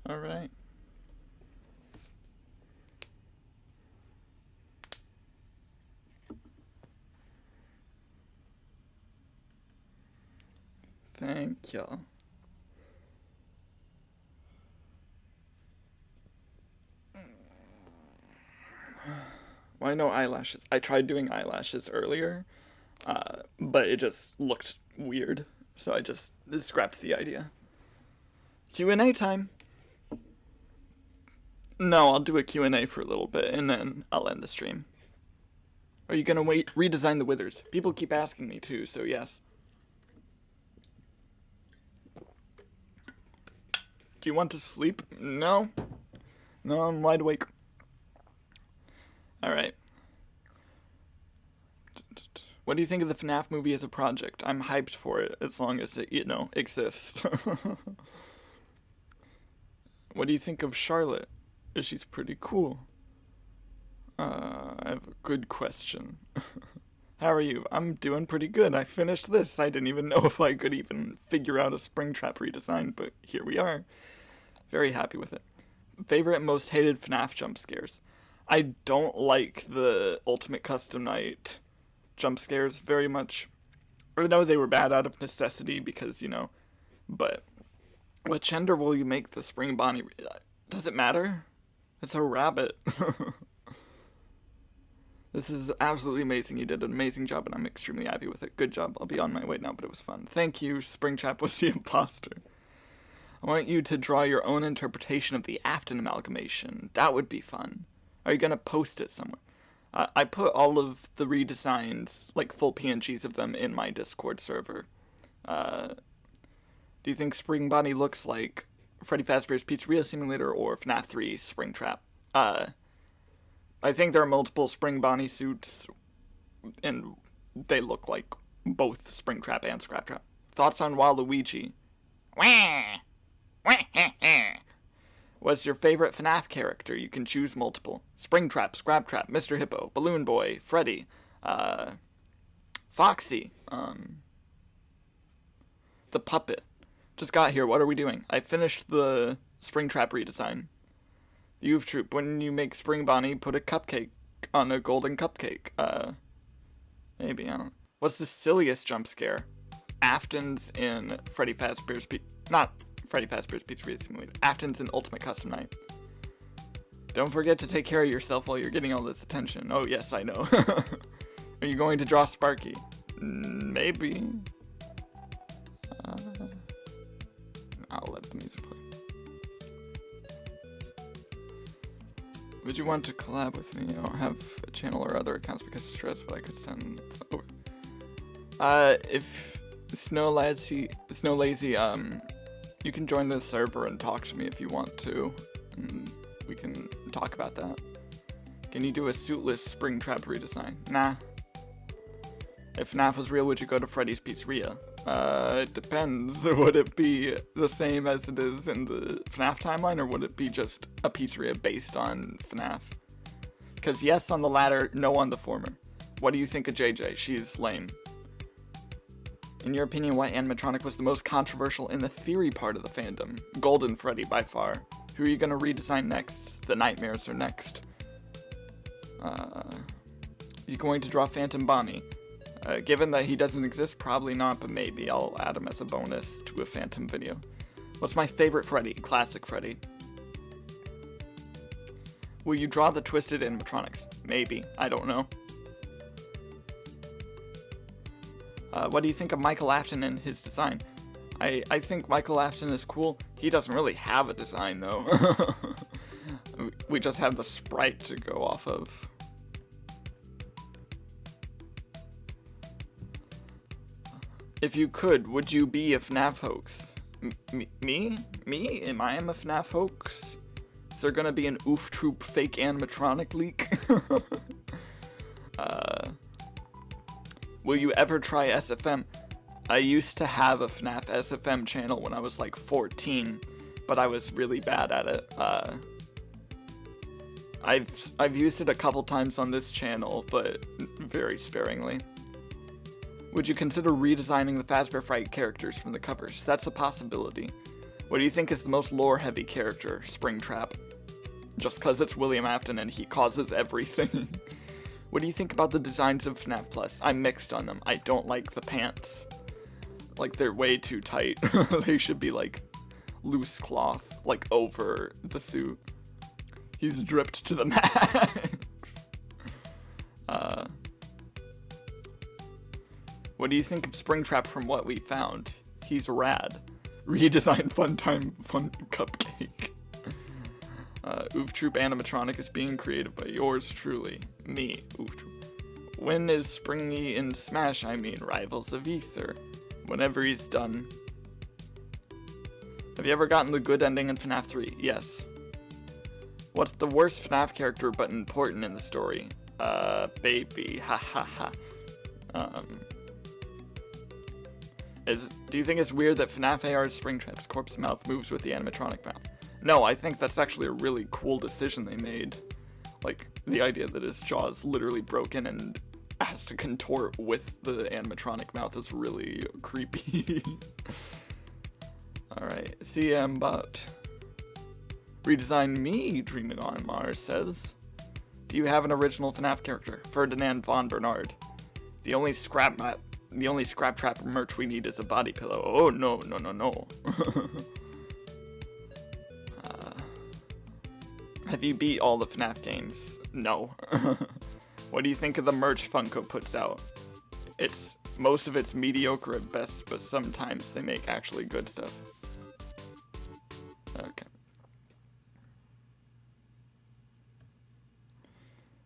Alright. Thank y'all. Why no eyelashes? I tried doing eyelashes earlier, but it just looked weird, so I just scrapped the idea. Q&A time. No, I'll do a Q&A for a little bit, and then I'll end the stream. Are you gonna redesign the withers? People keep asking me too, so yes. Do you want to sleep? No. No, I'm wide awake. Alright. What do you think of the Fnaf movie as a project? I'm hyped for it, as long as it, exists. What do you think of Charlotte? She's pretty cool. I have a good question. How are you? I'm doing pretty good. I finished this. I didn't even know if I could even figure out a Springtrap redesign, but here we are. Very happy with it. Favorite and most hated FNAF jump scares. I don't like the Ultimate Custom Night jump scares very much. I know they were bad out of necessity because, but what gender will you make the Spring Bonnie? Does it matter? It's a rabbit. This is absolutely amazing. You did an amazing job, and I'm extremely happy with it. Good job. I'll be on my way now, but it was fun. Thank you. Springtrap was the imposter. I want you to draw your own interpretation of the Afton amalgamation. That would be fun. Are you going to post it somewhere? I put all of the redesigns, like full PNGs of them, in my Discord server. Do you think Spring Bonnie looks like Freddy Fazbear's Pizzeria Simulator or FNAF 3 Springtrap? I think there are multiple Spring Bonnie suits, and they look like both Springtrap and Scraptrap. Thoughts on Waluigi? What's your favorite FNAF character? You can choose multiple. Springtrap, Scraptrap, Mr. Hippo, Balloon Boy, Freddy, Foxy, the puppet. Just got here. What are we doing? I finished the Springtrap redesign. The Oof Troop. When you make Spring Bonnie, put a cupcake on a golden cupcake. Maybe, I don't know. What's the silliest jump scare? Afton's in Freddy Fazbear's not Freddy Fazbear's Pizzeria Simulator. Afton's in Ultimate Custom Night. Don't forget to take care of yourself while you're getting all this attention. Oh, yes, I know. Are you going to draw Sparky? Maybe. I'll let the music play. Would you want to collab with me? I don't have a channel or other accounts because of stress, but I could send over. If Snow Lazy, you can join the server and talk to me if you want to, and we can talk about that. Can you do a suitless Springtrap redesign? Nah. If FNAF was real, would you go to Freddy's Pizzeria? It depends. Would it be the same as it is in the FNAF timeline, or would it be just a pizzeria based on FNAF? Because yes on the latter, no on the former. What do you think of JJ? She's lame. In your opinion, what animatronic was the most controversial in the theory part of the fandom? Golden Freddy, by far. Who are you going to redesign next? The Nightmares are next. You going to draw Phantom Bonnie? Given that he doesn't exist, probably not, but maybe I'll add him as a bonus to a Phantom video. What's my favorite Freddy? Classic Freddy. Will you draw the Twisted Animatronics? Maybe. I don't know. What do you think of Michael Afton and his design? I think Michael Afton is cool. He doesn't really have a design, though. We just have the sprite to go off of. If you could, would you be a FNAF hoax? Me? Am I a FNAF hoax? Is there gonna be an Oof Troop fake animatronic leak? Will you ever try SFM? I used to have a FNAF SFM channel when I was like 14, but I was really bad at it. I've used it a couple times on this channel, but very sparingly. Would you consider redesigning the Fazbear Fright characters from the covers? That's a possibility. What do you think is the most lore-heavy character? Springtrap. Just because it's William Afton and he causes everything. What do you think about the designs of Fnaf Plus? I'm mixed on them. I don't like the pants. Like, they're way too tight. They should be, like, loose cloth, like, over the suit. He's dripped to the max. What do you think of Springtrap from what we found? He's rad. Redesign Funtime Fun Cupcake. Oof Troop Animatronic is being created by yours truly. Me, Oof Troop. When is Springy in Smash? I mean, Rivals of Ether. Whenever he's done. Have you ever gotten the good ending in FNAF 3? Yes. What's the worst FNAF character but important in the story? Baby. Ha ha ha. Do you think it's weird that FNAF AR's Springtrap's corpse mouth moves with the animatronic mouth? No, I think that's actually a really cool decision they made. Like, the idea that his jaw is literally broken and has to contort with the animatronic mouth is really creepy. Alright, CM Bot. Redesign me, Dreaming on Mars says. Do you have an original FNAF character? Ferdinand von Bernard. The only scrap trap merch we need is a body pillow. Oh, no. Have you beat all the FNAF games? No. What do you think of the merch Funko puts out? Most of it's mediocre at best, but sometimes they make actually good stuff. Okay.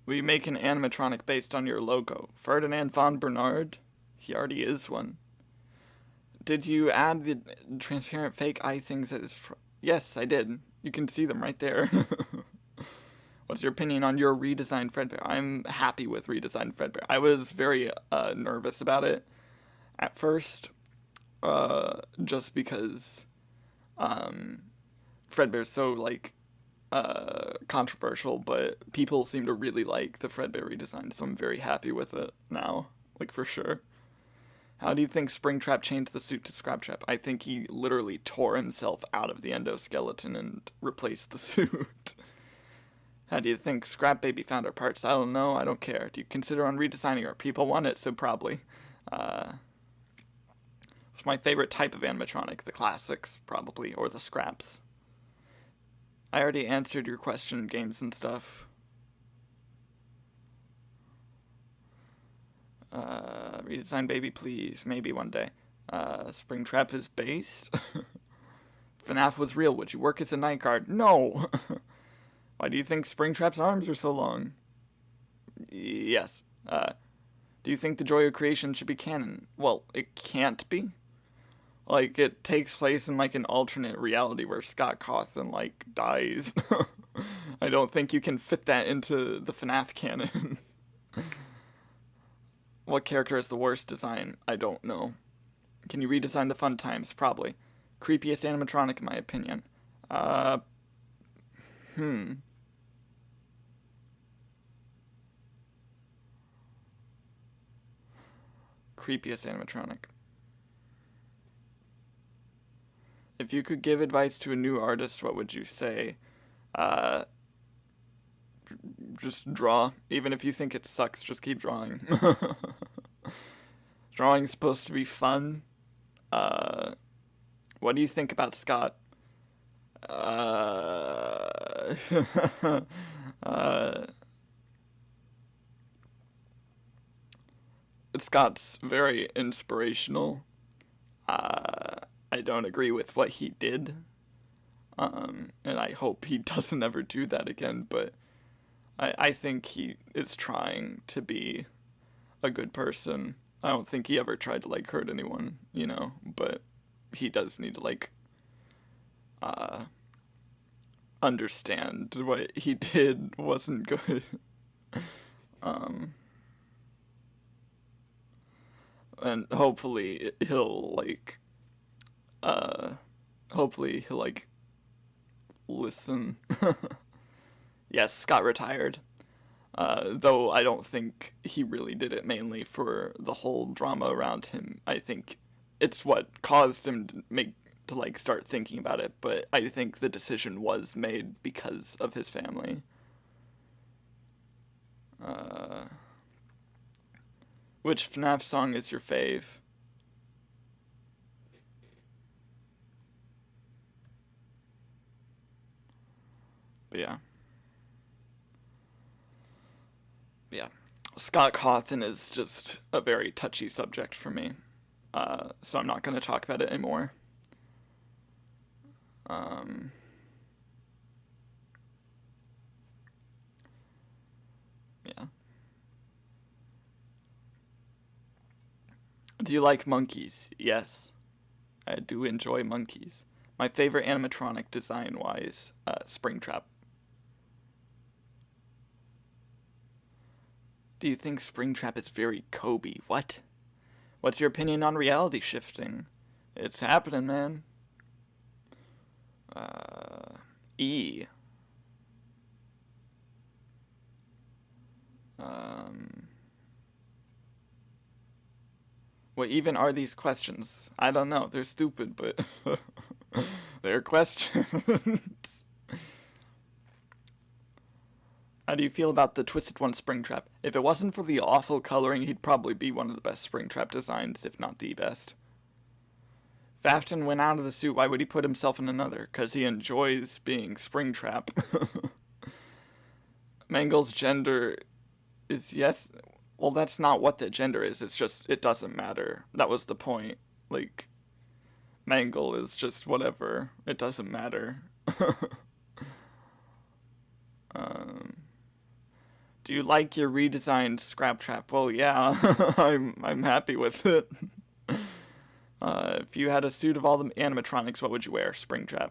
Will you make an animatronic based on your logo? Ferdinand von Bernard? He already is one. Did you add the transparent fake eye things Yes, I did. You can see them right there. What's your opinion on your redesigned Fredbear? I'm happy with redesigned Fredbear. I was very nervous about it at first, just because Fredbear's so, like, controversial, but people seem to really like the Fredbear redesign, so I'm very happy with it now, like, for sure. How do you think Springtrap changed the suit to Scraptrap? I think he literally tore himself out of the endoskeleton and replaced the suit. How do you think Scrap Baby found her parts? I don't know, I don't care. Do you consider on redesigning her? People want it, so probably. What's my favorite type of animatronic? The classics, probably, or the scraps. I already answered your question, games and stuff. Redesign Baby, please. Maybe one day. Springtrap is based. FNAF was real. Would you work as a night guard? No! Why do you think Springtrap's arms are so long? Yes. Do you think the Joy of Creation should be canon? Well, it can't be. Like, it takes place in, like, an alternate reality where Scott Cawthon, like, dies. I don't think you can fit that into the FNAF canon. What character has the worst design? I don't know. Can you redesign the Funtimes? Probably. Creepiest animatronic, in my opinion. Creepiest animatronic. If you could give advice to a new artist, what would you say? Just draw. Even if you think it sucks, just keep drawing. Drawing's supposed to be fun. What do you think about Scott? Scott's very inspirational. I don't agree with what he did. And I hope he doesn't ever do that again, but I think he is trying to be a good person. I don't think he ever tried to, like, hurt anyone, you know, but he does need to, like, understand what he did wasn't good. And hopefully he'll, like, listen. Yes, Scott retired. Though I don't think he really did it mainly for the whole drama around him. I think it's what caused him to like start thinking about it, but I think the decision was made because of his family. Which FNAF song is your fave? But yeah. Yeah. Scott Cawthon is just a very touchy subject for me. So I'm not going to talk about it anymore. Yeah. Do you like monkeys? Yes. I do enjoy monkeys. My favorite animatronic design-wise, Springtrap. Do you think Springtrap is very Kobe? What? What's your opinion on reality shifting? It's happening, man. E. What even are these questions? I don't know. They're stupid, but they're questions. How do you feel about the Twisted One Springtrap? If it wasn't for the awful coloring, he'd probably be one of the best Springtrap designs, if not the best. If Afton went out of the suit, why would he put himself in another? Because he enjoys being Springtrap. Mangle's gender is yes. Well, that's not what the gender is. It's just, it doesn't matter. That was the point. Like, Mangle is just whatever. It doesn't matter. Do you like your redesigned Scraptrap? Well, yeah, I'm happy with it. If you had a suit of all the animatronics, what would you wear? Springtrap.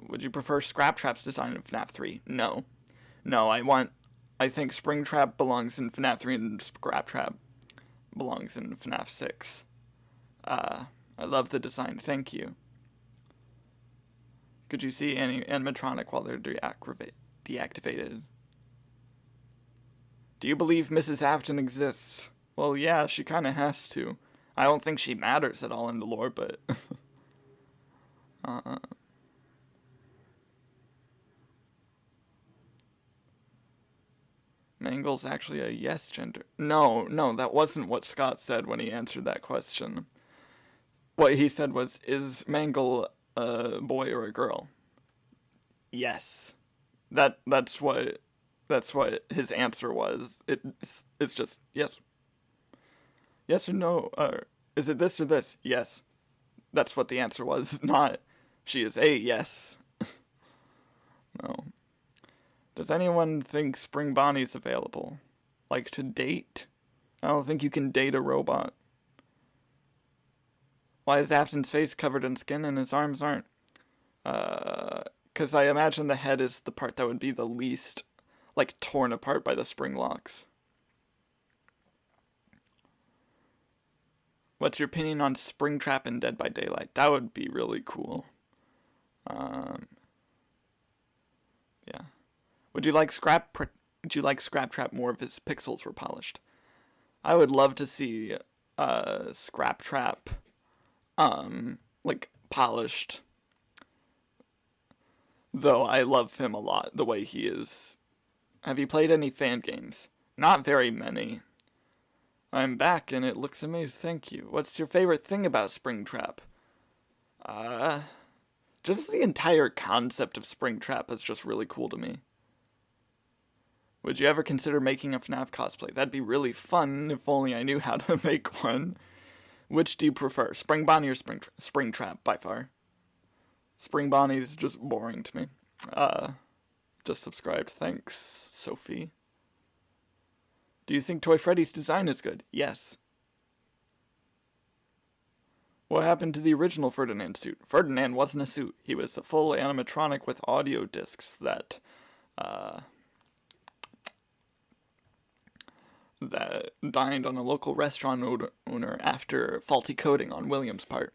Would you prefer Scraptrap's design in FNAF 3? No. No, I think Springtrap belongs in FNAF 3 and Scraptrap belongs in FNAF 6. I love the design. Thank you. Could you see any animatronic while they're deactivated? Do you believe Mrs. Afton exists? Well, yeah, she kind of has to. I don't think she matters at all in the lore, but... Mangle's actually a yes gender. No, that wasn't what Scott said when he answered that question. What he said was, is Mangle a boy or a girl? Yes. That's what his answer was. It's just yes. Yes or no? Is it this or this? Yes. That's what the answer was. Not she is a yes. No. Does anyone think Spring Bonnie's available? Like to date? I don't think you can date a robot. Why is Afton's face covered in skin and his arms aren't? Because I imagine the head is the part that would be the least, like, torn apart by the spring locks. What's your opinion on Springtrap and Dead by Daylight? That would be really cool. Yeah. Would you like Scraptrap more if his pixels were polished? I would love to see Scraptrap like polished. Though I love him a lot the way he is. Have you played any fan games? Not very many. I'm back and it looks amazing. Thank you. What's your favorite thing about Springtrap? Just the entire concept of Springtrap is just really cool to me. Would you ever consider making a FNAF cosplay? That'd be really fun if only I knew how to make one. Which do you prefer? Spring Bonnie or Springtrap by far? Spring Bonnie's just boring to me. Just subscribed. Thanks, Sophie. Do you think Toy Freddy's design is good? Yes. What happened to the original Ferdinand suit? Ferdinand wasn't a suit. He was a full animatronic with audio discs that dined on a local restaurant owner after faulty coding on William's part.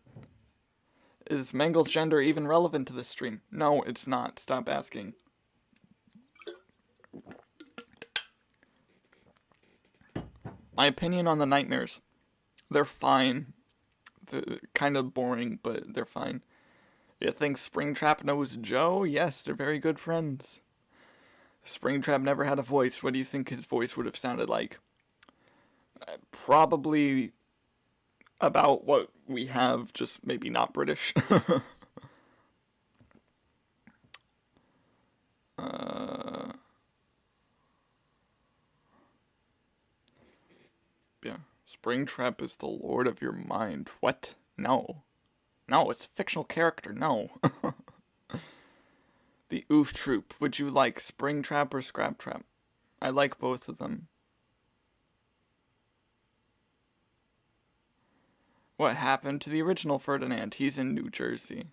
Is Mangle's gender even relevant to this stream? No, it's not. Stop asking. My opinion on the nightmares. They're fine. kind of boring, but they're fine. You think Springtrap knows Joe? Yes, they're very good friends. Springtrap never had a voice. What do you think his voice would have sounded like? Probably about what we have, just maybe not British. Yeah. Springtrap is the lord of your mind. What? No. No, it's a fictional character. No. The Oof Troop. Would you like Springtrap or Scraptrap? I like both of them. What happened to the original Ferdinand? He's in New Jersey.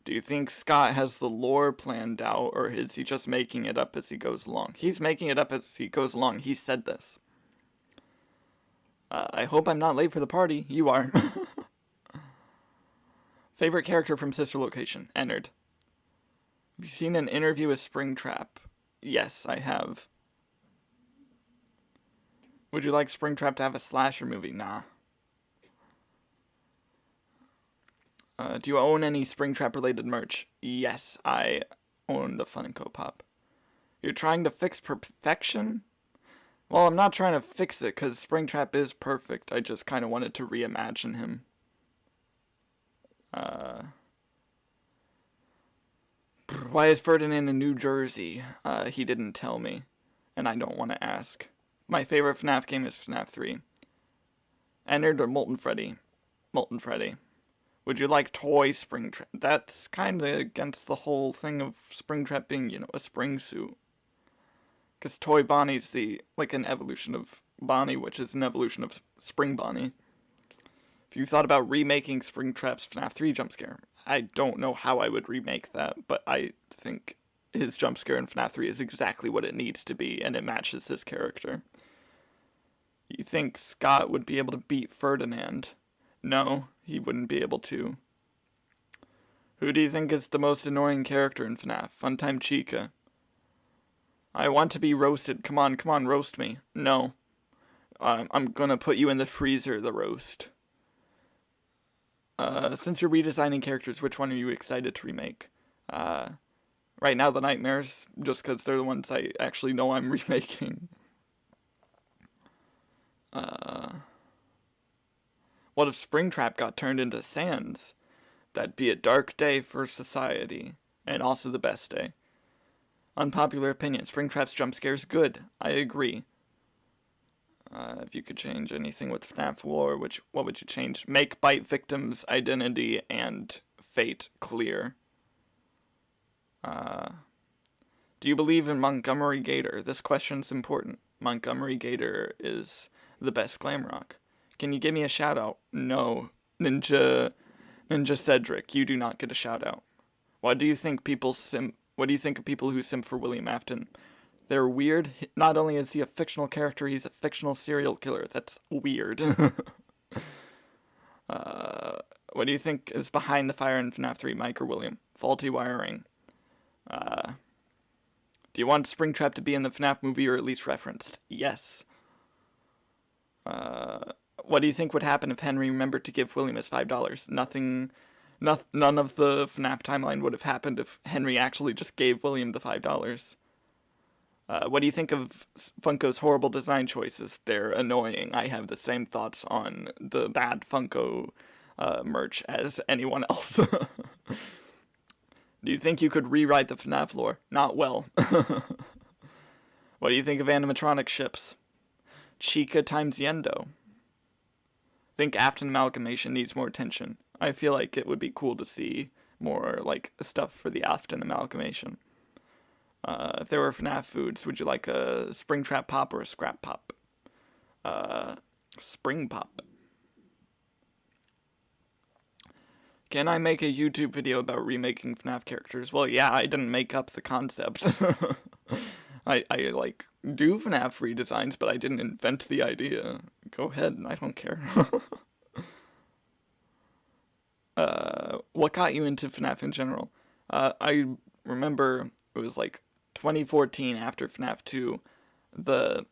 Do you think Scott has the lore planned out, or is he just making it up as he goes along? He's making it up as he goes along. He said this. I hope I'm not late for the party. You are. Favorite character from Sister Location? Ennard. Have you seen an interview with Springtrap? Yes, I have. Would you like Springtrap to have a slasher movie? Nah. Do you own any Springtrap related merch? Yes, I own the Funko Pop. You're trying to fix perfection? Well, I'm not trying to fix it, because Springtrap is perfect. I just kind of wanted to reimagine him. Why is Ferdinand in New Jersey? He didn't tell me, and I don't want to ask. My favorite FNAF game is FNAF 3. Ennard or Molten Freddy? Molten Freddy. Would you like toy Springtrap? That's kind of against the whole thing of Springtrap being, you know, a spring suit. Because Toy Bonnie's like an evolution of Bonnie, which is an evolution of Spring Bonnie. If you thought about remaking Springtrap's FNAF 3 jump scare, I don't know how I would remake that, but I think his jump scare in FNAF 3 is exactly what it needs to be, and it matches his character. You think Scott would be able to beat Ferdinand? No, he wouldn't be able to. Who do you think is the most annoying character in FNAF? Funtime Chica. I want to be roasted. Come on, roast me. No. I'm gonna put you in the freezer, the roast. Since you're redesigning characters, which one are you excited to remake? Right now, the Nightmares, just because they're the ones I actually know I'm remaking. What if Springtrap got turned into Sans? That'd be a dark day for society, and also the best day. Unpopular opinion, Springtrap's jump scare is good. I agree. If you could change anything with FNAF lore, what would you change? Make bite victims' identity and fate clear. Do you believe in Montgomery Gator? This question's important. Montgomery Gator is the best glam rock. Can you give me a shout out? No. Ninja Cedric, you do not get a shout out. What do you think of people who simp for William Afton? They're weird. Not only is he a fictional character, he's a fictional serial killer. That's weird. What do you think is behind the fire in FNAF 3, Mike or William? Faulty wiring. Do you want Springtrap to be in the FNAF movie or at least referenced? Yes. What do you think would happen if Henry remembered to give William his $5? None of the FNAF timeline would have happened if Henry actually just gave William the $5. What do you think of Funko's horrible design choices? They're annoying. I have the same thoughts on the bad Funko merch as anyone else. Do you think you could rewrite the FNAF lore? Not well. What do you think of animatronic ships? Chica times Yendo. Think Afton amalgamation needs more attention. I feel like it would be cool to see more like stuff for the Afton amalgamation. If there were FNAF foods, would you like a Springtrap Pop or a Scrap Pop? Spring Pop. Can I make a YouTube video about remaking FNAF characters? Well, yeah, I didn't make up the concept. I like, do FNAF redesigns, but I didn't invent the idea. Go ahead, I don't care. What got you into FNAF in general? I remember it was like 2014 after FNAF 2, the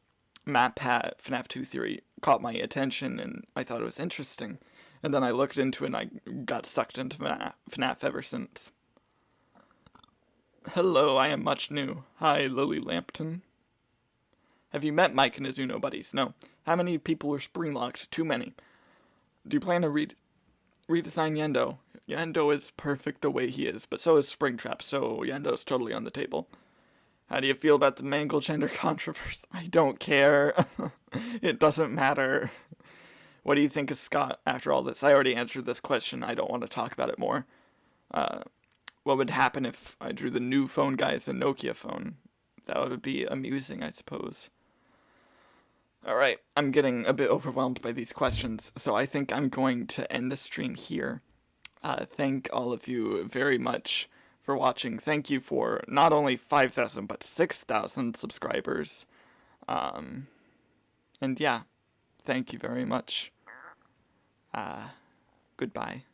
map hat FNAF 2 theory caught my attention and I thought it was interesting. And then I looked into it and I got sucked into FNAF ever since. Hello, I am much new. Hi, Lily Lampton. Have you met Mike and his Uno buddies? No. How many people are spring-locked? Too many. Do you plan to redesign Yendo? Yendo is perfect the way he is, but so is Springtrap, so Yendo's totally on the table. How do you feel about the Mangle gender controversy? I don't care. It doesn't matter. What do you think of Scott after all this? I already answered this question. I don't want to talk about it more. What would happen if I drew the new phone guy as a Nokia phone? That would be amusing, I suppose. Alright, I'm getting a bit overwhelmed by these questions, so I think I'm going to end the stream here. Thank all of you very much for watching. Thank you for not only 5,000, but 6,000 subscribers. And yeah, thank you very much. Goodbye.